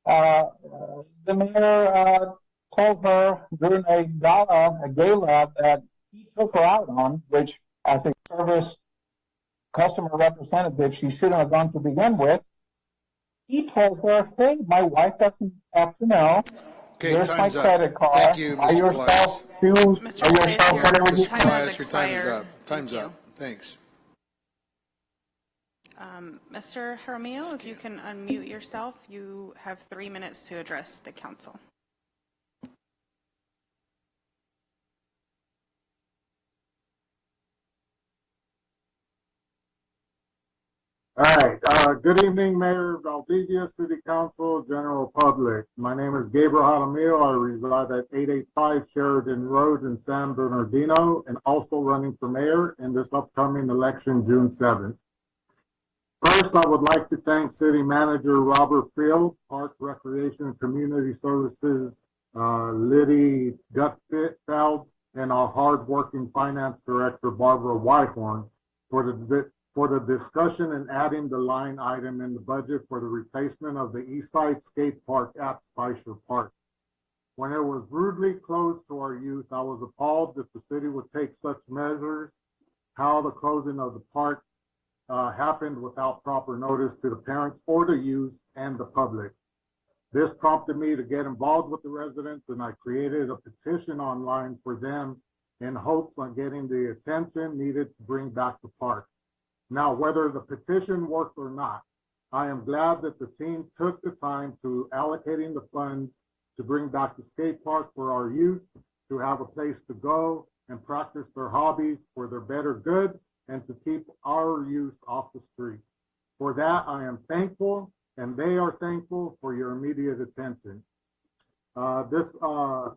[SPEAKER 9] the mayor told her during a gala that he took her out on, which as a service customer representative she shouldn't have gone to begin with. He told her, hey, my wife doesn't have to know.
[SPEAKER 1] Okay,
[SPEAKER 9] Here's my
[SPEAKER 1] time's up.
[SPEAKER 9] credit card.
[SPEAKER 1] Thank you,
[SPEAKER 9] Buy
[SPEAKER 1] Mr.
[SPEAKER 9] yourself shoes, buy yourself whatever you
[SPEAKER 1] Mr. Elias, your time is up. Time's up. Thanks.
[SPEAKER 7] Mr. Jaramillo, if you can unmute yourself, you have 3 minutes to address the council.
[SPEAKER 11] All right. Good evening, Mayor Valdivia, City Council, General Public. My name is Gabriel Jaramillo. I reside at 885 Sheridan Road in San Bernardino, and also running for mayor in this upcoming election, June 7th. First, I would like to thank City Manager Robert Field, Park Recreation and Community Services, Liddy Gutfeld, and our hardworking Finance Director, Barbara Whitehorn, for the discussion and adding the line item in the budget for the replacement of the Eastside Skate Park at Spicer Park. When it was rudely closed to our youth, I was appalled that the city would take such measures, how the closing of the park happened without proper notice to the parents or the youth and the public. This prompted me to get involved with the residents, and I created a petition online for them in hopes on getting the attention needed to bring back the park. Now, whether the petition worked or not, I am glad that the team took the time to allocating the funds to bring back the skate park for our youth to have a place to go and practice their hobbies for their better good and to keep our youth off the street. For that, I am thankful, and they are thankful for your immediate attention. This upcoming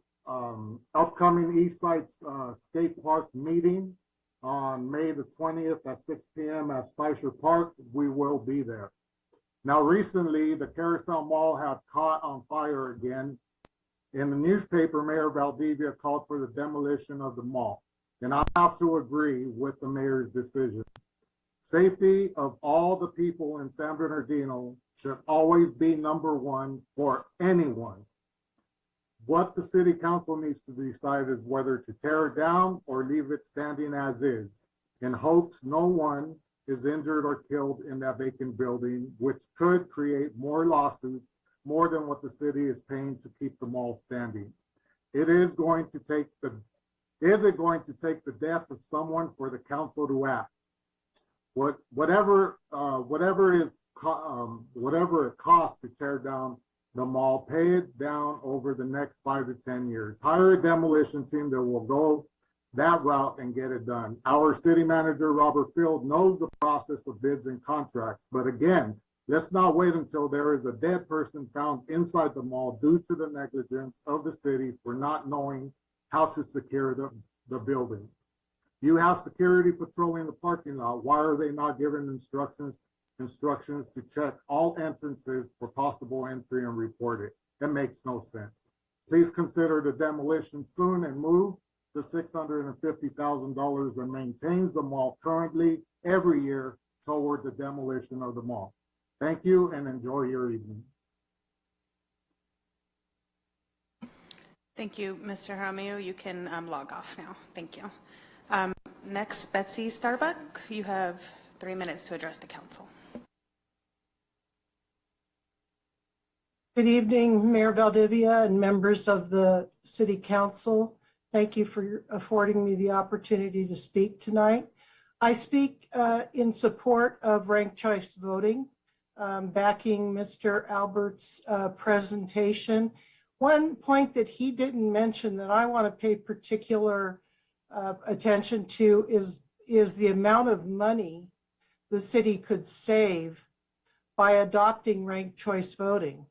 [SPEAKER 11] Eastside Skate Park meeting on May the 20th at 6 p.m. at Spicer Park, we will be there. Now, recently, the Carousel Mall had caught on fire again. In the newspaper, Mayor Valdivia called for the demolition of the mall. And I have to agree with the mayor's decision. Safety of all the people in San Bernardino should always be number one for anyone. What the city council needs to decide is whether to tear it down or leave it standing as is, in hopes no one is injured or killed in that vacant building, which could create more lawsuits, more than what the city is paying to keep the mall standing. Is it going to take the death of someone for the council to act? Whatever it costs to tear down the mall, pay it down over the next 5 to 10 years. Hire a demolition team that will go that route and get it done. Our city manager, Robert Field, knows the process of bids and contracts. But again, let's not wait until there is a dead person found inside the mall due to the negligence of the city for not knowing how to secure the building. You have security patrolling the parking lot. Why are they not given instructions to check all entrances for possible entry and report it? That makes no sense. Please consider the demolition soon and move the $650,000 that maintains the mall currently every year toward the demolition of the mall. Thank you and enjoy your evening.
[SPEAKER 7] Thank you, Mr. Jaramillo. You can log off now. Thank you. Next, Betsy Starbuck. You have 3 minutes to address the council.
[SPEAKER 10] Good evening, Mayor Valdivia and members of the City Council. Thank you for affording me the opportunity to speak tonight. I speak in support of ranked choice voting, backing Mr. Albert's presentation. One point that he didn't mention that I want to pay particular attention to is the amount of money the city could save by adopting ranked choice voting.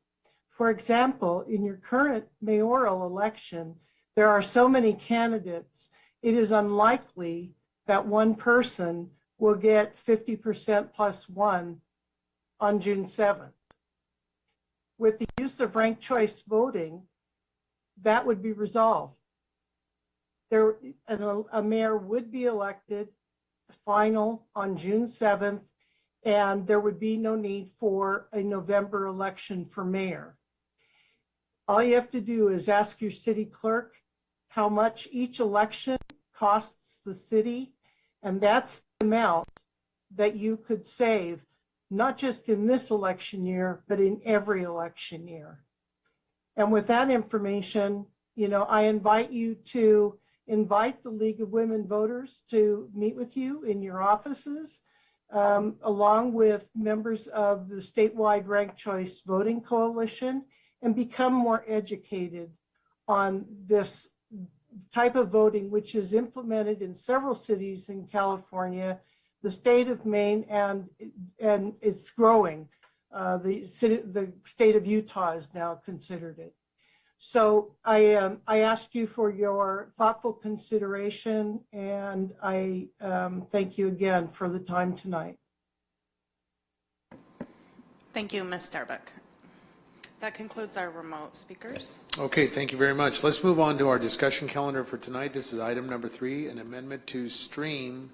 [SPEAKER 10] For example, in your current mayoral election, there are so many candidates, it is unlikely that one person will get 50% plus one on June 7th. With the use of ranked choice voting, that would be resolved. A mayor would be elected final on June 7th, and there would be no need for a November election for mayor. All you have to do is ask your city clerk how much each election costs the city, and that's the amount that you could save, not just in this election year, but in every election year. And with that information, I invite you to invite the League of Women Voters to meet with you in your offices, along with members of the statewide Ranked Choice Voting Coalition, and become more educated on this type of voting, which is implemented in several cities in California, the state of Maine, and it's growing. The state of Utah has now considered it. So I ask you for your thoughtful consideration, and I thank you again for the time tonight.
[SPEAKER 7] Thank you, Ms. Starbuck. That concludes our remote speakers.
[SPEAKER 1] Okay, thank you very much. Let's move on to our discussion calendar for tonight. This is item number 3, an amendment to stream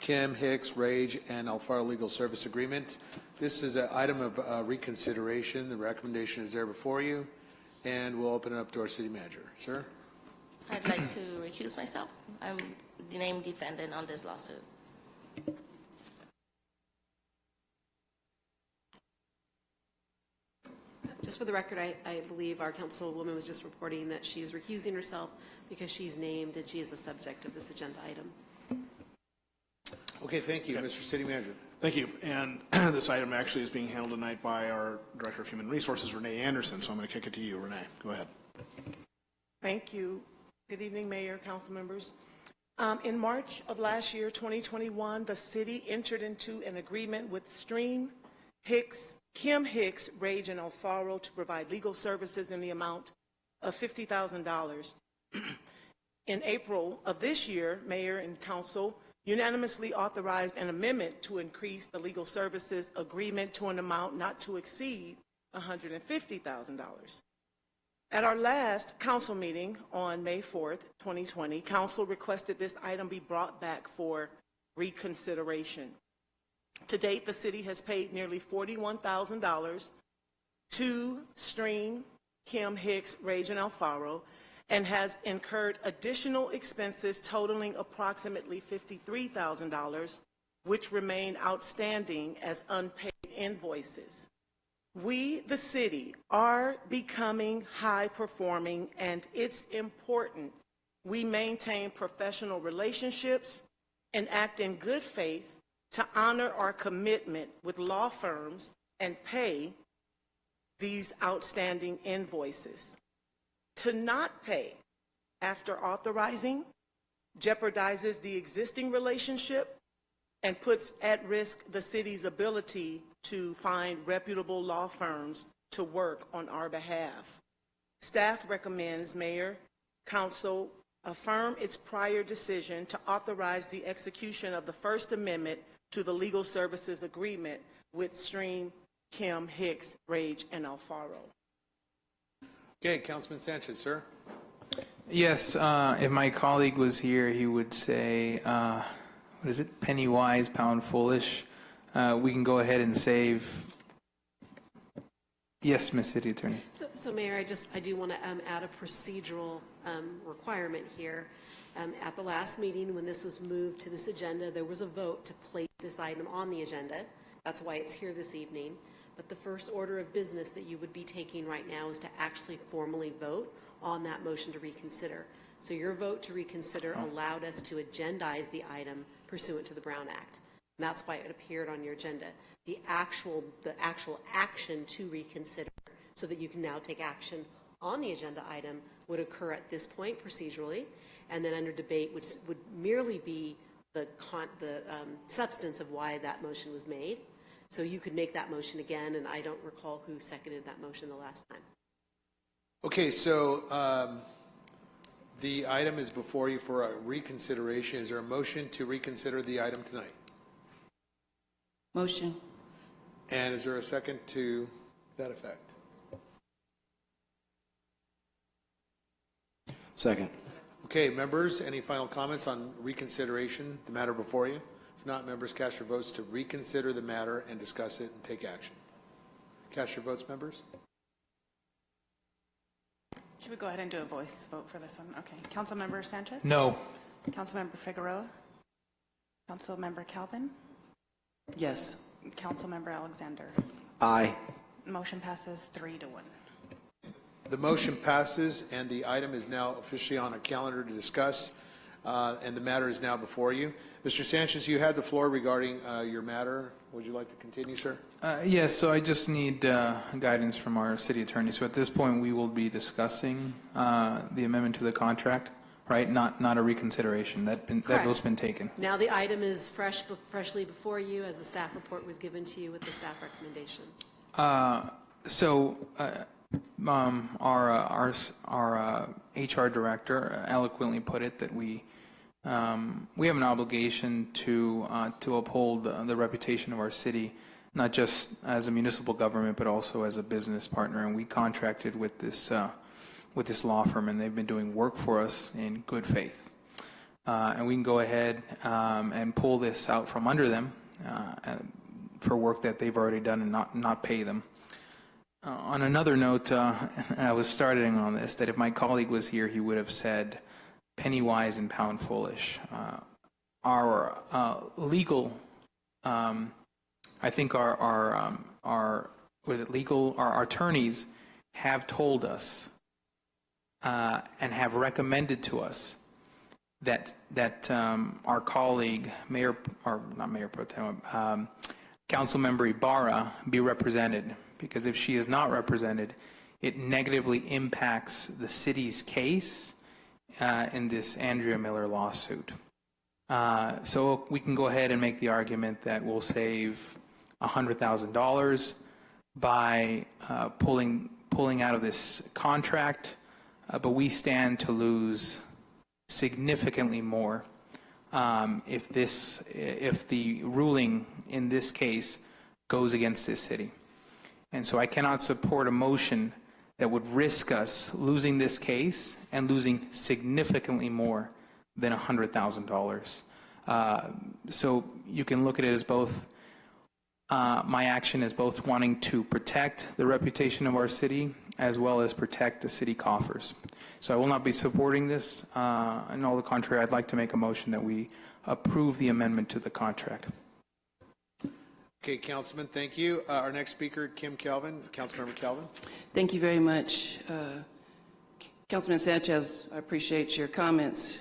[SPEAKER 1] Kim Hicks, Rage, and Alfaro Legal Service Agreement. This is an item of reconsideration. The recommendation is there before you, and we'll open it up to our city manager. Sir?
[SPEAKER 12] I'd like to recuse myself. I'm the named defendant on this lawsuit.
[SPEAKER 3] Just for the record, I believe our councilwoman was just reporting that she is recusing herself because she's named and she is the subject of this agenda item.
[SPEAKER 1] Okay, thank you. Mr. City Manager.
[SPEAKER 13] Thank you. And this item actually is being handled tonight by our Director of Human Resources, Renee Anderson. So I'm going to kick it to you, Renee. Go ahead.
[SPEAKER 24] Thank you. Good evening, Mayor, council members. In March of last year, 2021, the city entered into an agreement with Stream Hicks, Kim Hicks, Rage, and Alfaro to provide legal services in the amount of $50,000. In April of this year, Mayor and Council, unanimously authorized an amendment to increase the legal services agreement to an amount not to exceed $150,000. At our last council meeting on May 4th, 2020, council requested this item be brought back for reconsideration. To date, the city has paid nearly $41,000 to Stream, Kim Hicks, Rage, and Alfaro, and has incurred additional expenses totaling approximately $53,000, which remain outstanding as unpaid invoices. We, the city, are becoming high-performing, and it's important we maintain professional relationships and act in good faith to honor our commitment with law firms and pay these outstanding invoices. To not pay after authorizing jeopardizes the existing relationship and puts at risk the city's ability to find reputable law firms to work on our behalf. Staff recommends Mayor, Council affirm its prior decision to authorize the execution of the First Amendment to the Legal Services Agreement with Stream, Kim, Hicks, Rage, and Alfaro.
[SPEAKER 1] Okay, Councilman Sanchez, sir.
[SPEAKER 15] Yes, if my colleague was here, he would say, what is it, penny wise, pound foolish. We can go ahead and save. Yes, Ms. City Attorney.
[SPEAKER 3] So Mayor, I do want to add a procedural requirement here. At the last meeting, when this was moved to this agenda, there was a vote to place this item on the agenda. That's why it's here this evening. But the first order of business that you would be taking right now is to actually formally vote on that motion to reconsider. So your vote to reconsider allowed us to agendize the item pursuant to the Brown Act. And that's why it appeared on your agenda. The actual action to reconsider so that you can now take action on the agenda item would occur at this point procedurally, and then under debate, which would merely be the substance of why that motion was made. So you could make that motion again, and I don't recall who seconded that motion the last time.
[SPEAKER 1] Okay, so the item is before you for a reconsideration. Is there a motion to reconsider the item tonight?
[SPEAKER 16] Motion.
[SPEAKER 1] And is there a second to that effect?
[SPEAKER 16] Second.
[SPEAKER 1] Okay, members, any final comments on reconsideration, the matter before you? If not, members, cast your votes to reconsider the matter and discuss it and take action. Cast your votes, members.
[SPEAKER 7] Should we go ahead and do a voice vote for this one? Okay. Councilmember Sanchez?
[SPEAKER 15] No.
[SPEAKER 7] Councilmember Figueroa? Councilmember Calvin?
[SPEAKER 16] Yes.
[SPEAKER 7] Councilmember Alexander?
[SPEAKER 16] Aye.
[SPEAKER 7] Motion passes 3-1.
[SPEAKER 1] The motion passes, and the item is now officially on our calendar to discuss, and the matter is now before you. Mr. Sanchez, you had the floor regarding your matter. Would you like to continue, sir?
[SPEAKER 15] Yes, so I just need guidance from our city attorney. So at this point, we will be discussing the amendment to the contract, right? Not a reconsideration. That vote's been taken.
[SPEAKER 3] Now the item is freshly before you as the staff report was given to you with the staff recommendation. Our
[SPEAKER 15] HR director eloquently put it that we have an obligation to uphold the reputation of our city, not just as a municipal government, but also as a business partner. And we contracted with this law firm, and they've been doing work for us in good faith. And we can go ahead and pull this out from under them for work that they've already done and not pay them. On another note, I was starting on this, that if my colleague was here, he would have said penny wise and pound foolish. Our legal, I think our attorneys have told us and have recommended to us that our colleague, Councilmember Ibarra, be represented, because if she is not represented, it negatively impacts the city's case in this Andrea Miller lawsuit. So we can go ahead and make the argument that we'll save $100,000 by pulling out of this contract, but we stand to lose significantly more if the ruling in this case goes against this city. And so I cannot support a motion that would risk us losing this case and losing significantly more than $100,000. So you can look at it as both, my action as both wanting to protect the reputation of our city as well as protect the city coffers. So I will not be supporting this. And all the contrary, I'd like to make a motion that we approve the amendment to the contract.
[SPEAKER 1] Okay, Councilman, thank you. Our next speaker, Kim Calvin, Councilmember Calvin.
[SPEAKER 16] Thank you very much. Councilman Sanchez, I appreciate your comments.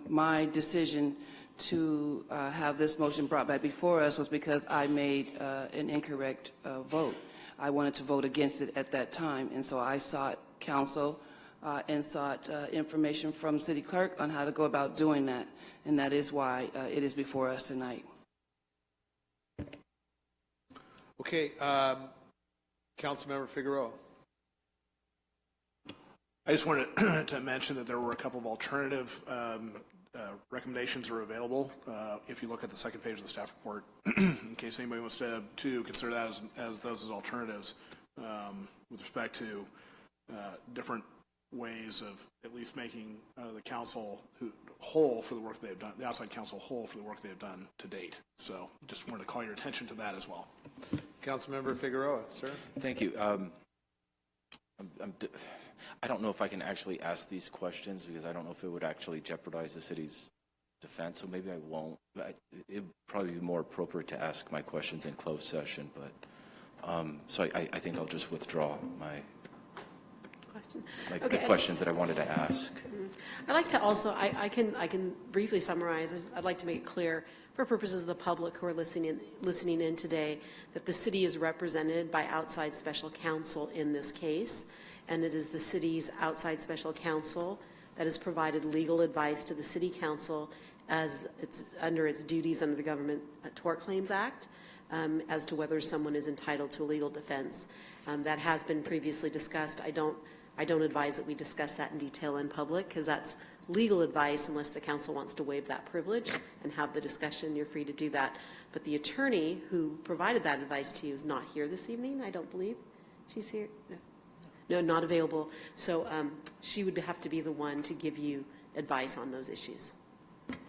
[SPEAKER 16] My decision to have this motion brought back before us was because I made an incorrect vote. I wanted to vote against it at that time, and so I sought counsel and sought information from City Clerk on how to go about doing that, and that is why it is before us tonight.
[SPEAKER 1] Okay, Councilmember Figueroa.
[SPEAKER 13] I just wanted to mention that there were a couple of alternative recommendations are available. If you look at the second page of the staff report, in case anybody wants to consider that as those as alternatives, with respect to different ways of at least making the council whole for the work they've done, the outside council whole for the work they've done to date. So just wanted to call your attention to that as well.
[SPEAKER 1] Councilmember Figueroa, sir.
[SPEAKER 14] Thank you. I don't know if I can actually ask these questions because I don't know if it would actually jeopardize the city's defense, so maybe I won't. But it would probably be more appropriate to ask my questions in closed session. But so I think I'll just withdraw my the questions that I wanted to ask.
[SPEAKER 3] I'd like to also, I can briefly summarize. I'd like to make it clear for purposes of the public who are listening in today that the city is represented by outside special counsel in this case, and it is the city's outside special counsel that has provided legal advice to the city council as it's under its duties under the Government Tort Claims Act as to whether someone is entitled to a legal defense. That has been previously discussed. I don't advise that we discuss that in detail in public because that's legal advice unless the council wants to waive that privilege and have the discussion. You're free to do that. But the attorney who provided that advice to you is not here this evening, I don't believe. She's here? No, not available. So she would have to be the one to give you advice on those issues.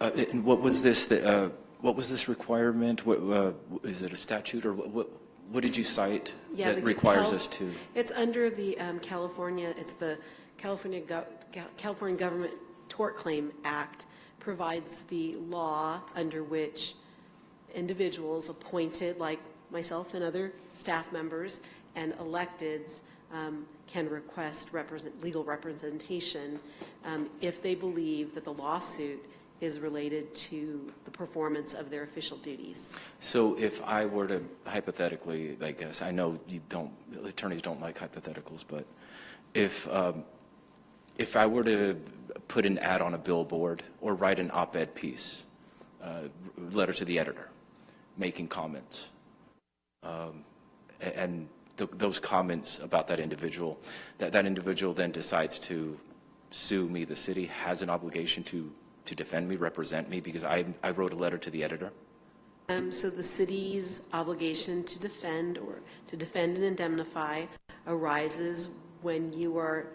[SPEAKER 14] And what was this? What was this requirement? What, is it a statute or what did you cite that requires us to?
[SPEAKER 3] It's under the California. It's the California Government Tort Claim Act provides the law under which individuals appointed, like myself and other staff members, and electeds can request legal representation if they believe that the lawsuit is related to the performance of their official duties.
[SPEAKER 14] So if I were to hypothetically, I guess, I know attorneys don't like hypotheticals, but if I were to put an ad on a billboard or write an op-ed piece, letter to the editor, making comments, and those comments about that individual, that individual then decides to sue me, the city has an obligation to defend me, represent me, because I wrote a letter to the editor?
[SPEAKER 3] So the city's obligation to defend and indemnify arises when you are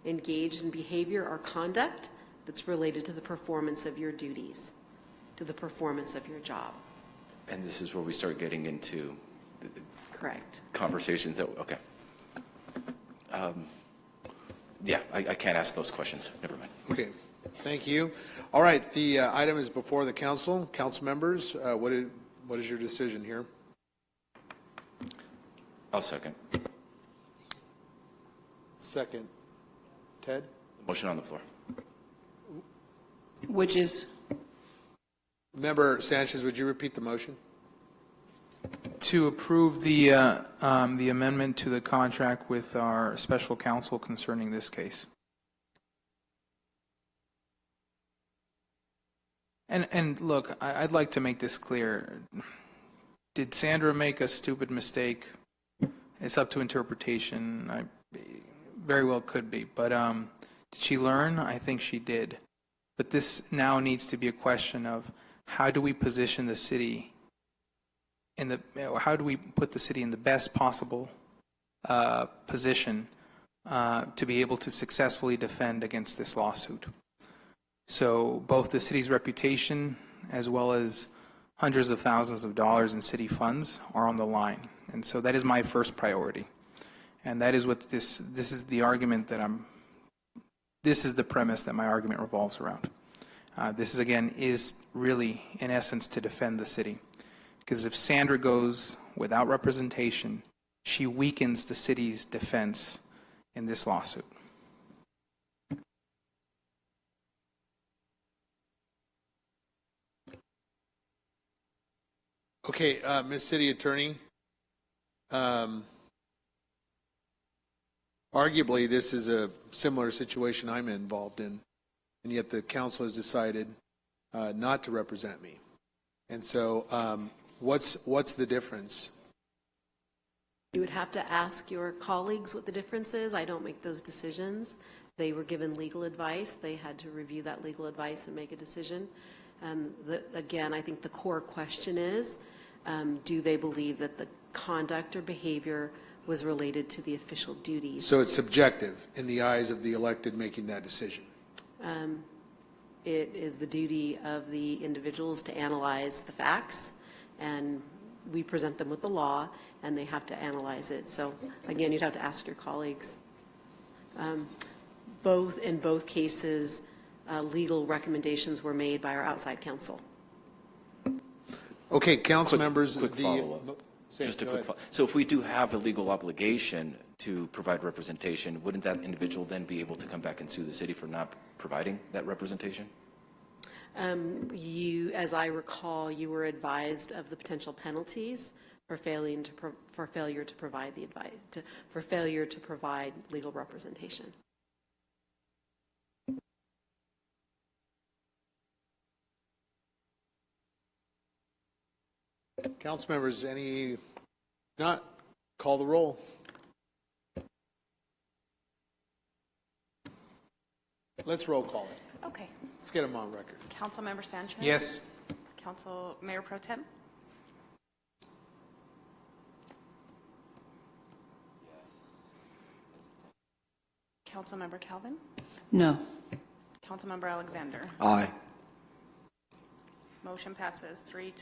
[SPEAKER 3] engaged in behavior or conduct that's related to the performance of your duties, to the performance of your job.
[SPEAKER 14] And this is where we start getting into
[SPEAKER 3] Correct.
[SPEAKER 14] Conversations that, okay. Yeah, I can't ask those questions. Never mind.
[SPEAKER 1] Okay, thank you. All right, the item is before the council. Council members, what is your decision here?
[SPEAKER 14] I'll second.
[SPEAKER 1] Second. Ted?
[SPEAKER 14] Motion on the floor.
[SPEAKER 16] Which is?
[SPEAKER 1] Member Sanchez, would you repeat the motion?
[SPEAKER 15] To approve the amendment to the contract with our special counsel concerning this case. And look, I'd like to make this clear. Did Sandra make a stupid mistake? It's up to interpretation. I very well could be. But did she learn? I think she did. But this now needs to be a question of how do we position the city how do we put the city in the best possible position to be able to successfully defend against this lawsuit. So both the city's reputation as well as hundreds of thousands of dollars in city funds are on the line. And so that is my first priority. And that is what this is the argument that this is the premise that my argument revolves around. This is, again, is really, in essence, to defend the city. Because if Sandra goes without representation, she weakens the city's defense in this lawsuit.
[SPEAKER 1] Okay, Ms. City Attorney, arguably this is a similar situation I'm involved in, and yet the council has decided not to represent me. And so what's the difference?
[SPEAKER 3] You would have to ask your colleagues what the difference is. I don't make those decisions. They were given legal advice. They had to review that legal advice and make a decision. Again, I think the core question is, do they believe that the conduct or behavior was related to the official duties?
[SPEAKER 1] So it's subjective in the eyes of the elected making that decision.
[SPEAKER 3] It is the duty of the individuals to analyze the facts, and we present them with the law, and they have to analyze it. So again, you'd have to ask your colleagues. In both cases, legal recommendations were made by our outside counsel.
[SPEAKER 1] Okay, council members.
[SPEAKER 14] Quick follow-up. Just a quick follow-up. So if we do have a legal obligation to provide representation, wouldn't that individual then be able to come back and sue the city for not providing that representation?
[SPEAKER 3] As I recall, you were advised of the potential penalties for failure to provide the advice, for failure to provide legal representation.
[SPEAKER 1] Council members, not call the roll. Let's roll call it.
[SPEAKER 7] Okay.
[SPEAKER 1] Let's get them on record.
[SPEAKER 7] Councilmember Sanchez?
[SPEAKER 15] Yes.
[SPEAKER 7] Council Mayor Pro Tem? Councilmember Calvin?
[SPEAKER 16] No.
[SPEAKER 7] Councilmember Alexander?
[SPEAKER 1] Aye.
[SPEAKER 7] Motion passes 3-1.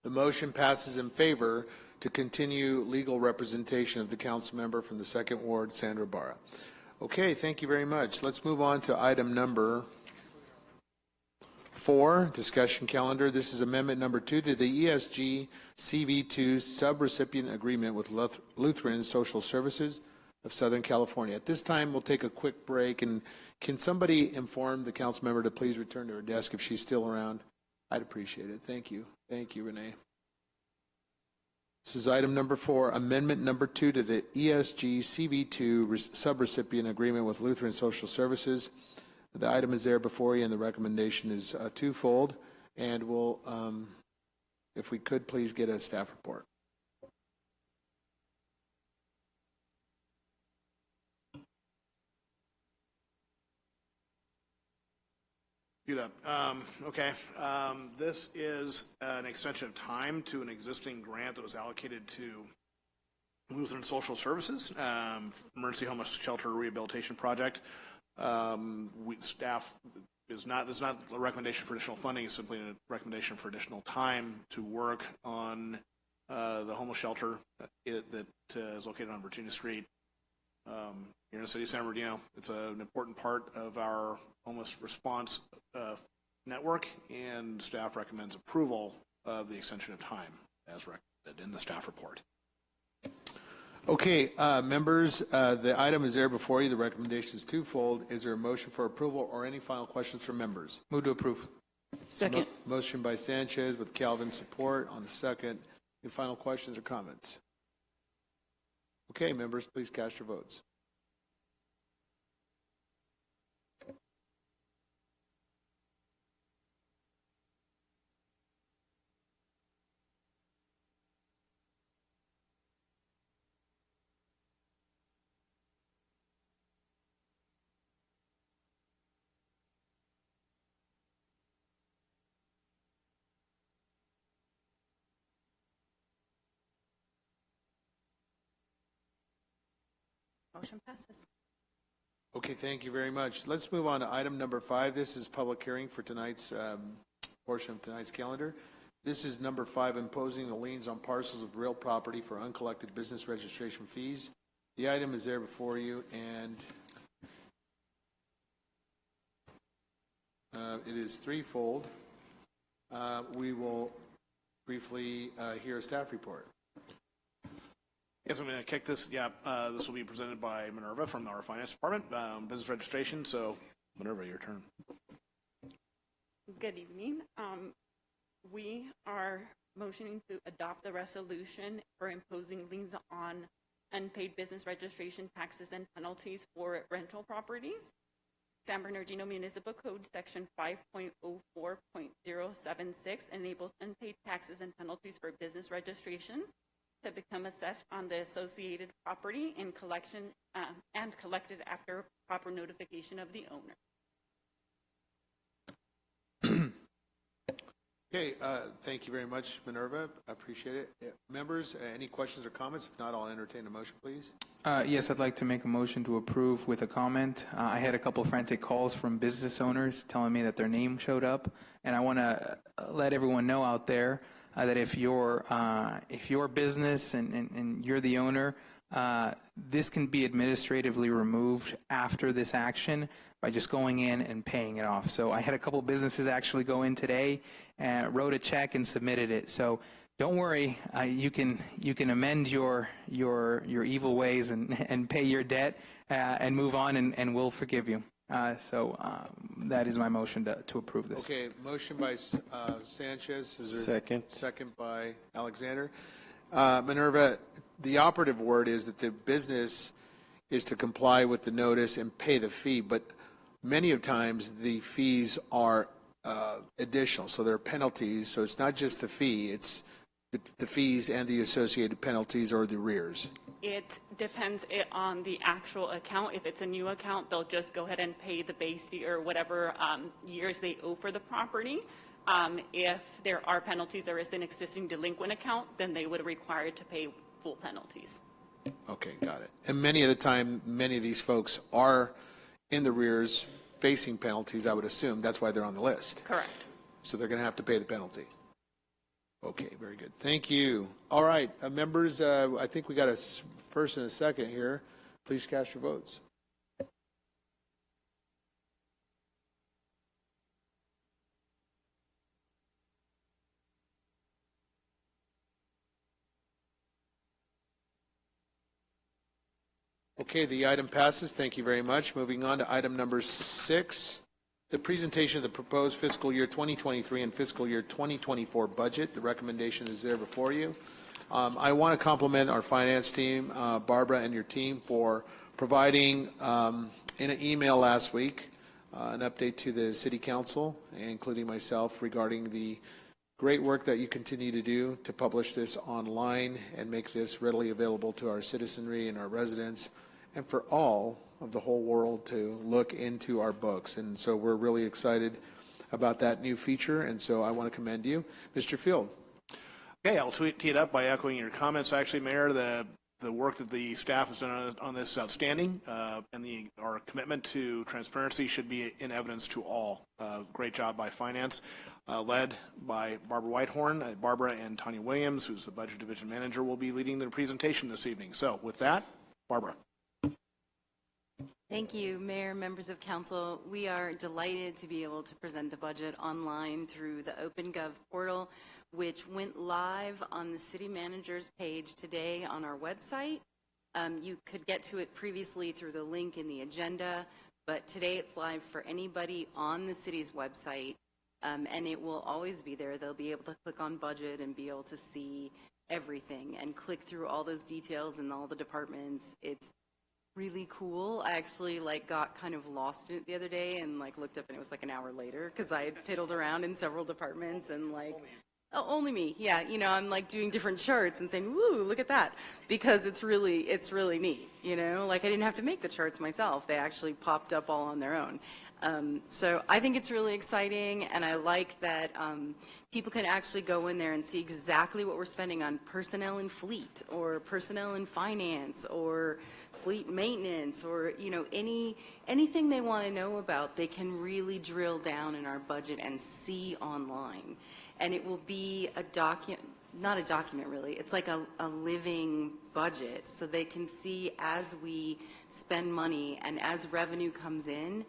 [SPEAKER 1] The motion passes in favor to continue legal representation of the council member from the 2nd Ward, Sandra Ibarra. Okay, thank you very much. Let's move on to item number 4, discussion calendar. This is amendment number 2 to the ESG CV2 subrecipient agreement with Lutheran Social Services of Southern California. At this time, we'll take a quick break, and can somebody inform the council member to please return to her desk if she's still around? I'd appreciate it. Thank you. Thank you, Renee. This is item number 4, amendment number 2 to the ESG CV2 subrecipient agreement with Lutheran Social Services. The item is there before you, and the recommendation is twofold. And we'll, if we could, please get a staff report.
[SPEAKER 13] Okay. This is an extension of time to an existing grant that was allocated to Lutheran Social Services, Emergency Homeless Shelter Rehabilitation Project. Staff is not a recommendation for additional funding. It's simply a recommendation for additional time to work on the homeless shelter that is located on Virginia Street here in the city of San Bernardino. It's an important part of our homeless response network, and staff recommends approval of the extension of time as recommended in the staff report.
[SPEAKER 1] Okay, members, the item is there before you. The recommendation is twofold. Is there a motion for approval or any final questions from members?
[SPEAKER 15] Move to approve.
[SPEAKER 16] Second.
[SPEAKER 1] Motion by Sanchez with Calvin support on the second. Any final questions or comments? Okay, members, please cast your votes.
[SPEAKER 7] Motion passes.
[SPEAKER 1] Okay, thank you very much. Let's move on to item number 5. This is public hearing for tonight's portion of tonight's calendar. This is number 5, imposing the liens on parcels of real property for uncollected business registration fees. The item is there before you, and it is threefold. We will briefly hear a staff report.
[SPEAKER 13] Yes, I'm going to kick this. Yeah, this will be presented by Minerva from our finance department, business registration. So, Minerva, your turn.
[SPEAKER 17] Good evening. We are motioning to adopt the resolution for imposing liens on unpaid business registration taxes and penalties for rental properties. San Bernardino Municipal Code Section 5.04.076 enables unpaid taxes and penalties for business registration to become assessed on the associated property in collection and collected after proper notification of the owner.
[SPEAKER 1] Okay, thank you very much, Minerva. I appreciate it. Members, any questions or comments? If not, I'll entertain a motion, please.
[SPEAKER 15] Yes, I'd like to make a motion to approve with a comment. I had a couple of frantic calls from business owners telling me that their name showed up, and I want to let everyone know out there that if your business and you're the owner, this can be administratively removed after this action by just going in and paying it off. So I had a couple businesses actually go in today and wrote a check and submitted it. So don't worry, you can amend your evil ways and pay your debt and move on, and we'll forgive you. So that is my motion to approve this.
[SPEAKER 1] Okay, motion by Sanchez. Is there second by Alexander. Minerva, the operative word is that the business is to comply with the notice and pay the fee, but many of times the fees are additional, so there are penalties. So it's not just the fee, it's the fees and the associated penalties or the arrears.
[SPEAKER 17] It depends on the actual account. If it's a new account, they'll just go ahead and pay the base fee or whatever years they owe for the property. If there are penalties or is an existing delinquent account, then they would require it to pay full penalties.
[SPEAKER 1] Okay, got it. And many of the time, many of these folks are in the rears facing penalties, I would assume. That's why they're on the list.
[SPEAKER 17] Correct.
[SPEAKER 1] So they're going to have to pay the penalty. Okay, very good. Thank you. All right, members, I think we got a first and a second here. Please cast your votes. Okay, the item passes. Thank you very much. Moving on to item number 6, the presentation of the proposed fiscal year 2023 and fiscal year 2024 budget. The recommendation is there before you. I want to compliment our finance team, Barbara and your team, for providing in an email last week an update to the City Council, including myself, regarding the great work that you continue to do to publish this online and make this readily available to our citizenry and our residents, and for all of the whole world to look into our books. And so we're really excited about that new feature, and so I want to commend you. Mr. Field.
[SPEAKER 13] Okay, I'll tee it up by echoing your comments. Actually, Mayor, the work that the staff has done on this is outstanding, and our commitment to transparency should be in evidence to all. Great job by finance, led by Barbara Whitehorn. Barbara and Tanya Williams, who's the Budget Division Manager, will be leading the presentation this evening. So with that, Barbara.
[SPEAKER 18] Thank you, Mayor, members of council. We are delighted to be able to present the budget online through the OpenGov portal, which went live on the city manager's page today on our website. You could get to it previously through the link in the agenda, but today it's live for anybody on the city's website, and it will always be there. They'll be able to click on budget and be able to see everything and click through all those details and all the departments. It's really cool. I actually got kind of lost in it the other day and looked up and it was an hour later because I had fiddled around in several departments and oh, only me. Yeah, I'm doing different charts and saying, "Woo, look at that," because it's really neat. I didn't have to make the charts myself; they actually popped up all on their own. So I think it's really exciting, and I like that people can actually go in there and see exactly what we're spending on personnel and fleet, or personnel and finance, or fleet maintenance, or, you know, anything they want to know about, they can really drill down in our budget and see online. And it will be a document, not a document really, it's like a living budget, so they can see as we spend money and as revenue comes in,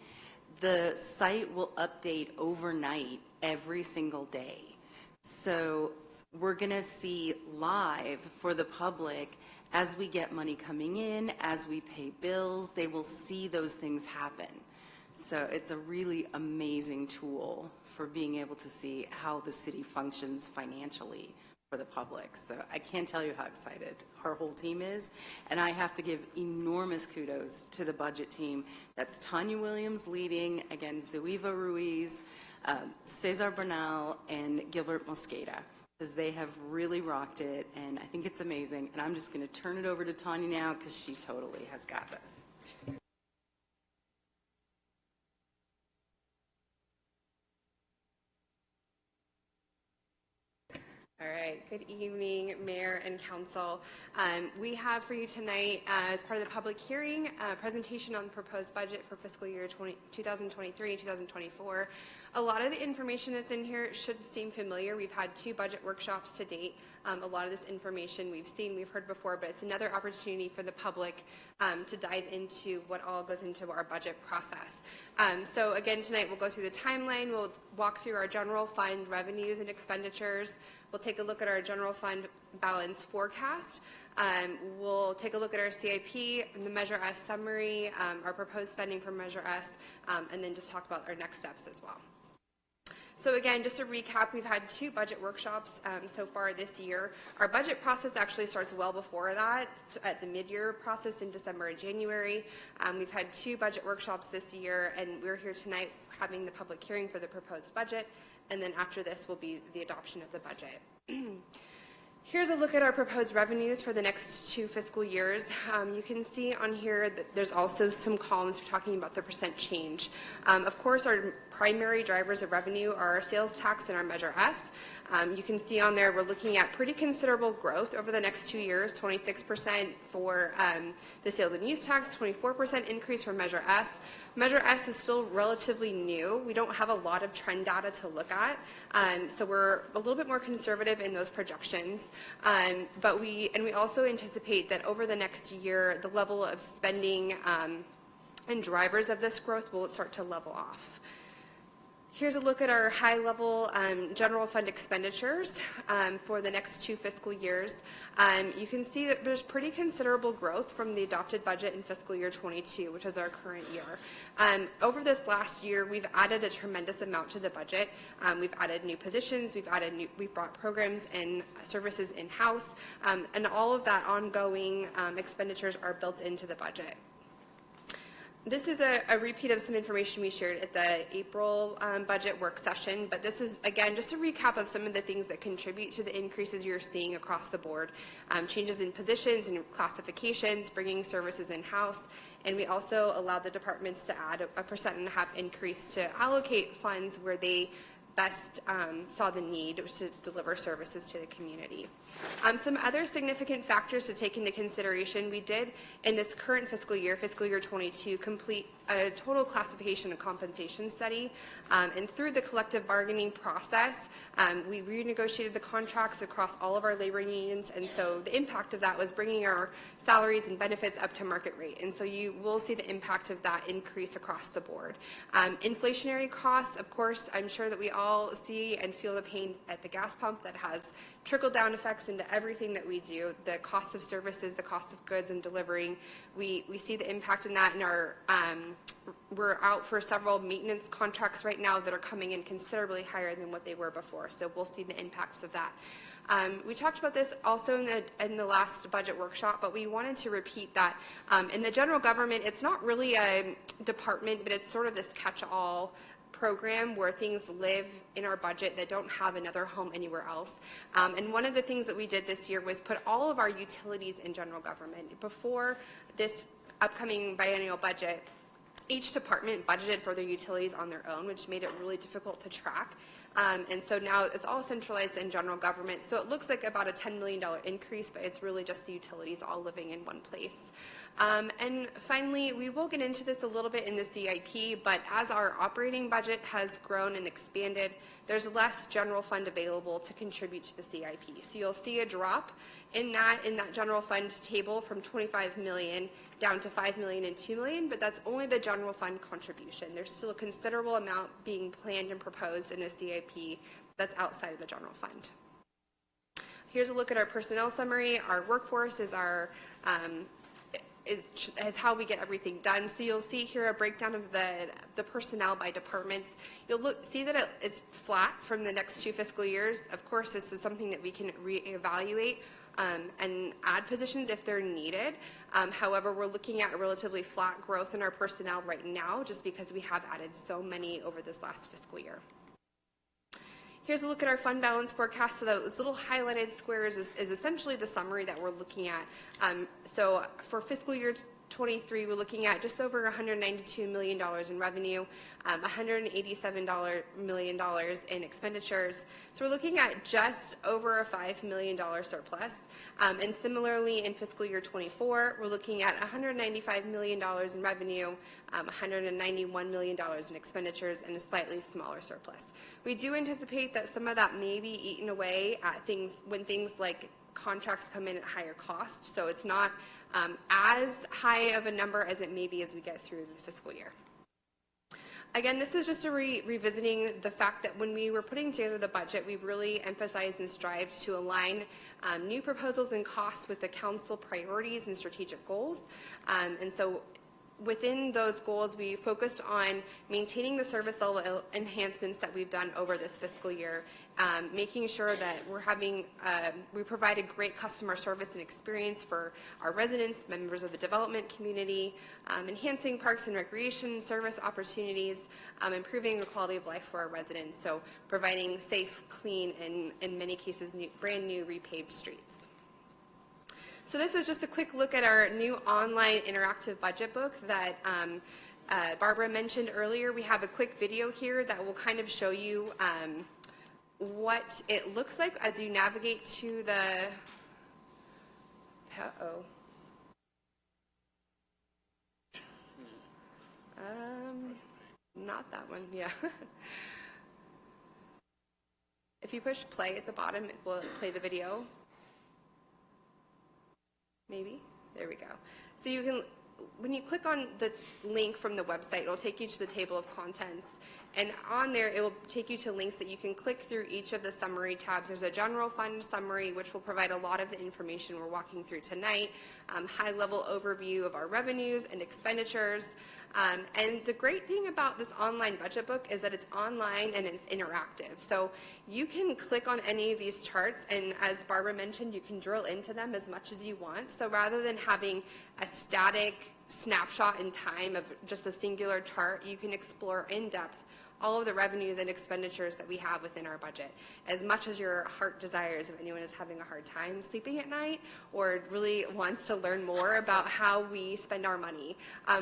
[SPEAKER 18] the site will update overnight every single day. So we're going to see live for the public as we get money coming in, as we pay bills, they will see those things happen. So it's a really amazing tool for being able to see how the city functions financially for the public. So I can't tell you how excited our whole team is. And I have to give enormous kudos to the budget team. That's Tanya Williams leading, again, Zuiva Ruiz, Cesar Bernal, and Gilbert Mosqueda, because they have really rocked it, and I think it's amazing. And I'm just going to turn it over to Tanya now, because she totally has got this.
[SPEAKER 19] All right, good evening, Mayor and Council. We have for you tonight, as part of the public hearing, a presentation on the proposed budget for fiscal year 2023 and 2024. A lot of the information that's in here should seem familiar. We've had 2 budget workshops to date. A lot of this information we've seen, we've heard before, but it's another opportunity for the public to dive into what all goes into our budget process. So again, tonight we'll go through the timeline. We'll walk through our general fund revenues and expenditures. We'll take a look at our general fund balance forecast. We'll take a look at our CIP and the Measure S summary, our proposed spending for Measure S, and then just talk about our next steps as well. So again, just to recap, we've had 2 budget workshops so far this year. Our budget process actually starts well before that, at the mid-year process in December and January. We've had 2 budget workshops this year, and we're here tonight having the public hearing for the proposed budget, and then after this will be the adoption of the budget. Here's a look at our proposed revenues for the next 2 fiscal years. You can see on here that there's also some columns for talking about the percent change. Of course, our primary drivers of revenue are our sales tax and our Measure S. You can see on there we're looking at pretty considerable growth over the next 2 years, 26% for the sales and use tax, 24% increase for Measure S. Measure S is still relatively new. We don't have a lot of trend data to look at, so we're a little bit more conservative in those projections. But we also anticipate that over the next year, the level of spending and drivers of this growth will start to level off. Here's a look at our high-level general fund expenditures for the next 2 fiscal years. You can see that there's pretty considerable growth from the adopted budget in fiscal year 22, which is our current year. Over this last year, we've added a tremendous amount to the budget. We've added new positions, we've brought programs and services in-house, and all of that ongoing expenditures are built into the budget. This is a repeat of some information we shared at the April budget work session, but this is, again, just a recap of some of the things that contribute to the increases you're seeing across the board. Changes in positions and classifications, bringing services in-house, and we also allowed the departments to add a 1.5% increase to allocate funds where they best saw the need to deliver services to the community. Some other significant factors to take into consideration: we did, in this current fiscal year 22, complete a total classification and compensation study, and through the collective bargaining process, we renegotiated the contracts across all of our labor unions, and so the impact of that was bringing our salaries and benefits up to market rate, and so you will see the impact of that increase across the board. Inflationary costs, of course, I'm sure that we all see and feel the pain at the gas pump. That has trickle-down effects into everything that we do. The cost of services, the cost of goods and delivering, we see the impact in that in our, we're out for several maintenance contracts right now that are coming in considerably higher than what they were before, so we'll see the impacts of that. We talked about this also in the last budget workshop, but we wanted to repeat that in the general government, it's not really a department, but it's sort of this catch-all program where things live in our budget that don't have another home anywhere else. And one of the things that we did this year was put all of our utilities in general government. Before this upcoming biennial budget, each department budgeted for their utilities on their own, which made it really difficult to track. And so now it's all centralized in general government. So it looks like about a $10 million increase, but it's really just the utilities all living in one place. And finally, we will get into this a little bit in the CIP, but as our operating budget has grown and expanded, there's less general fund available to contribute to the CIP. So you'll see a drop in that general fund table from 25 million down to 5 million and 2 million, but that's only the general fund contribution. There's still a considerable amount being planned and proposed in the CIP that's outside of the general fund. Here's a look at our personnel summary. Our workforce is our is how we get everything done. So you'll see here a breakdown of the personnel by departments. You'll see that it's flat from the next 2 fiscal years. Of course, this is something that we can reevaluate and add positions if they're needed. However, we're looking at a relatively flat growth in our personnel right now just because we have added so many over this last fiscal year. Here's a look at our fund balance forecast. So those little highlighted squares is essentially the summary that we're looking at. So for fiscal year 23, we're looking at just over $192 million in revenue, $187 million in expenditures. So we're looking at just over a $5 million surplus. And similarly, in fiscal year 24, we're looking at $195 million in revenue, $191 million in expenditures, and a slightly smaller surplus. We do anticipate that some of that may be eaten away at when things like contracts come in at higher cost, so it's not as high of a number as it may be as we get through the fiscal year. Again, this is just revisiting the fact that when we were putting together the budget, we really emphasized and strived to align new proposals and costs with the council priorities and strategic goals. And so within those goals, we focused on maintaining the service level enhancements that we've done over this fiscal year, making sure that we provide a great customer service and experience for our residents, members of the development community, enhancing parks and recreation service opportunities, improving the quality of life for our residents, so providing safe, clean, and in many cases, brand new repaved streets. So this is just a quick look at our new online interactive budget book that Barbara mentioned earlier. We have a quick video here that will kind of show you what it looks like as you navigate to the, not that one, yeah. If you push play at the bottom, it will play the video. Maybe. There we go. So you can, when you click on the link from the website, it'll take you to the table of contents. And on there, it will take you to links that you can click through each of the summary tabs. There's a general fund summary, which will provide a lot of the information we're walking through tonight, high-level overview of our revenues and expenditures. And the great thing about this online budget book is that it's online and it's interactive. So you can click on any of these charts, and as Barbara mentioned, you can drill into them as much as you want. So rather than having a static snapshot in time of just a singular chart, you can explore in depth all of the revenues and expenditures that we have within our budget, as much as your heart desires. If anyone is having a hard time sleeping at night or really wants to learn more about how we spend our money,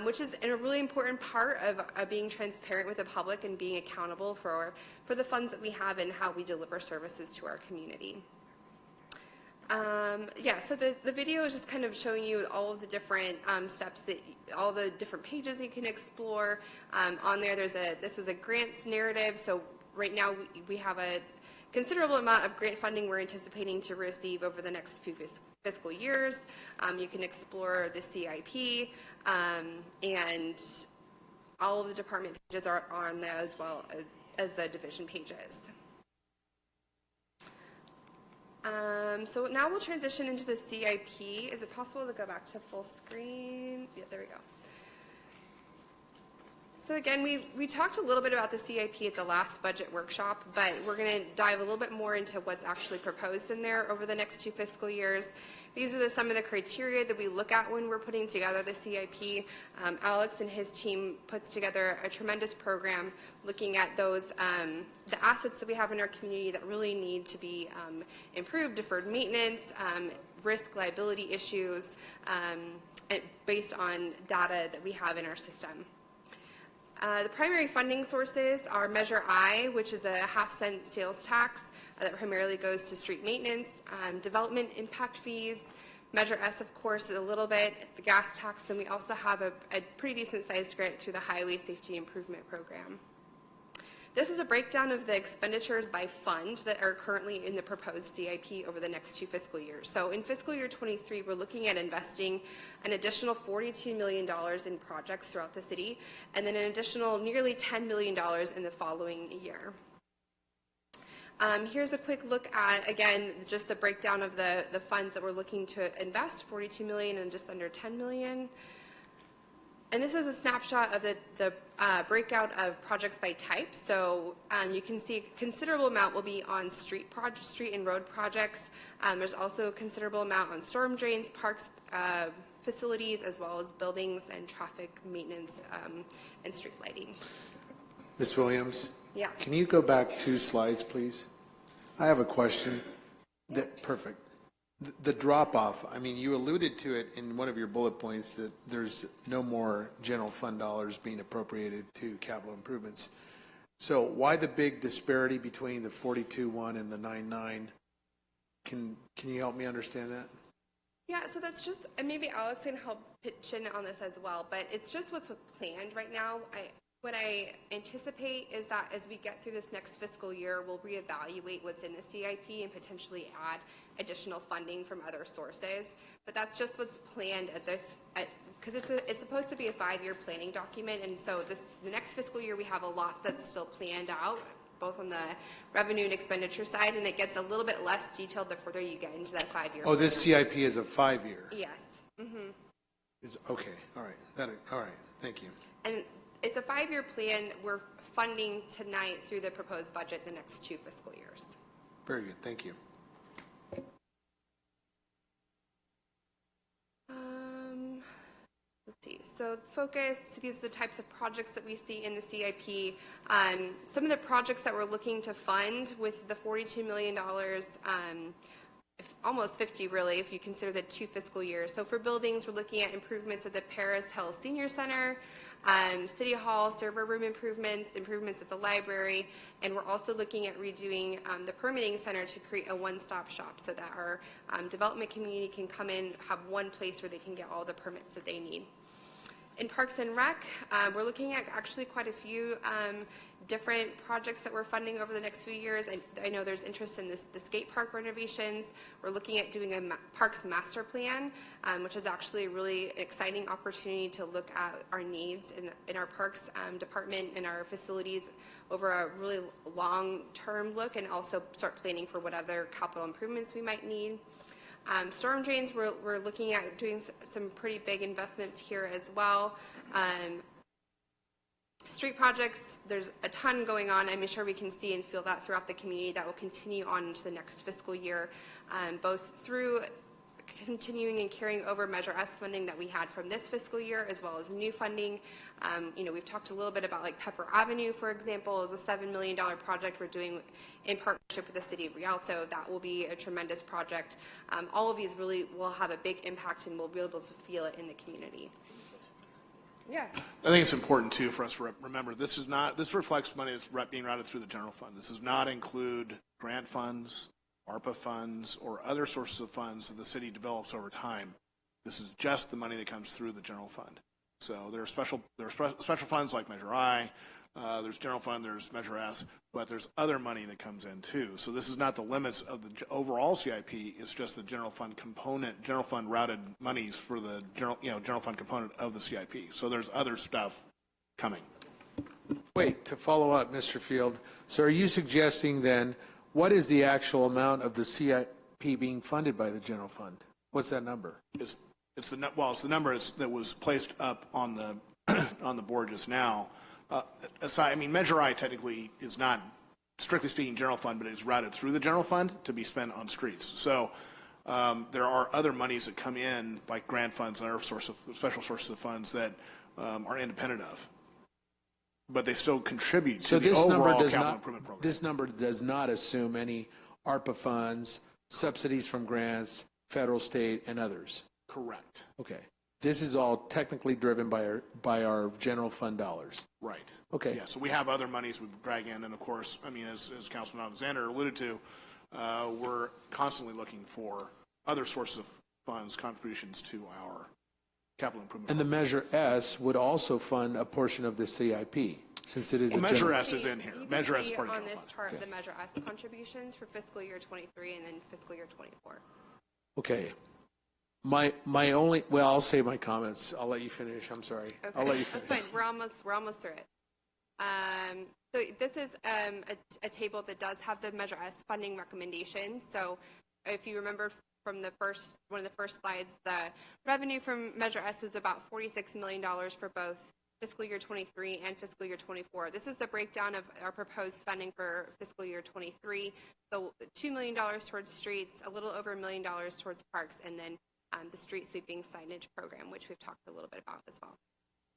[SPEAKER 19] which is a really important part of being transparent with the public and being accountable for the funds that we have and how we deliver services to our community. Yeah, so the video is just kind of showing you all of the different steps, all the different pages you can explore. On there, this is a grants narrative. So right now we have a considerable amount of grant funding we're anticipating to receive over the next few fiscal years. You can explore the CIP, and all of the department pages are on there as well as the division pages. So now we'll transition into the CIP. Is it possible to go back to full screen? Yeah, there we go. So again, we talked a little bit about the CIP at the last budget workshop, but we're going to dive a little bit more into what's actually proposed in there over the next 2 fiscal years. These are some of the criteria that we look at when we're putting together the CIP. Alex and his team puts together a tremendous program looking at those, the assets that we have in our community that really need to be improved, deferred maintenance, risk liability issues, based on data that we have in our system. The primary funding sources are Measure I, which is a half-cent sales tax that primarily goes to street maintenance, development impact fees. Measure S, of course, is a little bit, the gas tax, and we also have a pretty decent-sized grant through the Highway Safety Improvement Program. This is a breakdown of the expenditures by fund that are currently in the proposed CIP over the next 2 fiscal years. So in fiscal year 23, we're looking at investing an additional $42 million in projects throughout the city, and then an additional nearly $10 million in the following year. Here's a quick look at, again, just the breakdown of the funds that we're looking to invest, $42 million and just under $10 million. And this is a snapshot of the breakout of projects by type. So you can see a considerable amount will be on street and road projects. There's also a considerable amount on storm drains, parks, facilities, as well as buildings and traffic maintenance and street lighting.
[SPEAKER 1] Ms. Williams?
[SPEAKER 19] Yeah.
[SPEAKER 1] Can you go back 2 slides, please? I have a question. Perfect. The drop-off, I mean, you alluded to it in one of your bullet points that there's no more general fund dollars being appropriated to capital improvements. So why the big disparity between the 42.1 and the 9.9? Can you help me understand that?
[SPEAKER 19] Yeah, so that's just, and maybe Alex can help pitch in on this as well, but it's just what's planned right now. What I anticipate is that as we get through this next fiscal year, we'll reevaluate what's in the CIP and potentially add additional funding from other sources. But that's just what's planned at this, because it's supposed to be a 5-year planning document, and so the next fiscal year we have a lot that's still planned out, both on the revenue and expenditure side, and it gets a little bit less detailed the further you get into that 5-year.
[SPEAKER 1] Oh, this CIP is a 5-year.
[SPEAKER 19] Yes. Mm-hmm.
[SPEAKER 1] Okay. All right. All right. Thank you.
[SPEAKER 19] And it's a 5-year plan. We're funding tonight through the proposed budget the next 2 fiscal years.
[SPEAKER 1] Very good. Thank you.
[SPEAKER 19] Let's see. So focus, these are the types of projects that we see in the CIP. Some of the projects that we're looking to fund with the $42 million, almost 50 really, if you consider the 2 fiscal years. So for buildings, we're looking at improvements at the Paris Hill Senior Center, City Hall, server room improvements at the library, and we're also looking at redoing the permitting center to create a one-stop shop so that our development community can come in, have one place where they can get all the permits that they need. In Parks and Rec, we're looking at actually quite a few different projects that we're funding over the next few years. I know there's interest in the skate park renovations. We're looking at doing a parks master plan, which is actually a really exciting opportunity to look at our needs in our parks department and our facilities over a really long-term look, and also start planning for what other capital improvements we might need. Storm drains, we're looking at doing some pretty big investments here as well. Street projects, there's a ton going on. I'm sure we can see and feel that throughout the community. That will continue on into the next fiscal year, both through continuing and carrying over Measure S funding that we had from this fiscal year, as well as new funding. We've talked a little bit about like Pepper Avenue, for example, is a $7 million project we're doing in partnership with the City of Rialto. That will be a tremendous project. All of these really will have a big impact, and we'll be able to feel it in the community. Yeah.
[SPEAKER 13] I think it's important too for us to remember this reflects money that's being routed through the general fund. This does not include grant funds, ARPA funds, or other sources of funds that the city develops over time. This is just the money that comes through the general fund. So there are special funds like Measure I, there's general fund, there's Measure S, but there's other money that comes in too. So this is not the limits of the overall CIP. It's just the general fund component, general fund routed monies for the general fund component of the CIP. So there's other stuff coming.
[SPEAKER 1] Wait, to follow up, Mr. Field, so are you suggesting then, what is the actual amount of the CIP being funded by the general fund? What's that number?
[SPEAKER 13] It's the number that was placed up on the board just now. Measure I technically is not, strictly speaking, general fund, but it is routed through the general fund to be spent on streets. So there are other monies that come in, like grant funds and other special sources of funds that are independent of. But they still contribute to the overall capital improvement program.
[SPEAKER 1] This number does not assume any ARPA funds, subsidies from grants, federal, state, and others.
[SPEAKER 13] Correct.
[SPEAKER 1] Okay. this is all technically driven by our general fund dollars.
[SPEAKER 13] Right.
[SPEAKER 1] Okay.
[SPEAKER 13] Yeah, so we have other monies we drag in, and of course, I mean, as Councilman Alexander alluded to, we're constantly looking for other sources of funds, contributions to our capital improvement.
[SPEAKER 1] And the Measure S would also fund a portion of the CIP, since it is a
[SPEAKER 13] Measure
[SPEAKER 1] general.
[SPEAKER 13] S is in here.
[SPEAKER 19] You can
[SPEAKER 13] Measure S is
[SPEAKER 19] see
[SPEAKER 13] part of
[SPEAKER 19] on
[SPEAKER 13] general
[SPEAKER 19] this
[SPEAKER 13] fund.
[SPEAKER 19] chart the Measure S contributions for fiscal year 23 and then fiscal year 24.
[SPEAKER 1] Okay. My only, well, I'll say my comments. I'll let you finish. I'm sorry.
[SPEAKER 19] Okay,
[SPEAKER 1] I'll let you finish.
[SPEAKER 19] that's fine. We're almost through it. So this is a table that does have the Measure S funding recommendations. So if you remember from one of the first slides, the revenue from Measure S is about $46 million for both fiscal year 23 and fiscal year 24. This is the breakdown of our proposed spending for fiscal year 23. So $2 million towards streets, a little over $1 million towards parks, and then the street sweeping signage program, which we've talked a little bit about as well.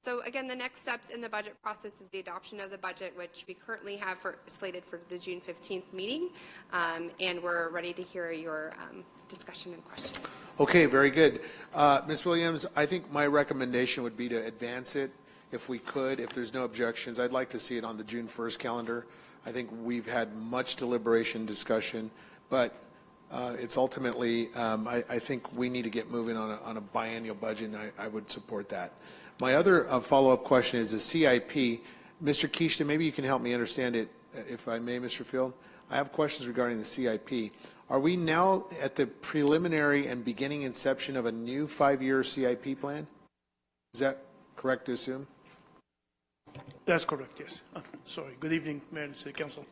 [SPEAKER 19] So again, the next steps in the budget process is the adoption of the budget, which we currently have slated for the June 15th meeting, and we're ready to hear your discussion and questions.
[SPEAKER 1] Okay, very good. Ms. Williams, I think my recommendation would be to advance it if we could. If there's no objections, I'd like to see it on the June 1st calendar. I think we've had much deliberation, discussion, but it's ultimately, I think we need to get moving on a biennial budget, and I would support that. My other follow-up question is the CIP. Mr. Kishta, maybe you can help me understand it, if I may, Mr. Field. I have questions regarding the CIP. Are we now at the preliminary and beginning inception of a new 5-year CIP plan? Is that correct to assume?
[SPEAKER 20] That's correct, yes. Sorry. Good evening, Mayor and City Council.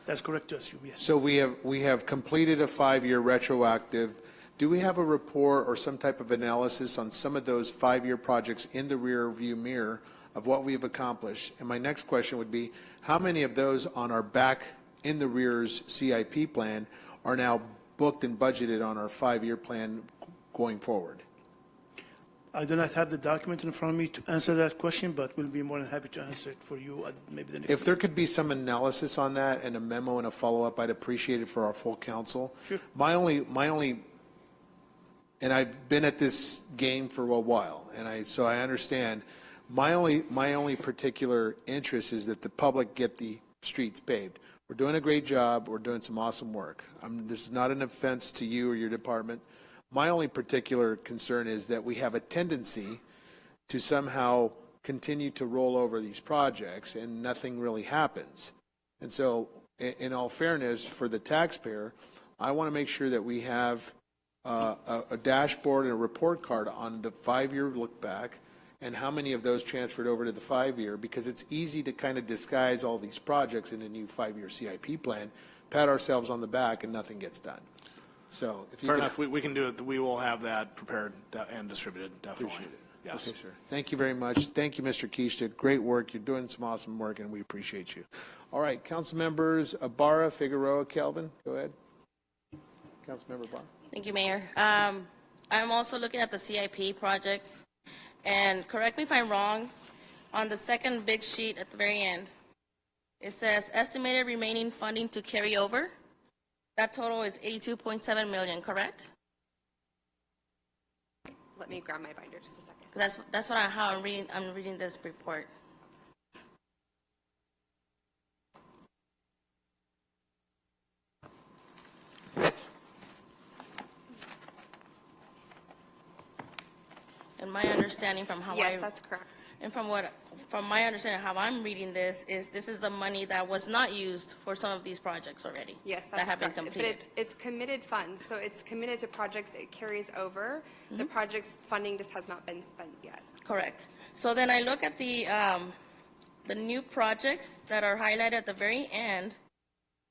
[SPEAKER 20] That's correct to assume, yes.
[SPEAKER 1] So we have completed a 5-year retroactive. Do we have a report or some type of analysis on some of those 5-year projects in the rear view mirror of what we've accomplished? And my next question would be, how many of those on our back in the rear's CIP plan are now booked and budgeted on our 5-year plan going forward?
[SPEAKER 20] I do not have the document in front of me to answer that question, but we'll be more than happy to answer it for you at maybe the next.
[SPEAKER 1] If there could be some analysis on that and a memo and a follow-up, I'd appreciate it for our full council.
[SPEAKER 20] Sure.
[SPEAKER 1] My only, and I've been at this game for a while, and so I understand. My only particular interest is that the public get the streets paved. We're doing a great job. We're doing some awesome work. This is not an offense to you or your department. My only particular concern is that we have a tendency to somehow continue to roll over these projects and nothing really happens. And so, in all fairness, for the taxpayer, I want to make sure that we have a dashboard and a report card on the 5-year look back and how many of those transferred over to the 5-year, because it's easy to kind of disguise all these projects in a new 5-year CIP plan, pat ourselves on the back, and nothing gets done. So, if you
[SPEAKER 13] Fair
[SPEAKER 1] could,
[SPEAKER 13] enough, we can do it. We will have that prepared and distributed, definitely.
[SPEAKER 1] Appreciate it.
[SPEAKER 13] Yes.
[SPEAKER 1] Okay, sir. Thank you very much. Thank you, Mr. Kishta. Great work. You're doing some awesome work, and we appreciate you. All right, council members, Ibarra, Figueroa, Kelvin, go ahead. Councilmember Ibarra.
[SPEAKER 12] Thank you, Mayor. I'm also looking at the CIP projects, and correct me if I'm wrong, on the second big sheet at the very end, it says estimated remaining funding to carry over. That total is $82.7 million, correct?
[SPEAKER 19] Let me grab my binder just a second.
[SPEAKER 12] That's how I'm reading this report. And my understanding from how
[SPEAKER 19] Yes, that's correct.
[SPEAKER 12] And from my understanding, how I'm reading this is the money that was not used for some of these projects already.
[SPEAKER 19] Yes,
[SPEAKER 12] that
[SPEAKER 19] that's
[SPEAKER 12] have been
[SPEAKER 19] correct.
[SPEAKER 12] completed.
[SPEAKER 19] But it's committed funds, so it's committed to projects. It carries over. The project's funding just has not been spent yet.
[SPEAKER 12] Correct. So then I look at the new projects that are highlighted at the very end,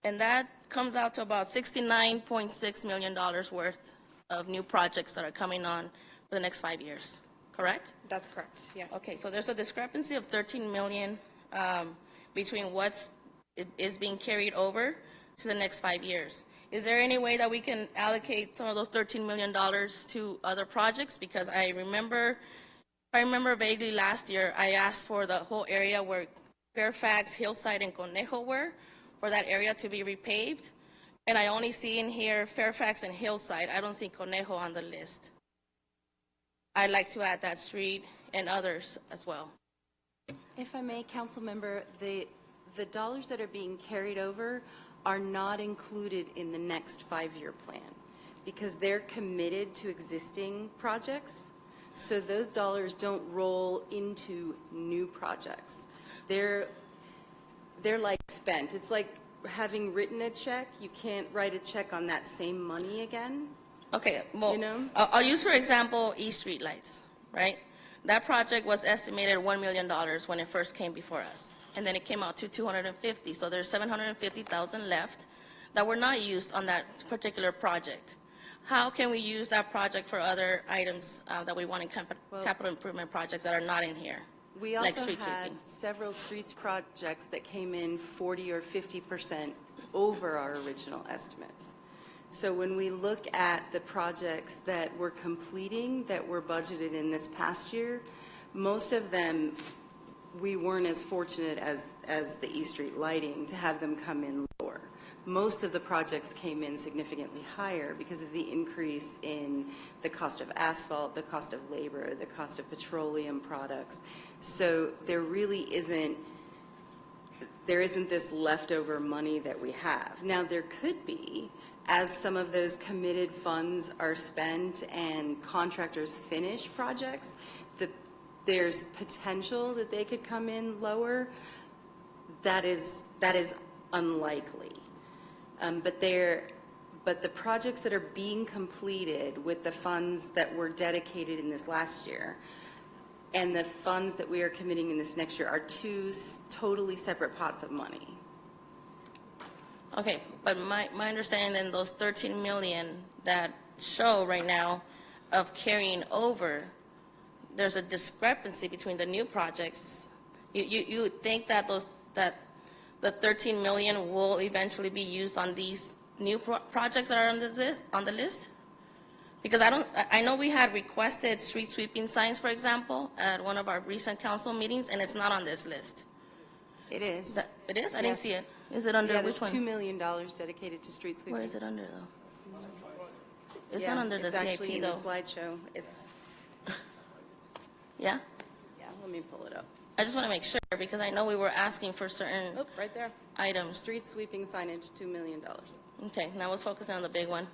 [SPEAKER 12] and that comes out to about $69.6 million worth of new projects that are coming on for the next 5 years. Correct?
[SPEAKER 19] That's correct, yes.
[SPEAKER 12] Okay, so there's a discrepancy of $13 million between what is being carried over to the next 5 years. Is there any way that we can allocate some of those $13 million to other projects? Because I remember vaguely last year, I asked for the whole area where Fairfax, Hillside, and Conejo were, for that area to be repaved. And I only see in here Fairfax and Hillside. I don't see Conejo on the list. I'd like to add that street and others as well.
[SPEAKER 18] If I may, council member, the dollars that are being carried over are not included in the next 5-year plan because they're committed to existing projects. So those dollars don't roll into new projects. They're like spent. It's like having written a check. You can't write a check on that same money again.
[SPEAKER 12] Okay, well,
[SPEAKER 18] You know?
[SPEAKER 12] I'll use for example East Street Lights, right? That project was estimated $1 million when it first came before us, and then it came out to 250. So there's 750,000 left that were not used on that particular project. How can we use that project for other items that we want in capital improvement projects that are not in here?
[SPEAKER 18] We
[SPEAKER 12] like
[SPEAKER 18] also
[SPEAKER 12] street
[SPEAKER 18] had
[SPEAKER 12] sweeping?
[SPEAKER 18] several streets projects that came in 40 or 50% over our original estimates. So when we look at the projects that we're completing, that were budgeted in this past year, most of them, we weren't as fortunate as the East Street lighting to have them come in lower. Most of the projects came in significantly higher because of the increase in the cost of asphalt, the cost of labor, the cost of petroleum products. So there really isn't this leftover money that we have. Now, there could be, as some of those committed funds are spent and contractors finish projects, that there's potential that they could come in lower. That is unlikely. But the projects that are being completed with the funds that were dedicated in this last year and the funds that we are committing in this next year are two totally separate pots of money.
[SPEAKER 12] Okay, but my understanding then those 13 million that show right now of carrying over, there's a discrepancy between the new projects. You would think that the 13 million will eventually be used on these new projects that are on the list? Because I know we had requested street sweeping signs, for example, at one of our recent council meetings, and it's not on this list.
[SPEAKER 18] It is.
[SPEAKER 12] It is? I didn't
[SPEAKER 18] Yes.
[SPEAKER 12] see it. Is it under which
[SPEAKER 18] there's
[SPEAKER 12] one?
[SPEAKER 18] $2 million dedicated to street sweeping.
[SPEAKER 12] Where is it under, though? It's
[SPEAKER 18] Yeah,
[SPEAKER 12] not under the
[SPEAKER 18] it's actually
[SPEAKER 12] CIP,
[SPEAKER 18] in the
[SPEAKER 12] though.
[SPEAKER 18] slideshow. It's,
[SPEAKER 12] Yeah?
[SPEAKER 18] yeah, let me pull it up.
[SPEAKER 12] I just want to make sure, because I know we were asking for certain
[SPEAKER 18] Oh, right there.
[SPEAKER 12] items.
[SPEAKER 18] Street sweeping signage, $2 million.
[SPEAKER 12] Okay, now let's focus on the big one.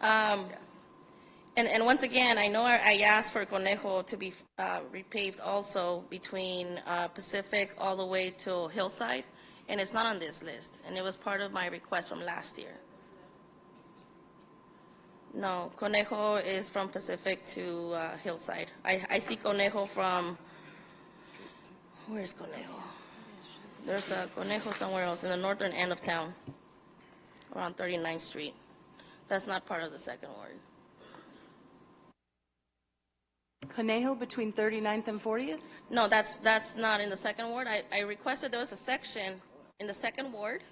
[SPEAKER 12] And once again, I know I asked for Conejo to be repaved also between Pacific all the way to Hillside, and it's not on this list, and it was part of my request from last year. No, Conejo is from Pacific to Hillside. I see Conejo from, where's Conejo? There's a Conejo somewhere else in the northern end of town, around 39th Street. That's not part of the second ward.
[SPEAKER 18] Conejo between 39th and 40th?
[SPEAKER 12] No, that's not in the second ward. I requested there was a section in the second ward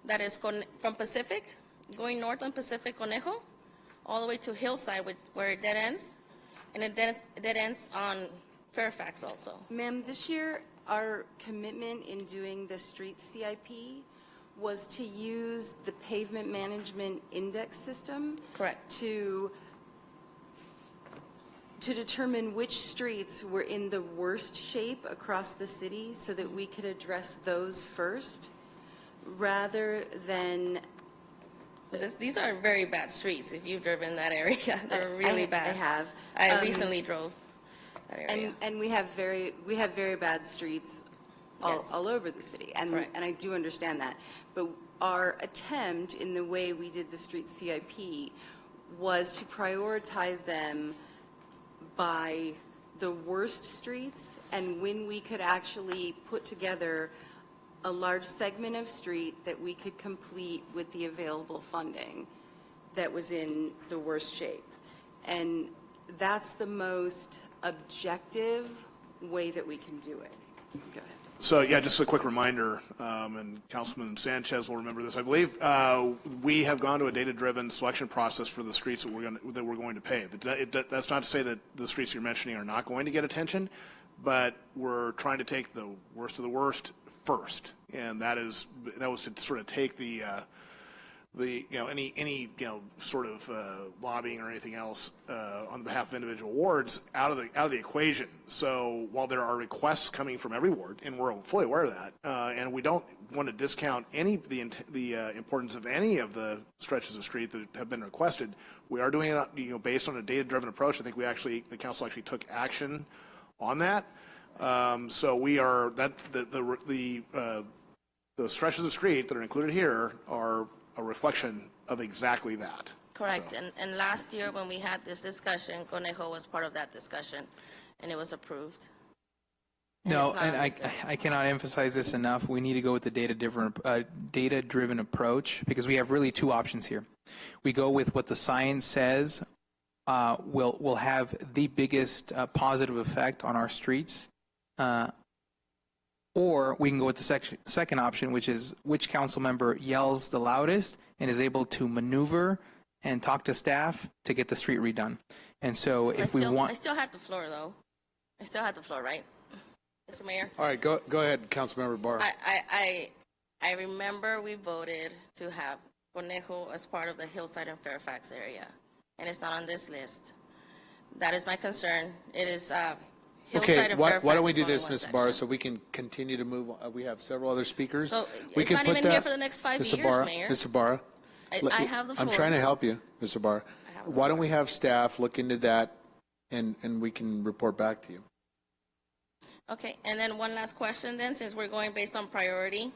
[SPEAKER 12] that is from Pacific, going north on Pacific Conejo, all the way to Hillside, where it dead ends, and it dead ends on Fairfax also.
[SPEAKER 18] Ma'am, this year, our commitment in doing the street CIP was to use the pavement management index system.
[SPEAKER 12] Correct.
[SPEAKER 18] To determine which streets were in the worst shape across the city so that we could address those first, rather than...
[SPEAKER 12] These are very bad streets, if you've driven that area. They're really bad.
[SPEAKER 18] I have.
[SPEAKER 12] I recently drove that area.
[SPEAKER 18] And we have very bad streets all over the city, and I do understand that. But our attempt in the way we did the street CIP was to prioritize them by the worst streets, and when we could actually put together a large segment of street that we could complete with the available funding that was in the worst shape. And that's the most objective way that we can do it. Go ahead.
[SPEAKER 13] So, yeah, just a quick reminder, and Councilman Sanchez will remember this. I believe we have gone to a data-driven selection process for the streets that we're going to pave. That's not to say that the streets you're mentioning are not going to get attention, but we're trying to take the worst of the worst first, and that was to sort of take the any sort of lobbying or anything else on behalf of individual wards out of the equation. So while there are requests coming from every ward, and we're fully aware of that, and we don't want to discount the importance of any of the stretches of street that have been requested, we are doing it based on a data-driven approach. I think the council actually took action on that. So we are the stretches of street that are included here are a reflection of exactly that.
[SPEAKER 12] Correct.
[SPEAKER 13] So.
[SPEAKER 12] And last year when we had this discussion, Conejo was part of that discussion, and it was approved.
[SPEAKER 15] No, and I cannot emphasize this enough. We need to go with the data-driven approach, because we have really two options here. We go with what the science says will have the biggest positive effect on our streets, or we can go with the second option, which is which council member yells the loudest and is able to maneuver and talk to staff to get the street redone. And so I
[SPEAKER 12] still had the floor, though. I still had the floor, right, Mr. Mayor?
[SPEAKER 1] All right, go ahead, Councilmember Barr.
[SPEAKER 12] I remember we voted to have Conejo as part of the Hillside and Fairfax area, and it's not on this list. That is my concern. It is
[SPEAKER 1] Okay, why don't we do this, Ms. Barr, so we can continue to move on. We have several other speakers.
[SPEAKER 12] So
[SPEAKER 1] we
[SPEAKER 12] it's
[SPEAKER 1] can
[SPEAKER 12] not
[SPEAKER 1] put
[SPEAKER 12] even
[SPEAKER 1] that,
[SPEAKER 12] here for the next 5
[SPEAKER 1] Mr.
[SPEAKER 12] years,
[SPEAKER 1] Barr,
[SPEAKER 12] Mayor.
[SPEAKER 1] Mr. Barr.
[SPEAKER 12] I have the floor.
[SPEAKER 1] I'm trying to help you, Mr. Barr. Why don't we have staff look into that, and we can report back to you.
[SPEAKER 12] Okay, and then one last question then, since we're going based on priority.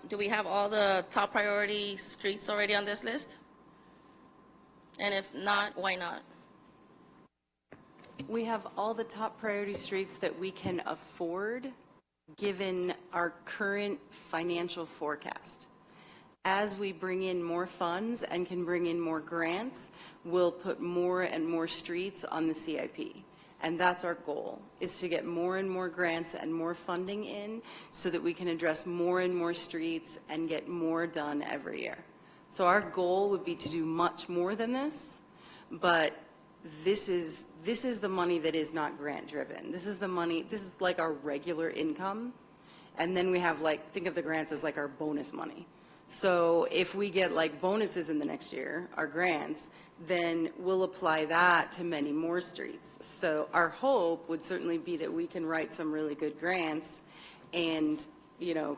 [SPEAKER 12] Do we have all the top priority streets already on this list? And if not, why not?
[SPEAKER 18] We have all the top priority streets that we can afford given our current financial forecast. As we bring in more funds and can bring in more grants, we'll put more and more streets on the CIP. And that's our goal, is to get more and more grants and more funding in so that we can address more and more streets and get more done every year. So our goal would be to do much more than this, but this is the money that is not grant driven. This is the money, this is like our regular income. And then we have think of the grants as like our bonus money. So if we get bonuses in the next year, our grants, then we'll apply that to many more streets. So our hope would certainly be that we can write some really good grants and,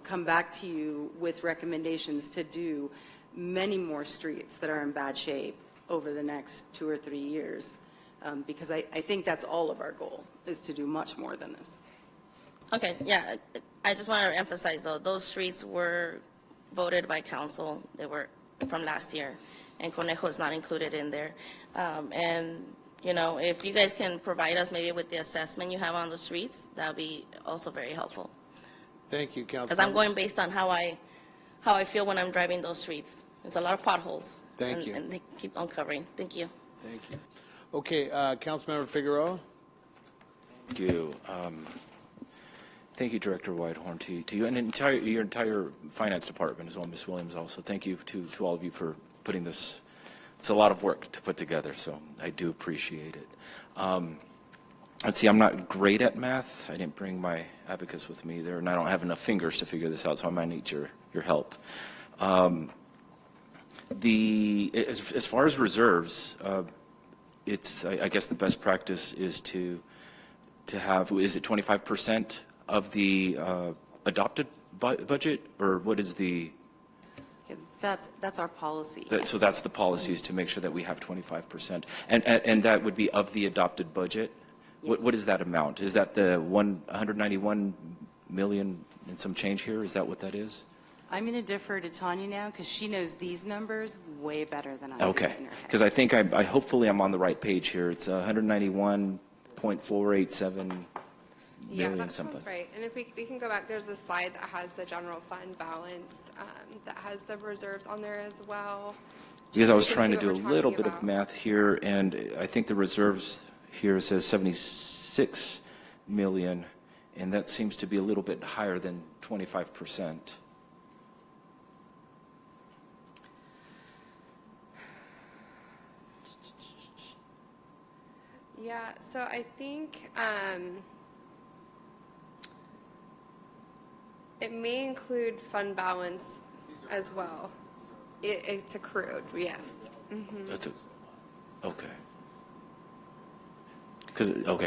[SPEAKER 18] come back to you with recommendations to do many more streets that are in bad shape over the next 2 or 3 years. Because I think that's all of our goal, is to do much more than this.
[SPEAKER 12] Okay, yeah, I just want to emphasize, though, those streets were voted by council. They were from last year, and Conejo is not included in there. And, if you guys can provide us maybe with the assessment you have on the streets, that would be also very helpful.
[SPEAKER 1] Thank you, Councilmember.
[SPEAKER 12] Because I'm going based on how I feel when I'm driving those streets. There's a lot of potholes.
[SPEAKER 1] Thank you.
[SPEAKER 12] And they keep uncovering. Thank you.
[SPEAKER 1] Thank you. Okay, Councilmember Figueroa.
[SPEAKER 14] Thank you. Thank you, Director Whitehorn, to you and your entire finance department as well, Ms. Williams also. Thank you to all of you for putting this. It's a lot of work to put together, so I do appreciate it. Let's see, I'm not great at math. I didn't bring my abacus with me there, and I don't have enough fingers to figure this out, so I might need your help. As far as reserves, I guess the best practice is to have, is it 25% of the adopted budget, or what is the?
[SPEAKER 18] That's our policy.
[SPEAKER 14] So that's the policy, is to make sure that we have 25%, and that would be of the adopted budget.
[SPEAKER 18] Yes.
[SPEAKER 14] What is that amount? Is that the 191 million and some change here? Is that what that is?
[SPEAKER 18] I'm going to defer to Tanya now because she knows these numbers way better than I do.
[SPEAKER 14] Okay, because I think I hopefully I'm on the right page here. It's 191.487
[SPEAKER 19] Yeah,
[SPEAKER 14] million
[SPEAKER 19] that
[SPEAKER 14] something.
[SPEAKER 19] sounds right. And if we can go back, there's a slide that has the general fund balance, that has the reserves on there as well.
[SPEAKER 14] Because I was
[SPEAKER 19] You can
[SPEAKER 14] trying
[SPEAKER 19] see
[SPEAKER 14] to do
[SPEAKER 19] what
[SPEAKER 14] a
[SPEAKER 19] we're
[SPEAKER 14] little
[SPEAKER 19] talking
[SPEAKER 14] bit of
[SPEAKER 19] about.
[SPEAKER 14] math here, and I think the reserves here says 76 million, and that seems to be a little bit higher than 25%.
[SPEAKER 19] Yeah, so I think it may include fund balance as well. It's accrued, yes.
[SPEAKER 14] That's okay.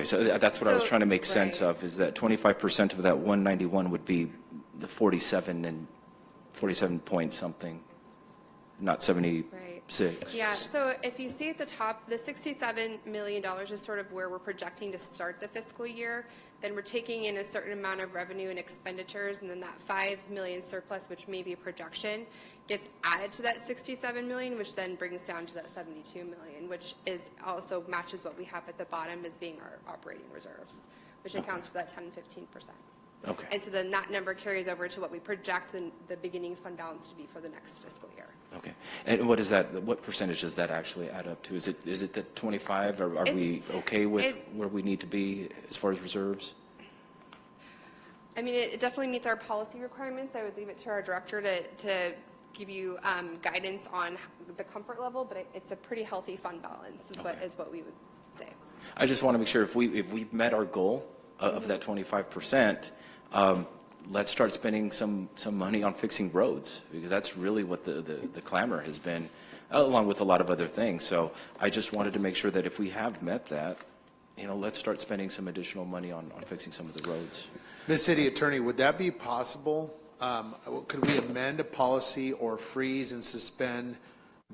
[SPEAKER 14] So that's what I was
[SPEAKER 19] So,
[SPEAKER 14] trying to make sense
[SPEAKER 19] right.
[SPEAKER 14] of, is that 25% of that 191 would be the 47 point something, not 76.
[SPEAKER 19] Yeah, so if you see at the top, the $67 million is sort of where we're projecting to start the fiscal year. Then we're taking in a certain amount of revenue and expenditures, and then that 5 million surplus, which may be a projection, gets added to that 67 million, which then brings down to that 72 million, which is also matches what we have at the bottom as being our operating reserves, which accounts for that 10-15%.
[SPEAKER 14] Okay.
[SPEAKER 19] And so then that number carries over to what we project the beginning fund balance to be for the next fiscal year.
[SPEAKER 14] Okay. And what is that? What percentage does that actually add up to? Is it the 25? Or are we okay with where we need to be as far as reserves?
[SPEAKER 19] I mean, it definitely meets our policy requirements. I would leave it to our director to give you guidance on the comfort level, but it's a pretty healthy fund balance is what we would say.
[SPEAKER 14] I just want to make sure if we've met our goal of that 25%, let's start spending some money on fixing roads, because that's really what the clamor has been, along with a lot of other things. So I just wanted to make sure that if we have met that, let's start spending some additional money on fixing some of the roads.
[SPEAKER 1] Ms. City Attorney, would that be possible? Could we amend a policy or freeze and suspend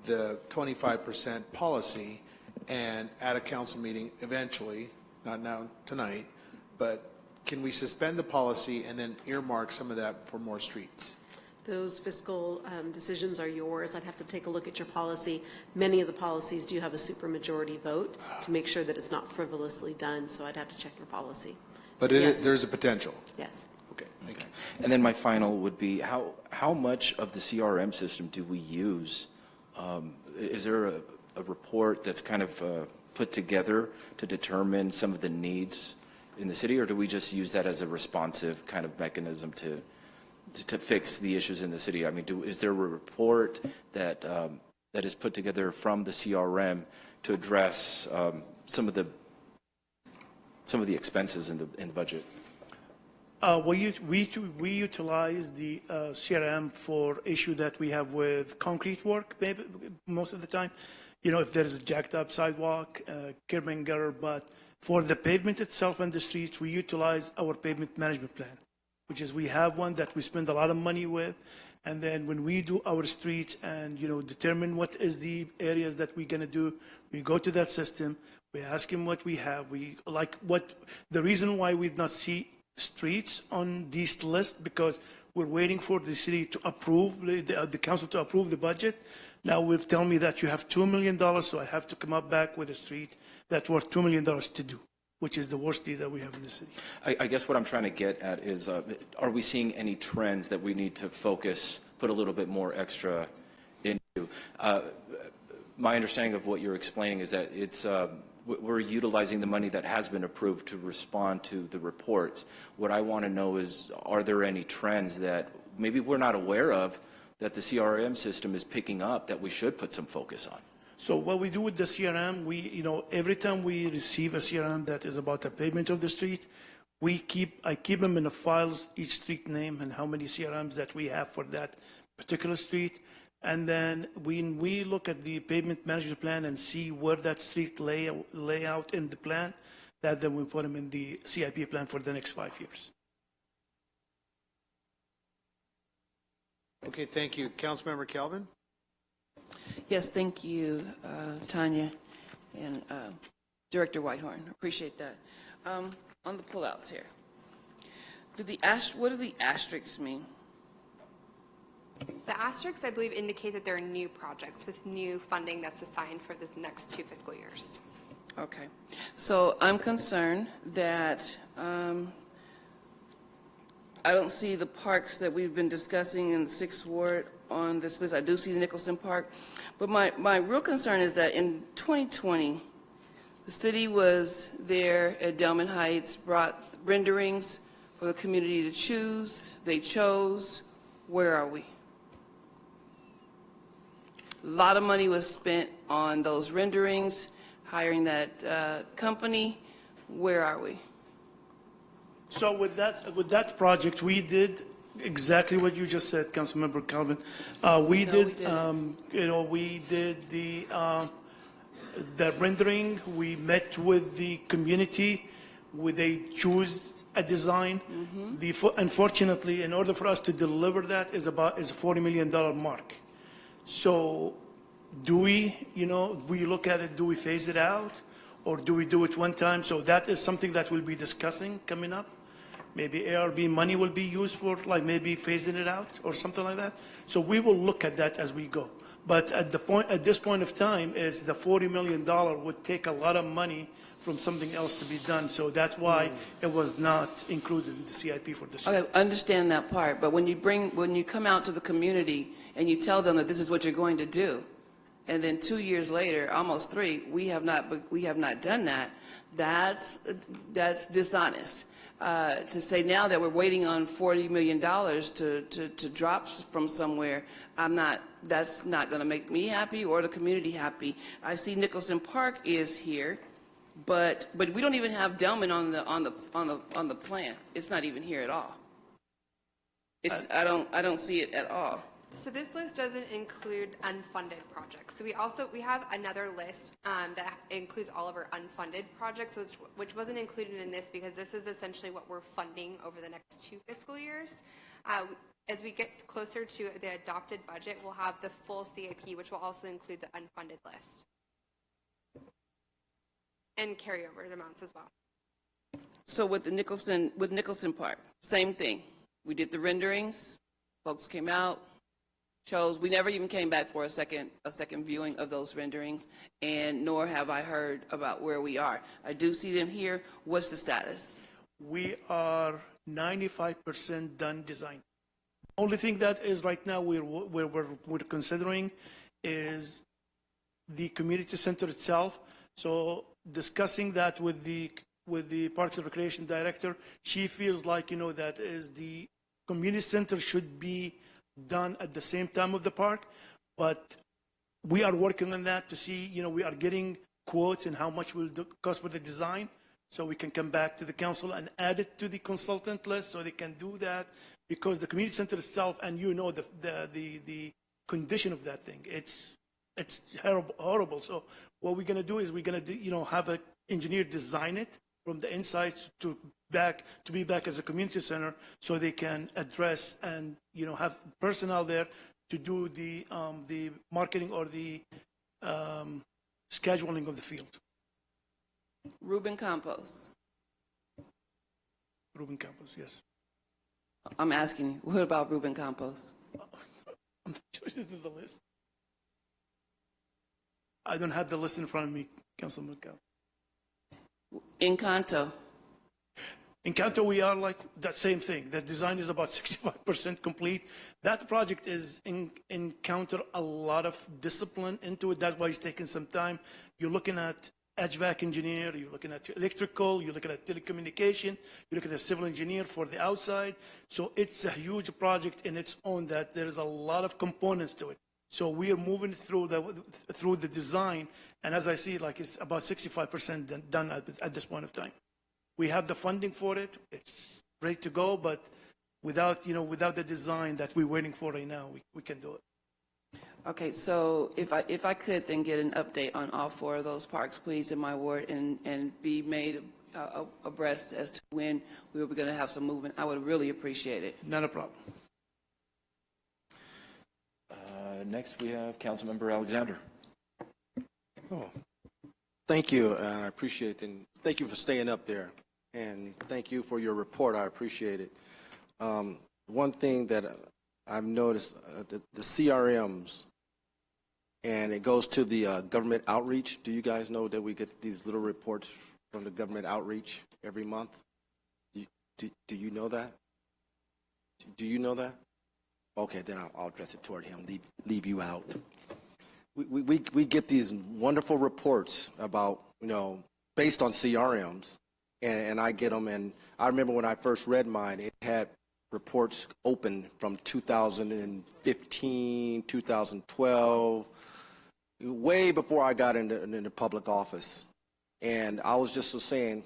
[SPEAKER 1] the 25% policy and at a council meeting eventually, not now tonight, but can we suspend the policy and then earmark some of that for more streets?
[SPEAKER 3] Those fiscal decisions are yours. I'd have to take a look at your policy. Many of the policies do have a supermajority vote to make sure that it's not frivolously done, so I'd have to check your policy.
[SPEAKER 1] But
[SPEAKER 3] Yes.
[SPEAKER 1] there's a potential.
[SPEAKER 3] Yes.
[SPEAKER 1] Okay, thank you.
[SPEAKER 14] And then my final would be, how much of the CRM system do we use? Is there a report that's kind of put together to determine some of the needs in the city, or do we just use that as a responsive kind of mechanism to fix the issues in the city? I mean, is there a report that is put together from the CRM to address some of the expenses in the budget?
[SPEAKER 20] We utilize the CRM for issue that we have with concrete work, maybe most of the time. If there is a jacked up sidewalk, curb and gutter, but for the pavement itself and the streets, we utilize our pavement management plan, which is we have one that we spend a lot of money with. And then when we do our streets and, determine what is the areas that we're going to do, we go to that system, we ask him what we have. The reason why we did not see streets on this list, because we're waiting for the city to approve, the council to approve the budget. Now will tell me that you have $2 million, so I have to come up back with a street that's worth $2 million to do, which is the worst deed that we have in the city.
[SPEAKER 14] I guess what I'm trying to get at is, are we seeing any trends that we need to put a little bit more extra into? My understanding of what you're explaining is that we're utilizing the money that has been approved to respond to the reports. What I want to know is, are there any trends that maybe we're not aware of that the CRM system is picking up that we should put some focus on?
[SPEAKER 20] So what we do with the CRM, every time we receive a CRM that is about the pavement of the street, I keep them in the files, each street name and how many CRMs that we have for that particular street. And then when we look at the pavement management plan and see where that street layout in the plan, then we put them in the CIP plan for the next 5 years.
[SPEAKER 1] Okay, thank you. Councilmember Calvin?
[SPEAKER 16] Yes, thank you, Tanya and Director Whitehorn. Appreciate that. On the pullouts here, what do the asterisks mean?
[SPEAKER 19] The asterisks, I believe, indicate that there are new projects with new funding that's assigned for this next 2 fiscal years.
[SPEAKER 16] Okay. So I'm concerned that I don't see the parks that we've been discussing in the 6th Ward on this list. I do see the Nicholson Park. But my real concern is that in 2020, the city was there at Delman Heights, brought renderings for the community to choose. They chose. Where are we? A lot of money was spent on those renderings, hiring that company. Where are we?
[SPEAKER 20] So with that project, we did exactly what you just said, Councilmember Calvin. We
[SPEAKER 16] No,
[SPEAKER 20] did,
[SPEAKER 16] we didn't.
[SPEAKER 20] we did the rendering. We met with the community. They choose a design. Unfortunately, in order for us to deliver that is a $40 million mark. So do we, we look at it, do we phase it out? Or do we do it one time? So that is something that we'll be discussing coming up. Maybe ARB money will be used for, like, maybe phasing it out or something like that. So we will look at that as we go. But at this point of time, is the $40 million would take a lot of money from something else to be done. So that's why it was not included in the CIP for this year.
[SPEAKER 16] Okay, I understand that part, but when you come out to the community and you tell them that this is what you're going to do, and then 2 years later, almost 3, we have not done that, that's dishonest. To say now that we're waiting on $40 million to drop from somewhere, that's not going to make me happy or the community happy. I see Nicholson Park is here, but we don't even have Delman on the plan. It's not even here at all. I don't see it at all.
[SPEAKER 19] So this list doesn't include unfunded projects. So we have another list that includes all of our unfunded projects, which wasn't included in this because this is essentially what we're funding over the next 2 fiscal years. As we get closer to the adopted budget, we'll have the full CIP, which will also include the unfunded list and carryover amounts as well.
[SPEAKER 16] So with Nicholson Park, same thing. We did the renderings. Folks came out. We never even came back for a second viewing of those renderings, and nor have I heard about where we are. I do see them here. What's the status?
[SPEAKER 20] We are 95% done design. Only thing that is right now we're considering is the community center itself. So discussing that with the Parks and Recreation Director, she feels like, that is the community center should be done at the same time of the park, but we are working on that to see, we are getting quotes and how much will cost for the design, so we can come back to the council and add it to the consultant list so they can do that, because the community center itself, and the condition of that thing, it's horrible. So what we're going to do is we're going to have an engineer design it from the inside to be back as a community center, so they can address and have personnel there to do the marketing or the scheduling of the field.
[SPEAKER 16] Ruben Campos.
[SPEAKER 20] Ruben Campos, yes.
[SPEAKER 16] I'm asking you, what about Ruben Campos?
[SPEAKER 20] I'm not sure this is the list. I don't have the list in front of me, Councilman Campos.
[SPEAKER 16] Encanto.
[SPEAKER 20] Encanto, we are like that same thing. The design is about 65% complete. That project is encounter a lot of discipline into it. That's why it's taking some time. You're looking at HVAC engineer, you're looking at electrical, you're looking at telecommunication, you're looking at a civil engineer for the outside. So it's a huge project in its own that there's a lot of components to it. So we are moving through the design, and as I see, like it's about 65% done at this point of time. We have the funding for it; it's ready to go. But without the design that we're waiting for right now, we can do it.
[SPEAKER 16] Okay, so if I could then get an update on all 4 of those parks, please, in my ward, and be made abreast as to when we were going to have some movement, I would really appreciate it.
[SPEAKER 20] Not a problem.
[SPEAKER 14] Next, we have Councilmember Alexander.
[SPEAKER 2] Oh, thank you. I appreciate it. And thank you for staying up there. And thank you for your report. I appreciate it. One thing that I've noticed, the CRMs, and it goes to the government outreach. Do you guys know that we get these little reports from the government outreach every month? Do you know that? Do you know that? Okay, then I'll address it toward him, leave you out. We get these wonderful reports about, based on CRMs, and I get them, and I remember when I first read mine, it had reports open from 2015, 2012, way before I got into public office. And I was just saying,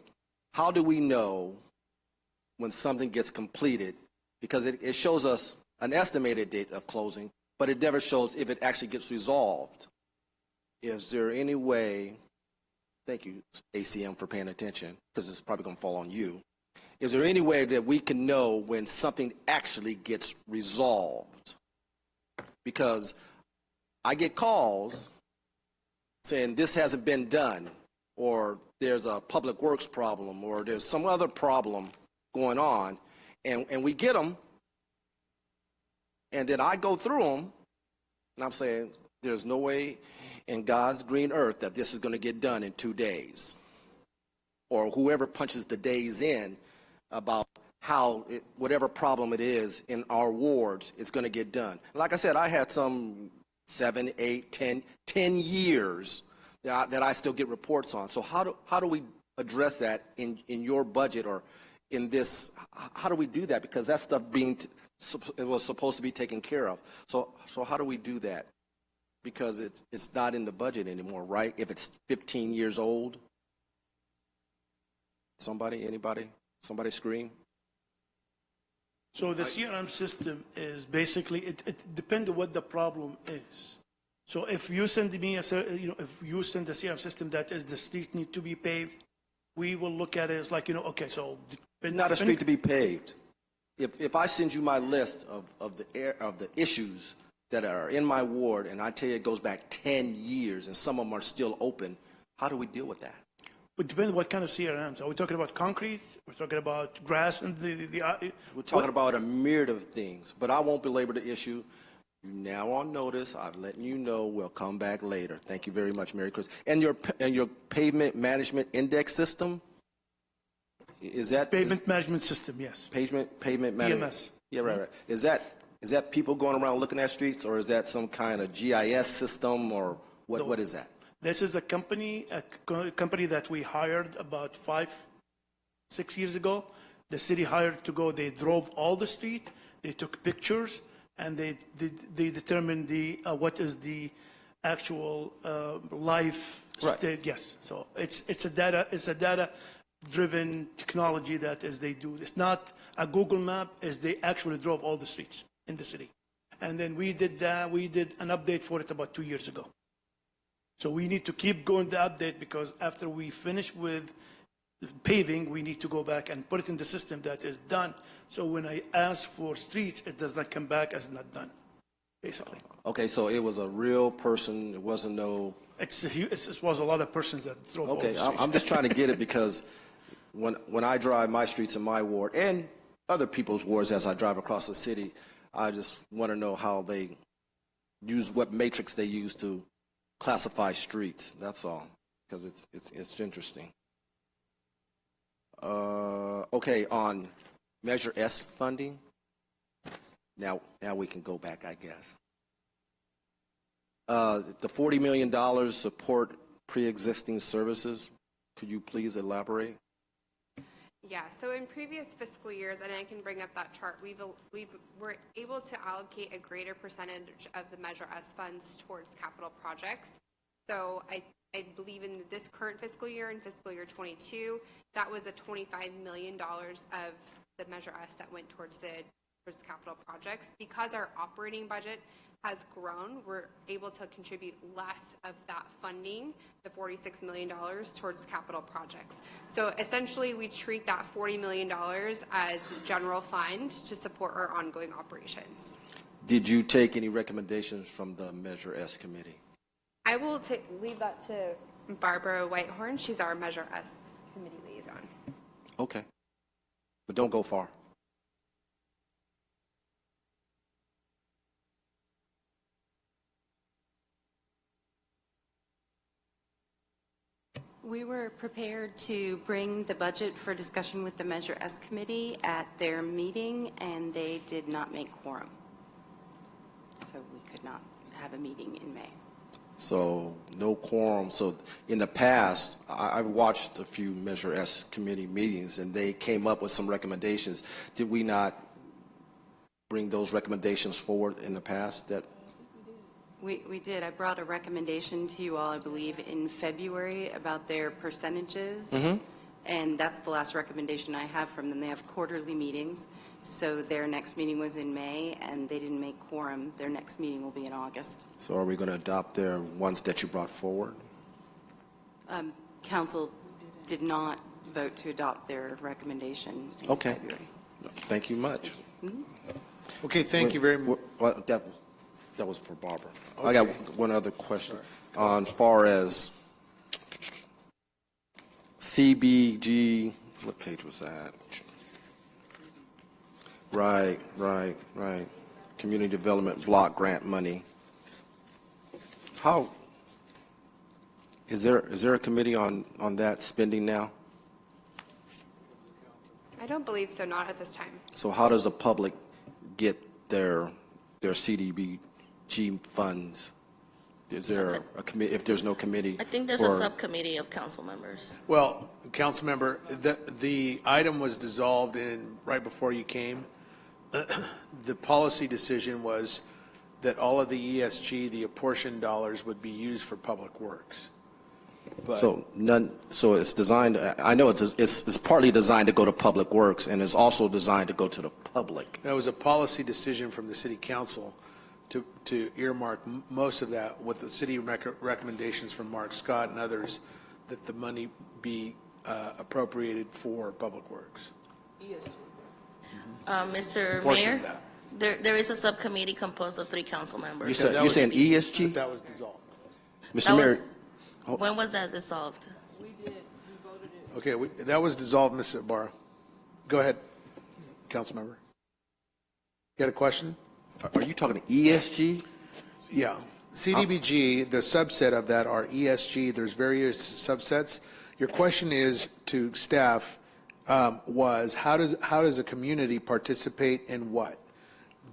[SPEAKER 2] how do we know when something gets completed because it shows us an estimated date of closing, but it never shows if it actually gets resolved. Is there any way, thank you, ACM, for paying attention, because it's probably going to fall on you. Is there any way that we can know when something actually gets resolved? Because I get calls saying this hasn't been done, or there's a public works problem, or there's some other problem going on, and we get them, and then I go through them, and I'm saying there's no way in God's green earth that this is going to get done in 2 days, or whoever punches the days in about how whatever problem it is in our wards is going to get done. Like I said, I had some 7, 8, 10 years that I still get reports on. So how do we address that in your budget or in this? How do we do that? Because that stuff it was supposed to be taken care of. So how do we do that? Because it's not in the budget anymore, right? If it's 15 years old. Anybody? Somebody scream.
[SPEAKER 20] So the CRM system is basically, it depends on what the problem is. So if you send me if you send the CRM system that is the street need to be paved, we will look at it as like, okay, so.
[SPEAKER 2] Not a street to be paved. If I send you my list of the issues that are in my ward, and I tell you it goes back 10 years and some of them are still open, how do we deal with that?
[SPEAKER 20] It depends what kind of CRMs. Are we talking about concrete? We're talking about grass and
[SPEAKER 2] We're talking about a myriad of things, but I won't belabor the issue. You're now on notice. I've let you know. We'll come back later. Thank you very much, Mary Chris. And your pavement management index system, is that
[SPEAKER 20] pavement management system? Yes.
[SPEAKER 2] Pavement management.
[SPEAKER 20] PMS.
[SPEAKER 2] Yeah, right. Is that people going around looking at streets, or is that some kind of GIS system, or what is that?
[SPEAKER 20] This is a company that we hired about 5-6 years ago. The city hired to go. They drove all the street. They took pictures, and they determined what is the actual life state. Yes. So it's a data-driven technology that as they do. It's not a Google map. As they actually drove all the streets in the city, and then we did that. We did an update for it about 2 years ago. So we need to keep going the update, because after we finish with paving, we need to go back and put it in the system that is done. So when I ask for streets, it does not come back as not done, basically.
[SPEAKER 2] Okay, so it was a real person. It wasn't no.
[SPEAKER 20] It was a lot of persons that drove all the
[SPEAKER 2] Okay,
[SPEAKER 20] streets.
[SPEAKER 2] I'm just trying to get it, because when I drive my streets in my ward and other people's wards as I drive across the city, I just want to know how they use, what matrix they use to classify streets. That's all, because it's interesting. Okay, on Measure S funding. Now we can go back, I guess. The $40 million support pre-existing services. Could you please elaborate?
[SPEAKER 19] Yeah, so in previous fiscal years, and I can bring up that chart, we were able to allocate a greater percentage of the Measure S funds towards capital projects. So I believe in this current fiscal year, in fiscal year 22, that was a $25 million of the Measure S that went towards the capital projects. Because our operating budget has grown, we're able to contribute less of that funding, the $46 million, towards capital projects. So essentially, we treat that $40 million as general fund to support our ongoing operations.
[SPEAKER 2] Did you take any recommendations from the Measure S committee?
[SPEAKER 19] I will leave that to Barbara Whitehorn. She's our Measure S committee liaison.
[SPEAKER 2] Okay, but don't go far.
[SPEAKER 18] We were prepared to bring the budget for discussion with the Measure S committee at their meeting, and they did not make quorum. So we could not have a meeting in May.
[SPEAKER 2] So no quorum. So in the past, I've watched a few Measure S committee meetings, and they came up with some recommendations. Did we not bring those recommendations forward in the past?
[SPEAKER 18] We did. I brought a recommendation to you all, I believe, in February about their percentages. And that's the last recommendation I have from them. They have quarterly meetings, so their next meeting was in May, and they didn't make quorum. Their next meeting will be in August.
[SPEAKER 2] So are we going to adopt their ones that you brought forward?
[SPEAKER 18] Council did not vote to adopt their recommendation in
[SPEAKER 2] Okay.
[SPEAKER 18] February.
[SPEAKER 2] Thank you much.
[SPEAKER 1] Okay, thank you very much.
[SPEAKER 2] Well, that was for Barbara. I got one other question. On far as CBG, what page was that? Right. Community Development Block Grant money. How, is there a committee on that spending now?
[SPEAKER 19] I don't believe so, not at this time.
[SPEAKER 2] So how does the public get their CDBG funds? Is there a committee, if there's no committee?
[SPEAKER 12] I think there's a subcommittee of council members.
[SPEAKER 1] Well, Councilmember, the item was dissolved right before you came. The policy decision was that all of the ESG, the apportioned dollars, would be used for public works. But
[SPEAKER 2] So it's designed, I know it's partly designed to go to public works, and it's also designed to go to the public.
[SPEAKER 1] that was a policy decision from the city council to earmark most of that with the city recommendations from Mark Scott and others, that the money be appropriated for public works.
[SPEAKER 12] Mr.
[SPEAKER 1] Portion
[SPEAKER 12] Mayor,
[SPEAKER 1] of that.
[SPEAKER 12] there is a subcommittee composed of 3 council members.
[SPEAKER 2] You saying ESG?
[SPEAKER 1] That was dissolved.
[SPEAKER 2] Mr. Mayor,
[SPEAKER 12] When was that dissolved?
[SPEAKER 1] Okay, that was dissolved, Ms. Ibarra. Go ahead, Councilmember. You had a question?
[SPEAKER 2] are you talking ESG?
[SPEAKER 1] Yeah. CDBG, the subset of that are ESG. There's various subsets. Your question is to staff was how does a community participate in what?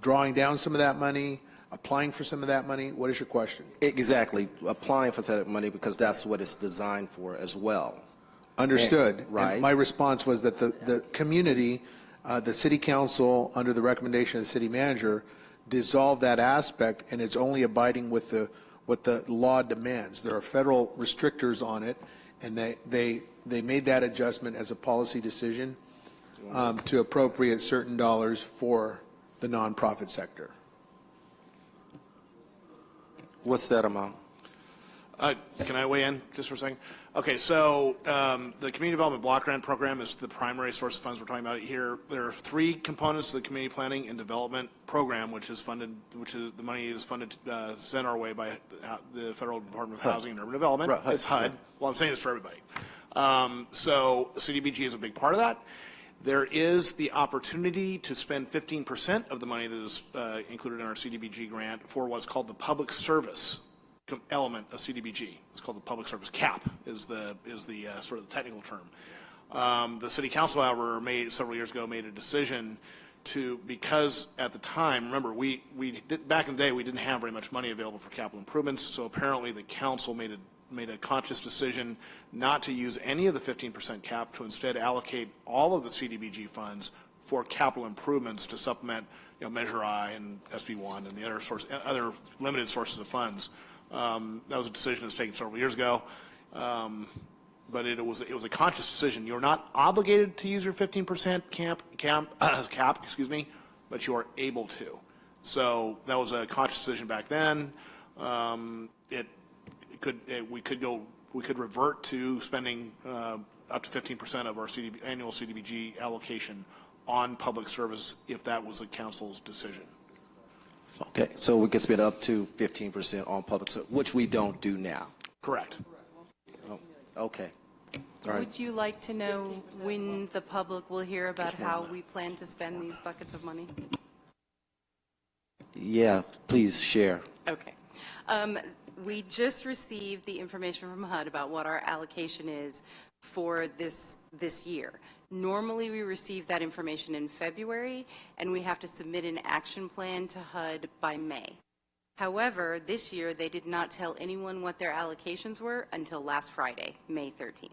[SPEAKER 1] Drawing down some of that money, applying for some of that money? What is your question?
[SPEAKER 2] Exactly, applying for that money because that's what it's designed for as well.
[SPEAKER 1] Understood.
[SPEAKER 2] Right.
[SPEAKER 1] And my response was that the community, the city council, under the recommendation of the city manager, dissolved that aspect, and it's only abiding with what the law demands. There are federal restrictors on it, and they made that adjustment as a policy decision to appropriate certain dollars for the nonprofit sector.
[SPEAKER 2] What's that amount?
[SPEAKER 13] Can I weigh in just for a second? Okay, so the Community Development Block Grant Program is the primary source of funds we're talking about here. There are 3 components to the Community Planning and Development Program, which is the money is funded, sent our way by the Federal Department of Housing and Urban Development.
[SPEAKER 2] Right,
[SPEAKER 13] it's HUD. Well, I'm saying this for everybody. So CDBG is a big part of that. There is the opportunity to spend 15% of the money that is included in our CDBG grant for what's called the public service element of CDBG. It's called the public service cap is the sort of the technical term. The city council, however, several years ago made a decision because at the time, remember, back in the day we didn't have very much money available for capital improvements, so apparently the council made a conscious decision not to use any of the 15% cap, to instead allocate all of the CDBG funds for capital improvements to supplement, Measure I and SB1 and the other limited sources of funds. That was a decision that was taken several years ago, but it was a conscious decision. You're not obligated to use your 15% cap, but you are able to. So that was a conscious decision back then. We could revert to spending up to 15% of our annual CDBG allocation on public service if that was the council's decision.
[SPEAKER 2] Okay, so we could spend up to 15% on public service, which we don't do now.
[SPEAKER 13] Correct.
[SPEAKER 2] Oh, okay. All right.
[SPEAKER 18] Would you like to know when the public will hear about how we plan to spend these buckets of money?
[SPEAKER 2] Yeah, please share.
[SPEAKER 18] Okay. We just received the information from HUD about what our allocation is for this year. Normally, we receive that information in February, and we have to submit an action plan to HUD by May. However, this year, they did not tell anyone what their allocations were until last Friday, May 13th.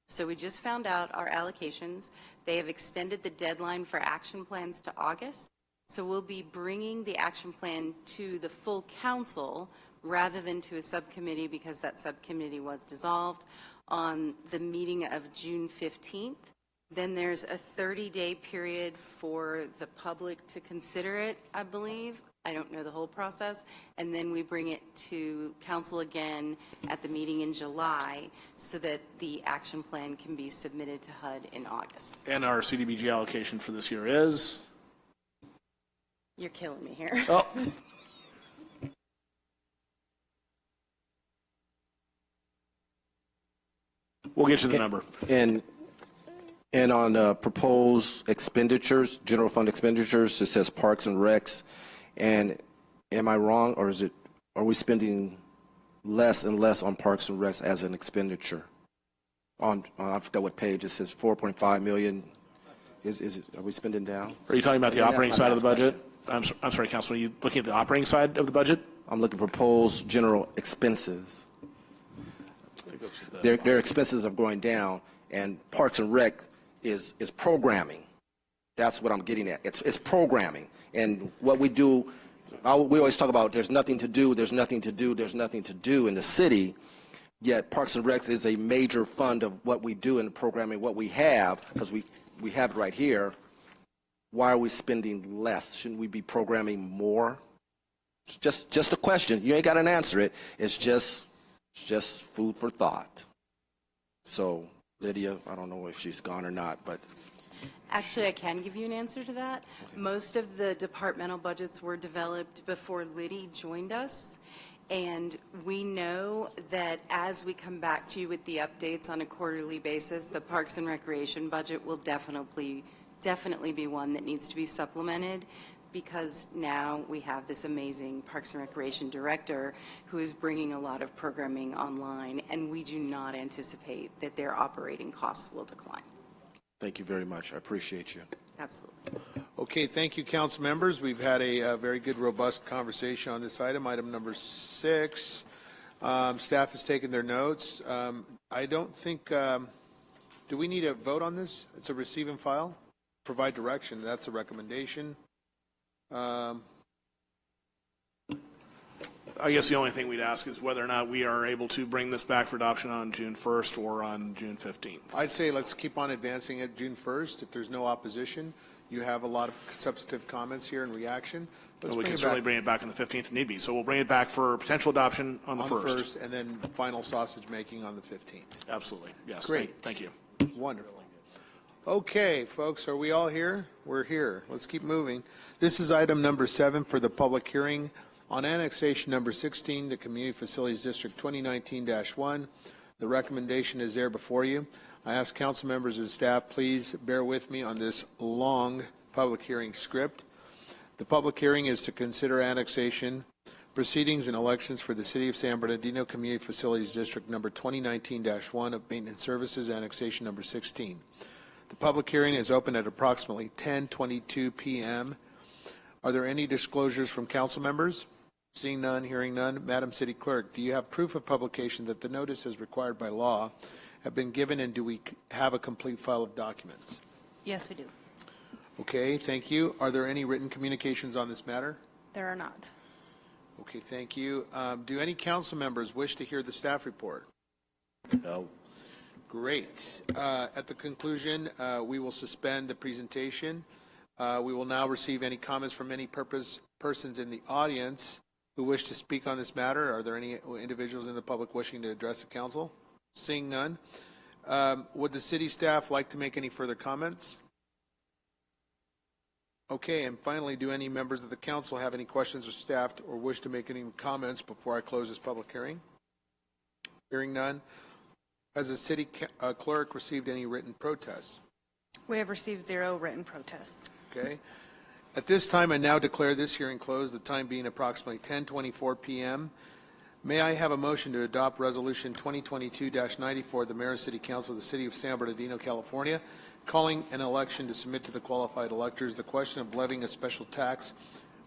[SPEAKER 18] So we just found out our allocations. They have extended the deadline for action plans to August. So we'll be bringing the action plan to the full council rather than to a subcommittee because that subcommittee was dissolved on the meeting of June 15th. Then there's a 30-day period for the public to consider it, I believe. I don't know the whole process. And then we bring it to council again at the meeting in July so that the action plan can be submitted to HUD in August.
[SPEAKER 13] And our CDBG allocation for this year is?
[SPEAKER 18] You're killing me here.
[SPEAKER 13] Oh. We'll get you the number.
[SPEAKER 2] And on proposed expenditures, general fund expenditures, it says Parks and Recs. And am I wrong, or are we spending less and less on Parks and Recs as an expenditure? I forgot what page it says. 4.5 million. Are we spending down?
[SPEAKER 13] Are you talking about the operating side of the budget? I'm sorry, Councilman. Are you looking at the operating side of the budget?
[SPEAKER 2] I'm looking at proposed general expenses. Their expenses are going down, and Parks and Rec is programming. That's what I'm getting at. It's programming. And what we do, we always talk about there's nothing to do, there's nothing to do, there's nothing to do in the city, yet Parks and Rec is a major fund of what we do in the programming, what we have, because we have it right here. Why are we spending less? Shouldn't we be programming more? Just a question. You ain't got to answer it. It's just food for thought. So, Lydia, I don't know if she's gone or not, but...
[SPEAKER 18] Actually, I can give you an answer to that. Okay. Most of the departmental budgets were developed before Liddy joined us, and we know that as we come back to you with the updates on a quarterly basis, the Parks and Recreation budget will definitely be one that needs to be supplemented, because now we have this amazing Parks and Recreation director who is bringing a lot of programming online, and we do not anticipate that their operating costs will decline.
[SPEAKER 2] Thank you very much. I appreciate you.
[SPEAKER 18] Absolutely.
[SPEAKER 1] Okay, thank you, council members. We've had a very good, robust conversation on this item. Item number 6. Staff has taken their notes. I don't think, do we need a vote on this? It's a receive and file? Provide direction. That's a recommendation.
[SPEAKER 13] I guess the only thing we'd ask is whether or not we are able to bring this back for adoption on June 1st or on June 15th.
[SPEAKER 1] I'd say let's keep on advancing it June 1st. If there's no opposition, you have a lot of substantive comments here and reaction.
[SPEAKER 13] We can certainly bring it back on the 15th if need be. So we'll bring it back for potential adoption on the 1st.
[SPEAKER 1] And then final sausage making on the 15th.
[SPEAKER 13] Absolutely. Yes.
[SPEAKER 1] Great.
[SPEAKER 13] Thank you.
[SPEAKER 1] Wonderful. Okay, folks, are we all here? We're here. Let's keep moving. This is item number 7 for the public hearing on annexation number 16 to Community Facilities District 2019-1. The recommendation is there before you. I ask council members and staff, please bear with me on this long public hearing script. The public hearing is to consider annexation, proceedings, and elections for the City of San Bernardino Community Facilities District number 2019-1 of Maintenance Services, annexation number 16. The public hearing is open at approximately 10:22 p.m. Are there any disclosures from council members? Seeing none, hearing none. Madam City Clerk, do you have proof of publication that the notice as required by law have been given, and do we have a complete file of documents?
[SPEAKER 7] Yes, we do.
[SPEAKER 1] Okay, thank you. Are there any written communications on this matter?
[SPEAKER 7] There are not.
[SPEAKER 1] Okay, thank you. Do any council members wish to hear the staff report?
[SPEAKER 2] No.
[SPEAKER 1] Great. At the conclusion, we will suspend the presentation. We will now receive any comments from any persons in the audience who wish to speak on this matter. Are there any individuals in the public wishing to address the council? Seeing none. Would the city staff like to make any further comments? Okay, and finally, do any members of the council have any questions or staff or wish to make any comments before I close this public hearing? Hearing none. Has the city clerk received any written protests?
[SPEAKER 7] We have received 0 written protests.
[SPEAKER 1] Okay. At this time, I now declare this hearing closed, the time being approximately 10:24 p.m. May I have a motion to adopt Resolution 2022-94 of the Mayor and City Council of the City of San Bernardino, California, calling an election to submit to the qualified electors the question of levying a special tax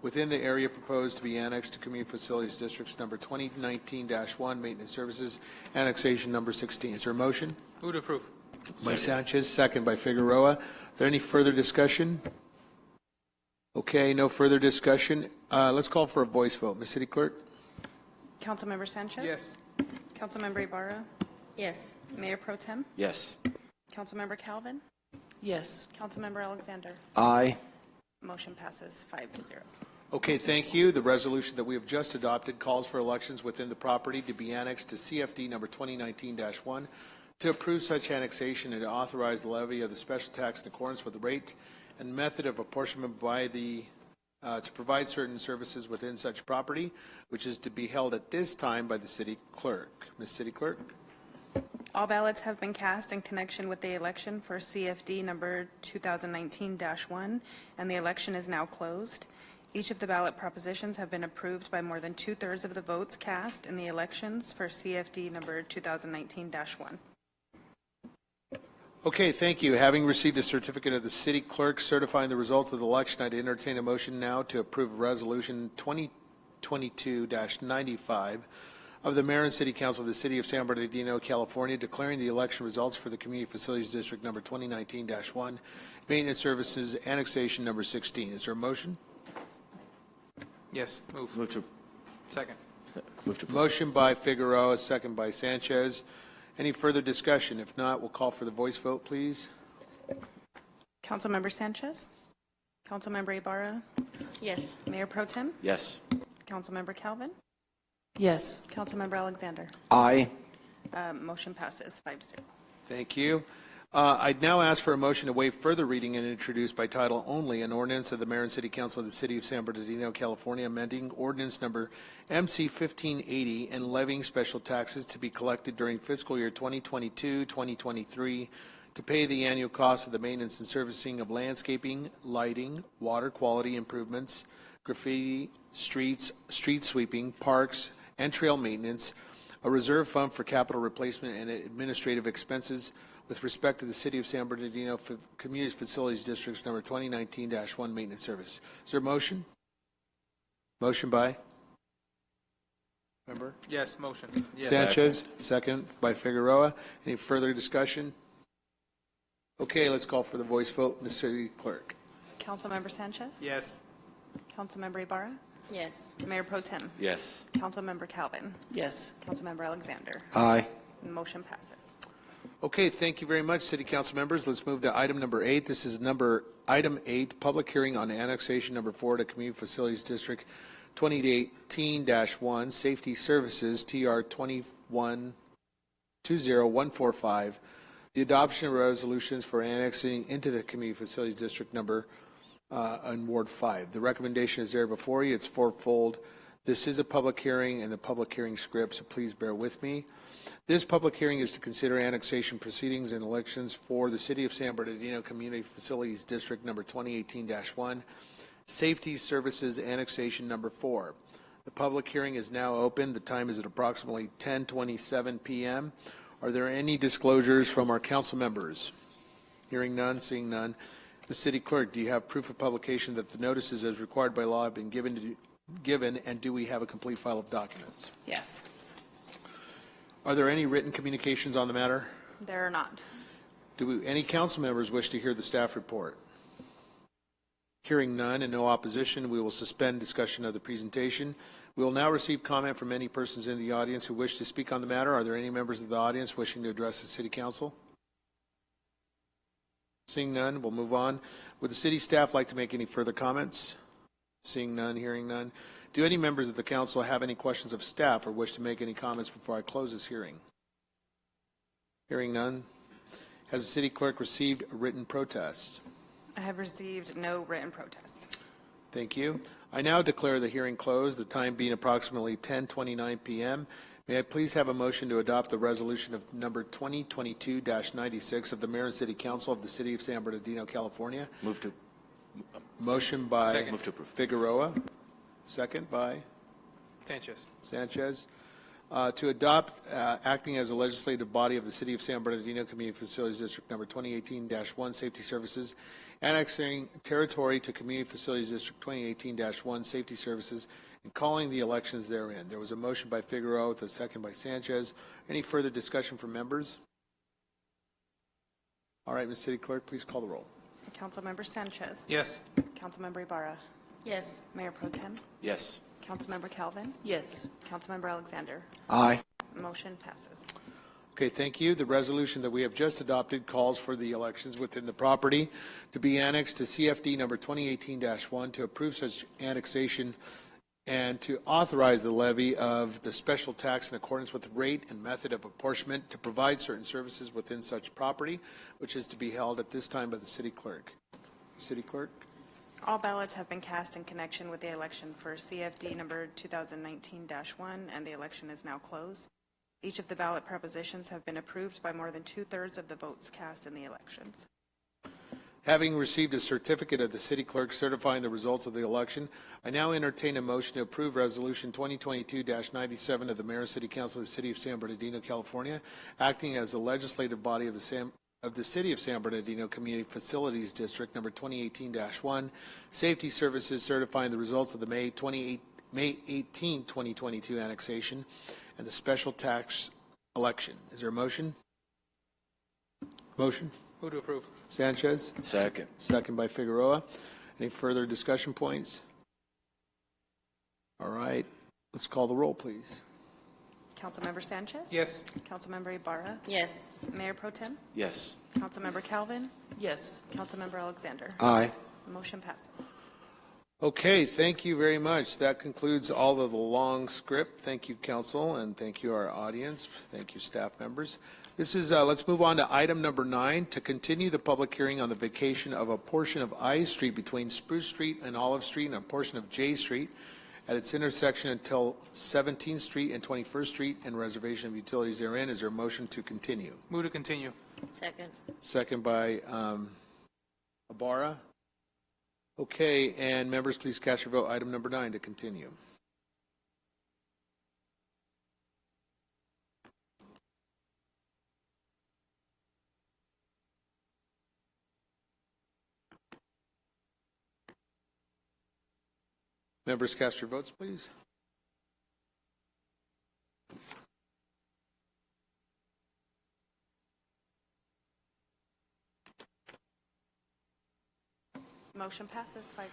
[SPEAKER 1] within the area proposed to be annexed to Community Facilities Districts number 2019-1, Maintenance Services, annexation number 16. Is there a motion?
[SPEAKER 15] Move to approve.
[SPEAKER 1] By Sanchez, second by Figueroa. Is there any further discussion? Okay, no further discussion. Let's call for a voice vote. Ms. City Clerk?
[SPEAKER 7] Councilmember Sanchez?
[SPEAKER 15] Yes.
[SPEAKER 7] Councilmember Ibarra?
[SPEAKER 12] Yes.
[SPEAKER 7] Mayor Pro Tem,
[SPEAKER 14] Yes.
[SPEAKER 7] Councilmember Calvin,
[SPEAKER 16] Yes.
[SPEAKER 7] Councilmember Alexander.
[SPEAKER 2] Aye.
[SPEAKER 7] Motion passes 5-0.
[SPEAKER 1] Okay, thank you. The resolution that we have just adopted calls for elections within the property to be annexed to CFD number 2019-1, to approve such annexation and to authorize the levy of the special tax in accordance with the rate and method of apportionment by the to provide certain services within such property, which is to be held at this time by the city clerk. Ms. City Clerk?
[SPEAKER 7] All ballots have been cast in connection with the election for CFD number 2019-1, and the election is now closed. Each of the ballot propositions have been approved by more than 2/3 of the votes cast in the elections for CFD number 2019-1.
[SPEAKER 1] Okay, thank you. Having received a certificate of the city clerk certifying the results of the election, I'd entertain a motion now to approve Resolution 2022-95 of the Mayor and City Council of the City of San Bernardino, California, declaring the election results for the Community Facilities District number 2019-1, Maintenance Services Annexation number 16. Is there a motion?
[SPEAKER 15] Yes, move.
[SPEAKER 14] Move to.
[SPEAKER 15] Second.
[SPEAKER 14] Move to.
[SPEAKER 1] Motion by Figueroa, second by Sanchez. Any further discussion? If not, we'll call for the voice vote, please.
[SPEAKER 7] Councilmember Sanchez, Councilmember Ibarra,
[SPEAKER 12] Yes.
[SPEAKER 7] Mayor Pro Tem,
[SPEAKER 14] Yes.
[SPEAKER 7] Councilmember Calvin,
[SPEAKER 16] Yes.
[SPEAKER 7] Councilmember Alexander.
[SPEAKER 2] Aye.
[SPEAKER 7] Motion passes 5-0.
[SPEAKER 1] Thank you. I'd now ask for a motion to waive further reading and introduce by title only an ordinance of the Mayor and City Council of the City of San Bernardino, California, amending ordinance number MC 1580 and levying special taxes to be collected during fiscal year 2022-2023 to pay the annual cost of the maintenance and servicing of landscaping, lighting, water quality improvements, graffiti, street sweeping, parks, and trail maintenance, a reserve fund for capital replacement and administrative expenses with respect to the City of San Bernardino Community Facilities Districts number 2019-1 maintenance service. Is there a motion? Motion by? Member?
[SPEAKER 15] Yes, motion. Yes.
[SPEAKER 1] Sanchez, second by Figueroa. Any further discussion? Okay, let's call for the voice vote. Ms. City Clerk.
[SPEAKER 7] Councilmember Sanchez,
[SPEAKER 15] Yes.
[SPEAKER 7] Councilmember Ibarra,
[SPEAKER 12] Yes.
[SPEAKER 7] Mayor Pro Tem,
[SPEAKER 14] Yes.
[SPEAKER 7] Councilmember Calvin,
[SPEAKER 16] Yes.
[SPEAKER 7] Councilmember Alexander.
[SPEAKER 2] Aye.
[SPEAKER 7] Motion passes.
[SPEAKER 1] Okay, thank you very much, City Council members. Let's move to item number 8. This is item 8, public hearing on annexation number 4 to Community Facilities District 2018-1, Safety Services, TR 20145, the adoption of resolutions for annexing into the Community Facilities District number in Ward 5. The recommendation is there before you. It's fourfold. This is a public hearing and the public hearing script, so please bear with me. This public hearing is to consider annexation proceedings and elections for the City of San Bernardino Community Facilities District number 2018-1, Safety Services Annexation number 4. The public hearing is now open. The time is at approximately 10:27 p.m. Are there any disclosures from our council members? Hearing none, seeing none. The City Clerk, do you have proof of publication that the notices as required by law have been given, and do we have a complete file of documents?
[SPEAKER 7] Yes.
[SPEAKER 1] Are there any written communications on the matter?
[SPEAKER 7] There are not.
[SPEAKER 1] Do any council members wish to hear the staff report? Hearing none and no opposition, we will suspend discussion of the presentation. We will now receive comment from any persons in the audience who wish to speak on the matter. Are there any members of the audience wishing to address the City Council? Seeing none, we'll move on. Would the city staff like to make any further comments? Seeing none, hearing none. Do any members of the council have any questions of staff or wish to make any comments before I close this hearing? Hearing none. Has the city clerk received a written protest?
[SPEAKER 7] I have received no written protests.
[SPEAKER 1] Thank you. I now declare the hearing closed, the time being approximately 10:29 p.m. May I please have a motion to adopt the resolution of number 2022-96 of the Mayor and City Council of the City of San Bernardino, California?
[SPEAKER 14] Move to.
[SPEAKER 1] Motion by
[SPEAKER 14] Second. Move to approve.
[SPEAKER 1] Figueroa, second by
[SPEAKER 15] Sanchez.
[SPEAKER 1] to adopt, acting as a legislative body of the City of San Bernardino Community Facilities District number 2018-1, Safety Services, annexing territory to Community Facilities District 2018-1, Safety Services, and calling the elections therein. There was a motion by Figueroa with a second by Sanchez. Any further discussion from members? All right, Ms. City Clerk, please call the roll.
[SPEAKER 7] Councilmember Sanchez.
[SPEAKER 15] Yes.
[SPEAKER 7] Councilmember Ibarra.
[SPEAKER 12] Yes.
[SPEAKER 7] Mayor Pro Tem.
[SPEAKER 14] Yes.
[SPEAKER 7] Councilmember Calvin.
[SPEAKER 16] Yes.
[SPEAKER 7] Councilmember Alexander.
[SPEAKER 2] Aye.
[SPEAKER 7] Motion passes.
[SPEAKER 1] Okay, thank you. The resolution that we have just adopted calls for the elections within the property to be annexed to CFD number 2018-1 to approve such annexation and to authorize the levy of the special tax in accordance with the rate and method of apportionment to provide certain services within such property, which is to be held at this time by the city clerk. City clerk?
[SPEAKER 7] All ballots have been cast in connection with the election for CFD number 2019-1, and the election is now closed. Each of the ballot propositions have been approved by more than 2/3 of the votes cast in the elections.
[SPEAKER 1] Having received a certificate of the city clerk certifying the results of the election, I now entertain a motion to approve Resolution 2022-97 of the Mayor City Council of the City of San Bernardino, California, acting as the legislative body of the City of San Bernardino Community Facilities District number 2018-1, Safety Services certifying the results of the May 18, 2022 annexation and the special tax election. Is there a motion? Motion?
[SPEAKER 15] Move to approve.
[SPEAKER 1] Sanchez?
[SPEAKER 14] Second.
[SPEAKER 1] Second by Figueroa. Any further discussion points? All right, let's call the roll, please.
[SPEAKER 7] Councilmember Sanchez?
[SPEAKER 15] Yes.
[SPEAKER 7] Councilmember Ibarra?
[SPEAKER 12] Yes.
[SPEAKER 7] Mayor Pro Tem?
[SPEAKER 14] Yes.
[SPEAKER 7] Councilmember Calvin?
[SPEAKER 24] Yes.
[SPEAKER 7] Councilmember Alexander?
[SPEAKER 2] Aye.
[SPEAKER 7] The motion passes.
[SPEAKER 1] Okay, thank you very much. That concludes all of the long script. Thank you, council, and thank you, our audience. Thank you, staff members. This is, let's move on to item number 9, to continue the public hearing on the vacation of a portion of I Street between Spruce Street and Olive Street and a portion of J Street at its intersection until 17th Street and 21st Street and reservation of utilities therein. Is there a motion to continue?
[SPEAKER 15] Move to continue.
[SPEAKER 12] Second.
[SPEAKER 1] Second by Ibarra. Okay, and members, please cast your vote. Item number 9 to continue. Members, cast your votes, please.
[SPEAKER 7] Motion passes 5-0.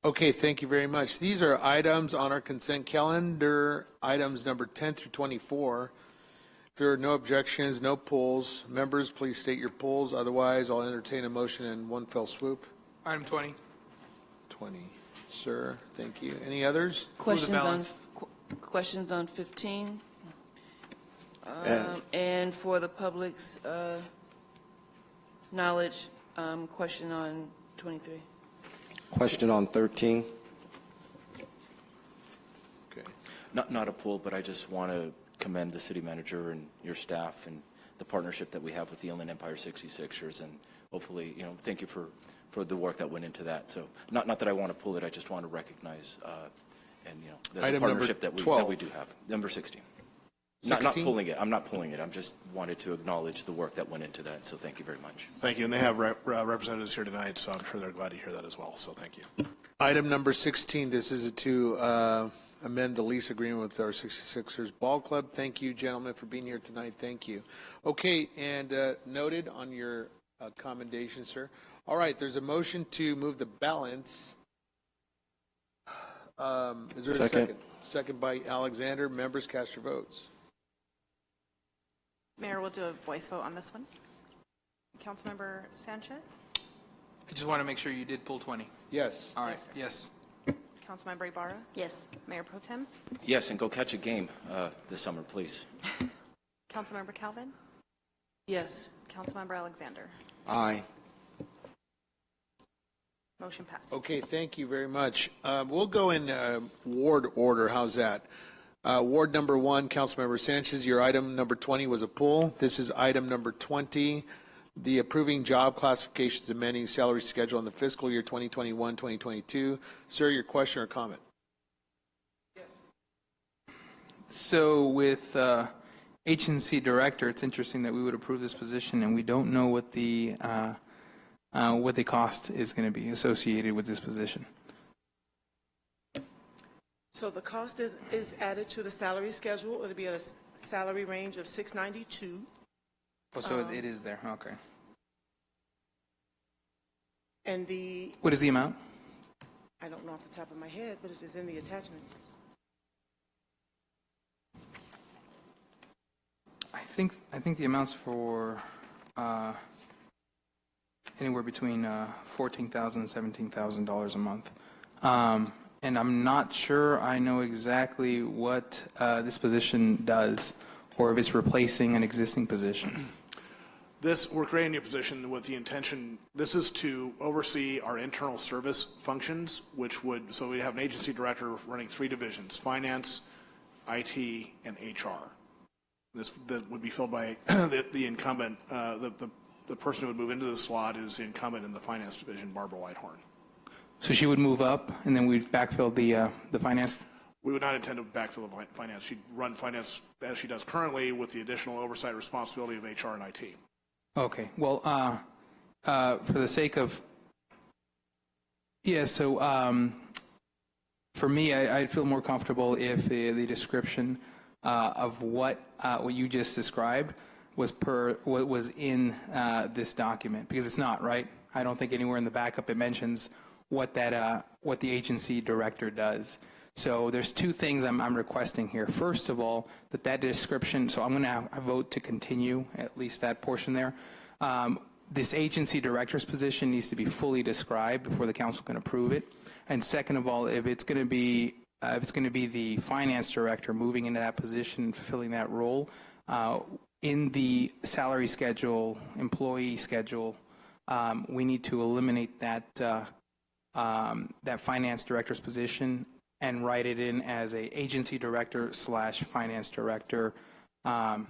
[SPEAKER 1] Okay, thank you very much. These are items on our consent calendar, items number 10 through 24. If there are no objections, no pulls, members, please state your pulls. Otherwise, I'll entertain a motion in one fell swoop.
[SPEAKER 15] Item 20.
[SPEAKER 1] 20. Sir, thank you. Any others?
[SPEAKER 16] Questions on 15? And for the public's knowledge, question on 23.
[SPEAKER 2] Question on 13.
[SPEAKER 1] Okay.
[SPEAKER 14] Not a pull, but I just want to commend the city manager and your staff and the partnership that we have with the Inland Empire 66ers, and hopefully, thank you for the work that went into that. So not that I want to pull it, I just want to recognize the partnership that we do have. Number 16. Not pulling it. I'm not pulling it. I'm just wanted to acknowledge the work that went into that. So thank you very much.
[SPEAKER 13] Thank you, and they have representatives here tonight, so I'm sure they're glad to hear that as well, so thank you.
[SPEAKER 1] Item number 16, this is to amend the lease agreement with our 66ers Ball Club. Thank you, gentlemen, for being here tonight. Thank you. Okay, and noted on your commendation, sir. All right, there's a motion to move the balance. Is there a second? Second by Alexander. Members, cast your votes.
[SPEAKER 7] Mayor, we'll do a voice vote on this one. Councilmember Sanchez?
[SPEAKER 15] I just want to make sure you did pull 20.
[SPEAKER 1] Yes.
[SPEAKER 15] All right. Yes.
[SPEAKER 7] Councilmember Ibarra?
[SPEAKER 12] Yes.
[SPEAKER 7] Mayor Pro Tem?
[SPEAKER 14] Yes, and go catch a game this summer, please.
[SPEAKER 7] Councilmember Calvin?
[SPEAKER 16] Yes.
[SPEAKER 7] Councilmember Alexander?
[SPEAKER 2] Aye.
[SPEAKER 7] Motion passes.
[SPEAKER 1] Okay, thank you very much. We'll go in ward order. How's that? Ward number 1, Councilmember Sanchez, your item number 20 was a pull. This is item number 20, the approving job classifications amending salary schedule in the fiscal year 2021-2022. Sir, your question or comment?
[SPEAKER 15] Yes. So with H&C director, it's interesting that we would approve this position and we don't know what the cost is going to be associated with this position.
[SPEAKER 24] So the cost is added to the salary schedule. It'll be a salary range of $692.
[SPEAKER 15] Oh, so it is there. Okay.
[SPEAKER 24] And
[SPEAKER 15] what is the amount?
[SPEAKER 24] I don't know off the top of my head, but it is in the attachments.
[SPEAKER 15] I think the amounts for anywhere between $14,000 and $17,000 a month. And I'm not sure I know exactly what this position does, or if it's replacing an existing position.
[SPEAKER 13] We're creating a new position with the intention, this is to oversee our internal service functions, so we have an agency director running 3 divisions, finance, IT, and HR. That would be filled by the incumbent, the person who would move into the slot is the incumbent in the finance division, Barbara Whitehorn.
[SPEAKER 15] So she would move up, and then we'd backfill the finance?
[SPEAKER 13] We would not intend to backfill the finance. She'd run finance as she does currently with the additional oversight responsibility of HR and IT.
[SPEAKER 15] Okay. Well, for the sake of... Yeah, so for me, I'd feel more comfortable if the description of what you just described was in this document, because it's not, right? I don't think anywhere in the backup it mentions what the agency director does. So there's 2 things I'm requesting here. First of all, that description, so I'm going to vote to continue at least that portion there. This agency director's position needs to be fully described before the council can approve it. And second of all, if it's going to be the finance director moving into that position and fulfilling that role, in the salary schedule, employee schedule, we need to eliminate that finance director's position and write it in as a agency director / finance director, and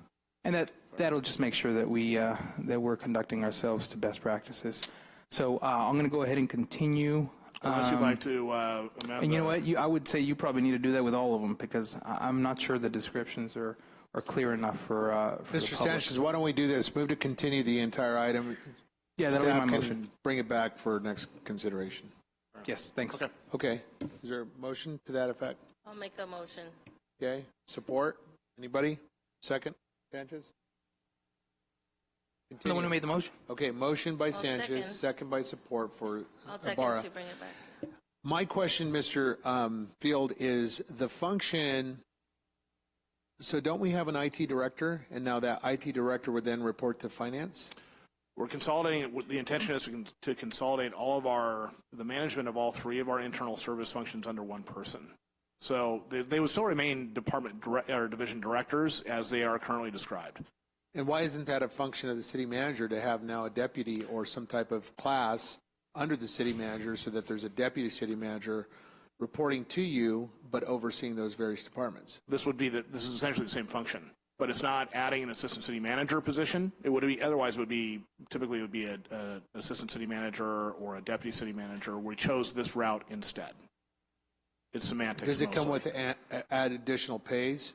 [SPEAKER 15] that'll just make sure that we're conducting ourselves to best practices. So I'm going to go ahead and continue.
[SPEAKER 13] Unless you'd like to amend.
[SPEAKER 15] And you know what? I would say you probably need to do that with all of them, because I'm not sure the descriptions are clear enough for
[SPEAKER 1] Mr. Sanchez, why don't we do this? Move to continue the entire item.
[SPEAKER 15] Yeah, that'll be my
[SPEAKER 1] Staff can
[SPEAKER 15] motion.
[SPEAKER 1] bring it back for next consideration.
[SPEAKER 15] Yes, thanks.
[SPEAKER 1] Okay. Is there a motion to that effect?
[SPEAKER 12] I'll make a motion.
[SPEAKER 1] Okay. Support? Anybody? Second? Sanchez?
[SPEAKER 15] I'm the one who made the motion.
[SPEAKER 1] Okay, motion by Sanchez,
[SPEAKER 12] second.
[SPEAKER 1] second by support for
[SPEAKER 12] I'll second
[SPEAKER 1] Ibarra.
[SPEAKER 12] to bring it back.
[SPEAKER 1] My question, Mr. Field, is the function, so don't we have an IT director, and now that IT director would then report to finance?
[SPEAKER 13] We're consolidating, the intention is to consolidate the management of all 3 of our internal service functions under one person. So they would still remain division directors as they are currently described.
[SPEAKER 1] And why isn't that a function of the city manager to have now a deputy or some type of class under the city manager, so that there's a deputy city manager reporting to you but overseeing those various departments?
[SPEAKER 13] This is essentially the same function, but it's not adding an assistant city manager position. Otherwise it would be an assistant city manager or a deputy city manager. We chose this route instead. It's semantics.
[SPEAKER 1] Does it come
[SPEAKER 13] mostly.
[SPEAKER 1] with add additional pays?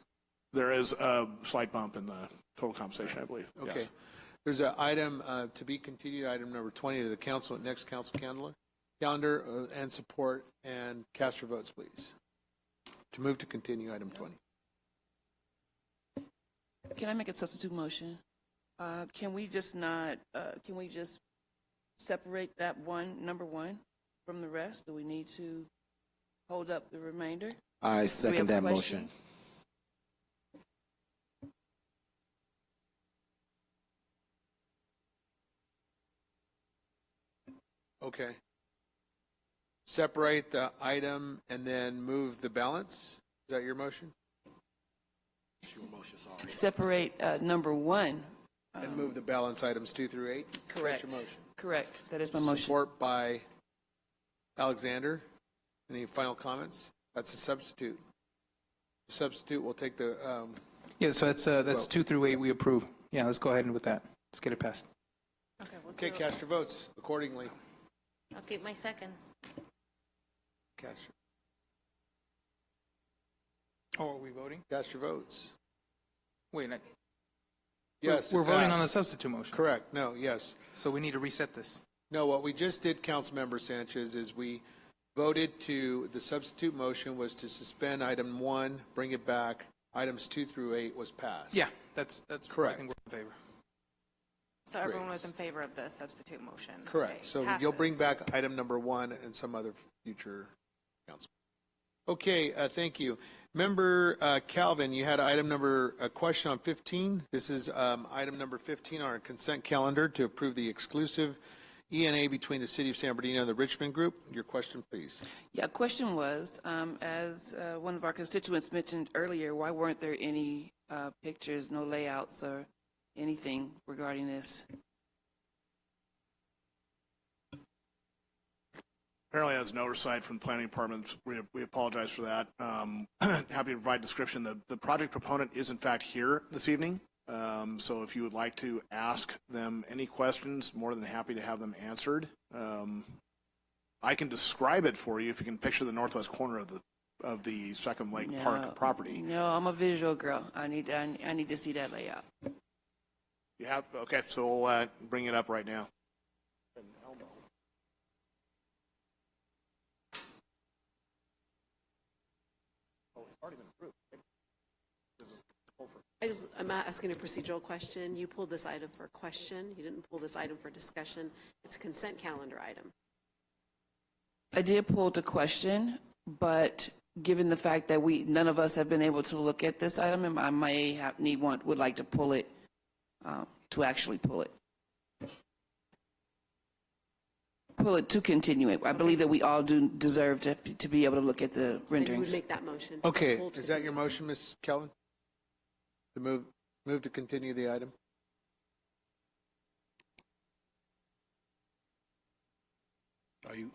[SPEAKER 13] There is a slight bump in the total compensation, I believe.
[SPEAKER 1] Okay.
[SPEAKER 13] Yes.
[SPEAKER 1] There's an item to be continued, item number 20 to the council, next council calendar, and support, and cast your votes, please. To move to continue item 20.
[SPEAKER 16] Can I make a substitute motion? Can we just separate that number 1 from the rest? Do we need to hold up the remainder?
[SPEAKER 5] I second that motion.
[SPEAKER 16] Questions?
[SPEAKER 1] Okay. Separate the item and then move the balance? Is that your motion?
[SPEAKER 16] Separate number 1.
[SPEAKER 1] And move the balance items 2 through 8?
[SPEAKER 16] Correct.
[SPEAKER 1] That's your motion.
[SPEAKER 16] Correct. That is my motion.
[SPEAKER 1] Support by Alexander. Any final comments? That's a substitute. The substitute will take the...
[SPEAKER 15] Yeah, so that's 2 through 8 we approve. Yeah, let's go ahead with that. Let's get it passed.
[SPEAKER 1] Okay, cast your votes accordingly.
[SPEAKER 12] I'll keep my second.
[SPEAKER 1] Cast
[SPEAKER 15] Oh, are we voting?
[SPEAKER 1] Cast your votes.
[SPEAKER 15] Wait,
[SPEAKER 1] Yes.
[SPEAKER 15] We're
[SPEAKER 1] it
[SPEAKER 15] voting on the
[SPEAKER 1] passed.
[SPEAKER 15] substitute motion.
[SPEAKER 1] Correct. No, yes.
[SPEAKER 15] So we need to reset this.
[SPEAKER 1] No, what we just did, Councilmember Sanchez, is we voted to, the substitute motion was to suspend item 1, bring it back. Items 2 through 8 was passed.
[SPEAKER 15] Yeah, that's
[SPEAKER 1] correct.
[SPEAKER 15] I think we're in favor.
[SPEAKER 7] So everyone was in favor of the substitute motion?
[SPEAKER 1] Correct.
[SPEAKER 7] Okay,
[SPEAKER 1] So
[SPEAKER 7] passes.
[SPEAKER 1] you'll bring back item number 1 and some other future council. Okay, thank you. Member Calvin, you had a question on 15. This is item number 15 on our consent calendar to approve the exclusive ENA between the City of San Bernardino and the Richmond Group. Your question, please.
[SPEAKER 16] Yeah, question was, as one of our constituents mentioned earlier, why weren't there any pictures, no layouts or anything regarding this?
[SPEAKER 13] Apparently, has no oversight from the planning department. We apologize for that. Happy to provide description. The project proponent is in fact here this evening. So if you would like to ask them any questions, more than happy to have them answered. I can describe it for you if you can picture the northwest corner of the Second Lake Park property.
[SPEAKER 16] No, I'm a visual girl. I need to see that layout.
[SPEAKER 13] You have, okay, so we'll bring it up right now.
[SPEAKER 3] I'm asking a procedural question. You pulled this item for a question. You didn't pull this item for discussion. It's a consent calendar item.
[SPEAKER 16] I did pull the question, but given the fact that none of us have been able to look at this item, I may would like to pull it, to actually pull it. Pull it to continue it. I believe that we all do deserve to be able to look at the
[SPEAKER 3] Then you would
[SPEAKER 16] renderings.
[SPEAKER 3] make that motion.
[SPEAKER 1] Okay,
[SPEAKER 3] Pull to
[SPEAKER 1] is that your motion, Ms. Calvin? To move to continue the item?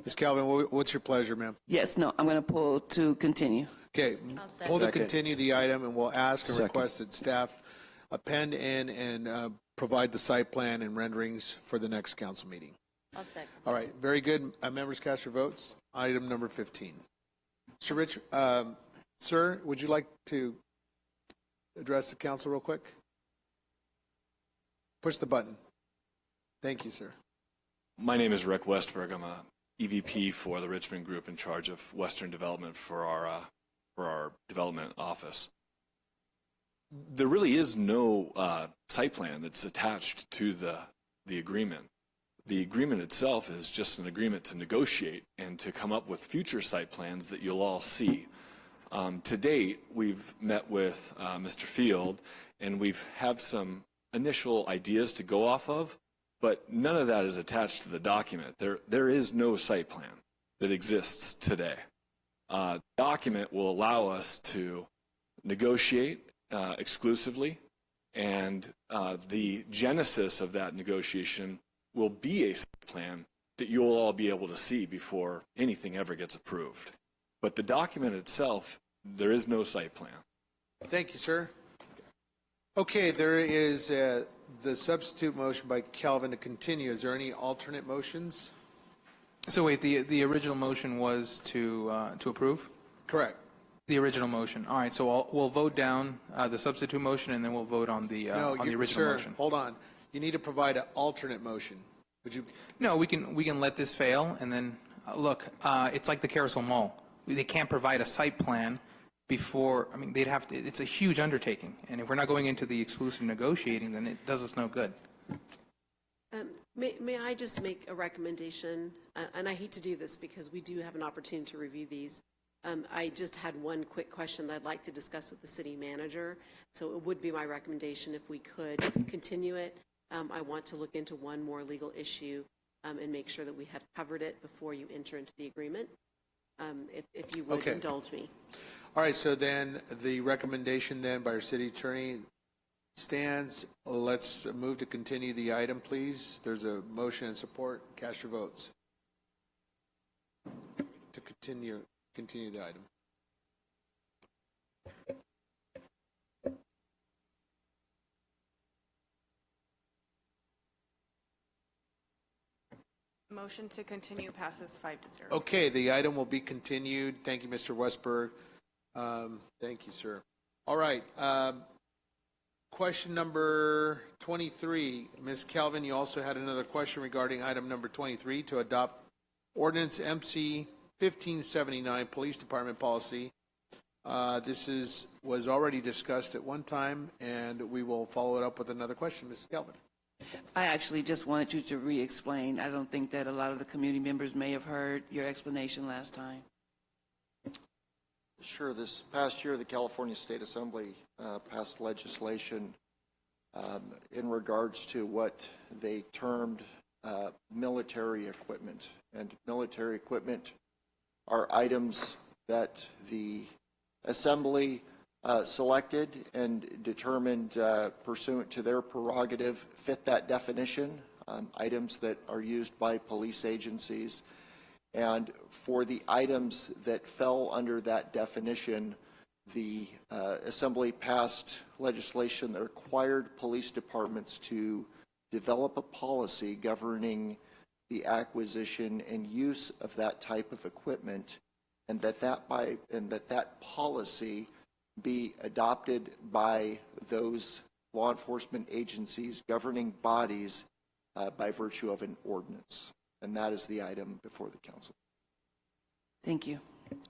[SPEAKER 1] Ms. Calvin, what's your pleasure, ma'am?
[SPEAKER 16] Yes, no, I'm going to pull to continue.
[SPEAKER 1] Okay, pull to continue the item, and we'll ask and request that staff append in and provide the site plan and renderings for the next council meeting.
[SPEAKER 12] I'll second.
[SPEAKER 1] All right, very good. Members, cast your votes. Item number 15. Mr. Rich, sir, would you like to address the council real quick? Push the button. Thank you, sir.
[SPEAKER 5] My name is Rick Westberg. I'm a EVP for the Richmond Group in charge of Western Development for our development office. There really is no site plan that's attached to the agreement. The agreement itself is just an agreement to negotiate and to come up with future site plans that you'll all see. To date, we've met with Mr. Field, and we've have some initial ideas to go off of, but none of that is attached to the document. There is no site plan that exists today. The document will allow us to negotiate exclusively, and the genesis of that negotiation will be a site plan that you'll all be able to see before anything ever gets approved. But the document itself, there is no site plan.
[SPEAKER 1] Thank you, sir. Okay, there is the substitute motion by Calvin to continue. Is there any alternate motions?
[SPEAKER 15] So wait, the original motion was to approve?
[SPEAKER 1] Correct.
[SPEAKER 15] The original motion. All right, so we'll vote down the substitute motion, and then we'll vote on the original
[SPEAKER 1] sir,
[SPEAKER 15] motion.
[SPEAKER 1] Hold on. You need to provide an alternate motion. Would you?
[SPEAKER 15] No, we can let this fail, and then look. It's like the Carousel Mall. They can't provide a site plan before. I mean, they'd have to. It's a huge undertaking, and if we're not going into the exclusive negotiating, then it does us no good.
[SPEAKER 3] May I just make a recommendation? And I hate to do this because we do have an opportunity to review these. I just had one quick question that I'd like to discuss with the city manager. So it would be my recommendation if we could continue it. I want to look into one more legal issue and make sure that we have covered it before you enter into the agreement. If you would indulge me.
[SPEAKER 1] All right, so then the recommendation then by our city attorney stands. Let's move to continue the item, please. There's a motion and support. Cast your votes. To continue the item.
[SPEAKER 7] Motion to continue passes 5-0.
[SPEAKER 1] Okay, the item will be continued. Thank you, Mr. Westberg. Thank you, sir. All right. Question number 23. Ms. Calvin, you also had another question regarding item number 23 to adopt ordinance MC 1579 Police Department policy. This was already discussed at one time, and we will follow it up with another question. Ms. Calvin.
[SPEAKER 16] I actually just wanted you to re-explain. I don't think that a lot of the community members may have heard your explanation last time.
[SPEAKER 6] Sure. This past year, the California State Assembly passed legislation in regards to what they termed military equipment. And military equipment are items that the Assembly selected and determined pursuant to their prerogative fit that definition, items that are used by police agencies. And for the items that fell under that definition, the Assembly passed legislation that required police departments to develop a policy governing the acquisition and use of that type of equipment, and that policy be adopted by those law enforcement agencies, governing bodies, by virtue of an ordinance. And that is the item before the council.
[SPEAKER 16] Thank you.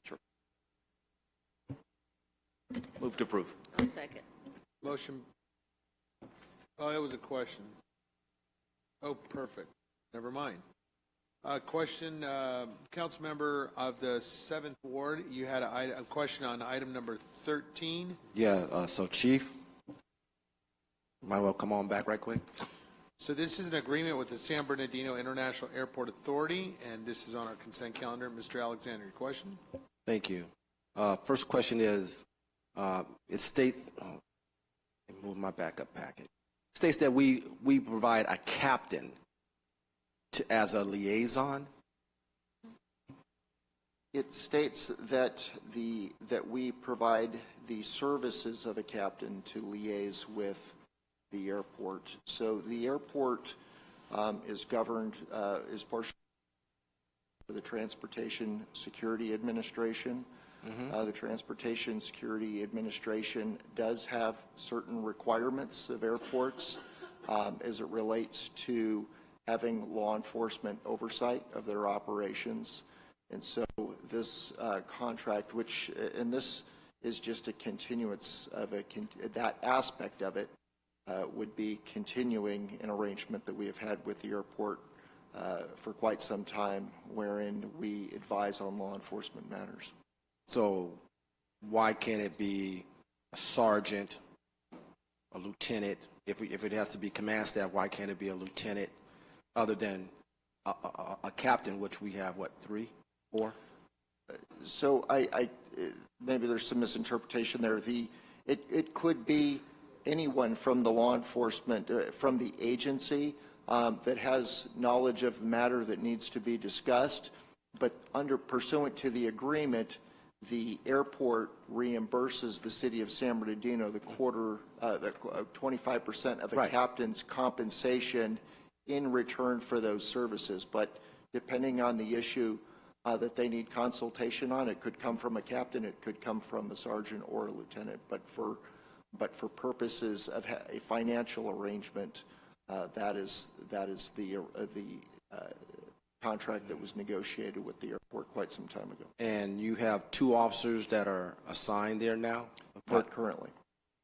[SPEAKER 6] Sure.
[SPEAKER 14] Move to approve.
[SPEAKER 12] I'll second.
[SPEAKER 1] Motion. Oh, that was a question. Oh, perfect. Never mind. Question, council member of the 7th Ward, you had a question on item number 13.
[SPEAKER 2] Yeah, so Chief, might well come on back right quick.
[SPEAKER 1] So this is an agreement with the San Bernardino International Airport Authority, and this is on our consent calendar. Mr. Alexander, your question?
[SPEAKER 2] Thank you. First question is, it states, let me move my backup packet. It states that we provide a captain as a liaison.
[SPEAKER 6] It states that we provide the services of a captain to liaise with the airport. So the airport is governed, is partially for the Transportation Security Administration. The Transportation Security Administration does have certain requirements of airports as it relates to having law enforcement oversight of their operations. And so this contract, and this is just a continuance of that aspect of it, would be continuing an arrangement that we have had with the airport for quite some time, wherein we advise on law enforcement matters.
[SPEAKER 2] So why can't it be a sergeant, a lieutenant? If it has to be command staff, why can't it be a lieutenant other than a captain, which we have, what, 3, 4?
[SPEAKER 6] So maybe there's some misinterpretation there. It could be anyone from the law enforcement, from the agency that has knowledge of the matter that needs to be discussed, but pursuant to the agreement, the airport reimburses the city of San Bernardino the 25% of a captain's compensation in return for those services. But depending on the issue that they need consultation on, it could come from a captain, it could come from a sergeant or a lieutenant. But for purposes of a financial arrangement, that is the contract that was negotiated with the airport quite some time ago.
[SPEAKER 2] And you have 2 officers that are assigned there now?
[SPEAKER 6] Not currently.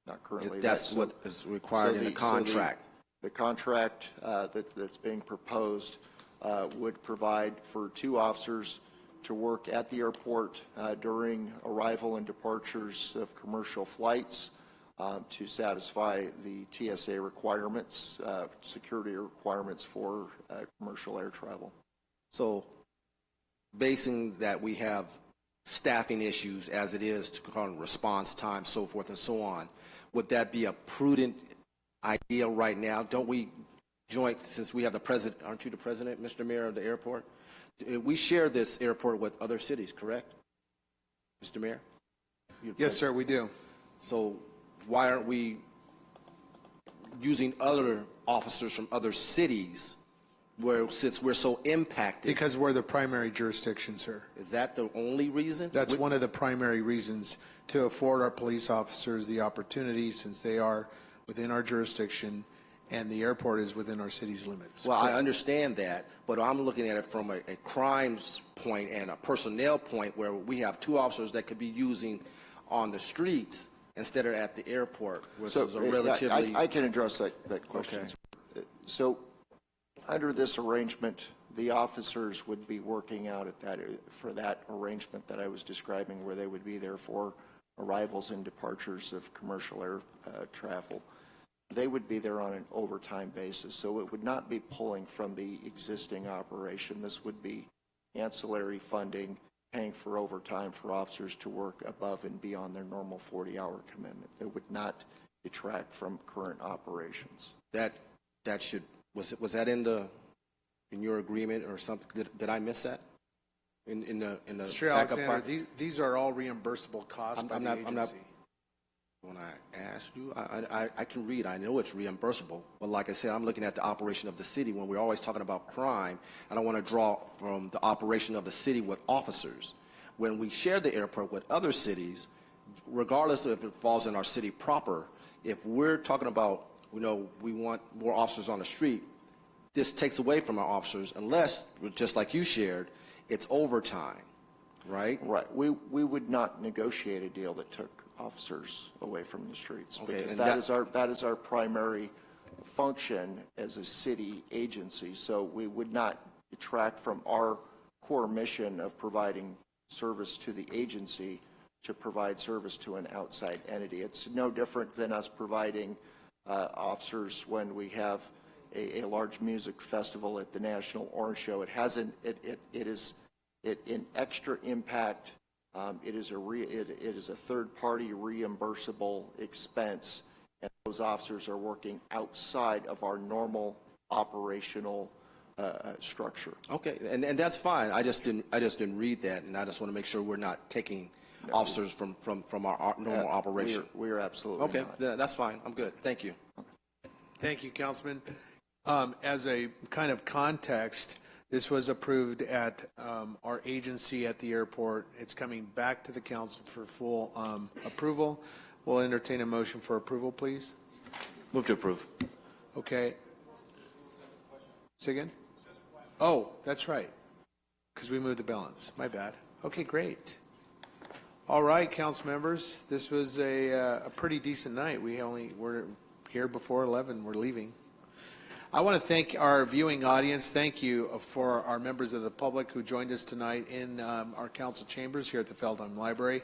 [SPEAKER 6] Not currently.
[SPEAKER 2] That's what is required in the contract.
[SPEAKER 6] The contract that's being proposed would provide for 2 officers to work at the airport during arrival and departures of commercial flights to satisfy the TSA requirements, security requirements for commercial air travel.
[SPEAKER 2] So basing that we have staffing issues as it is to call response time, so forth and so on, would that be a prudent idea right now? Don't we joint, since we have the president, aren't you the president, Mr. Mayor of the airport? We share this airport with other cities, correct? Mr. Mayor?
[SPEAKER 1] Yes, sir, we do.
[SPEAKER 2] So why aren't we using other officers from other cities since we're so impacted?
[SPEAKER 1] Because we're the primary jurisdiction, sir.
[SPEAKER 2] Is that the only reason?
[SPEAKER 1] That's one of the primary reasons, to afford our police officers the opportunity, since they are within our jurisdiction and the airport is within our city's limits.
[SPEAKER 2] Well, I understand that, but I'm looking at it from a crimes point and a personnel point, where we have 2 officers that could be using on the streets instead of at the airport, which is a relatively...
[SPEAKER 6] I can address that question.
[SPEAKER 2] Okay.
[SPEAKER 6] So Under this arrangement, the officers would be working out at that arrangement that I was describing, where they would be there for arrivals and departures of commercial air travel. They would be there on an overtime basis, so it would not be pulling from the existing operation. This would be ancillary funding, paying for overtime for officers to work above and beyond their normal 40-hour commitment. It would not detract from current operations.
[SPEAKER 2] That should, was that in your agreement or something? Did I miss that? In the
[SPEAKER 1] Mr.
[SPEAKER 2] backup
[SPEAKER 1] Alexander,
[SPEAKER 2] part?
[SPEAKER 1] these are all reimbursable costs by the agency.
[SPEAKER 2] When I asked you, I can read. I know it's reimbursable, but like I said, I'm looking at the operation of the city. When we're always talking about crime, I don't want to draw from the operation of the city with officers. When we share the airport with other cities, regardless of if it falls in our city proper, if we're talking about, we want more officers on the street, this takes away from our officers unless, just like you shared, it's overtime, right?
[SPEAKER 6] Right. We would not negotiate a deal that took officers away from the streets,
[SPEAKER 2] Okay,
[SPEAKER 6] because
[SPEAKER 2] and
[SPEAKER 6] that is our primary function as a city agency. So we would not detract from our core mission of providing service to the agency to provide service to an outside entity. It's no different than us providing officers when we have a large music festival at the National Orange Show. It has an extra impact. It is a third-party reimbursable expense, and those officers are working outside of our normal operational structure.
[SPEAKER 2] Okay, and that's fine. I just didn't read that, and I just want to make sure we're not taking officers from our normal operation.
[SPEAKER 6] We are absolutely
[SPEAKER 2] okay.
[SPEAKER 6] not.
[SPEAKER 2] That's fine. I'm good. Thank you.
[SPEAKER 1] Thank you, Councilman. As a kind of context, this was approved at our agency at the airport. It's coming back to the council for full approval. We'll entertain a motion for approval, please.
[SPEAKER 5] Move to approve.
[SPEAKER 1] Okay. Say again? Oh, that's right, because we moved the balance. My bad. Okay, great. All right, council members, this was a pretty decent night. We're here before 11. We're leaving. I want to thank our viewing audience. Thank you for our members of the public who joined us tonight in our council chambers here at the Feldheim Library.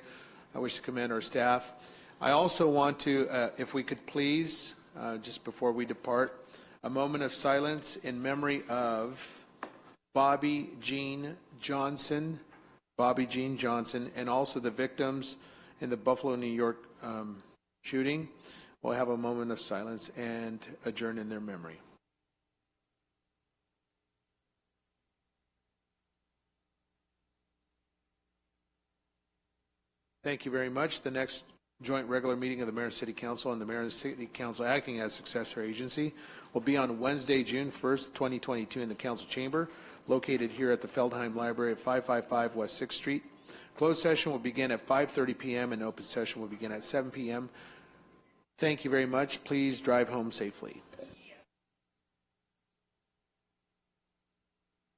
[SPEAKER 1] I wish to commend our staff. I also want to, if we could please, just before we depart, a moment of silence in memory of Bobby Jean Johnson, and also the victims in the Buffalo, New York shooting. We'll have a moment of silence and adjourn in their memory. Thank you very much. The next joint regular meeting of the Mayor and City Council and the Mayor and City Council acting as successor agency will be on Wednesday, June 1st, 2022 in the Council Chamber, located here at the Feldheim Library at 555 West 6th Street. Closed session will begin at 5:30 p.m. and open session will begin at 7 p.m. Thank you very much. Please drive home safely.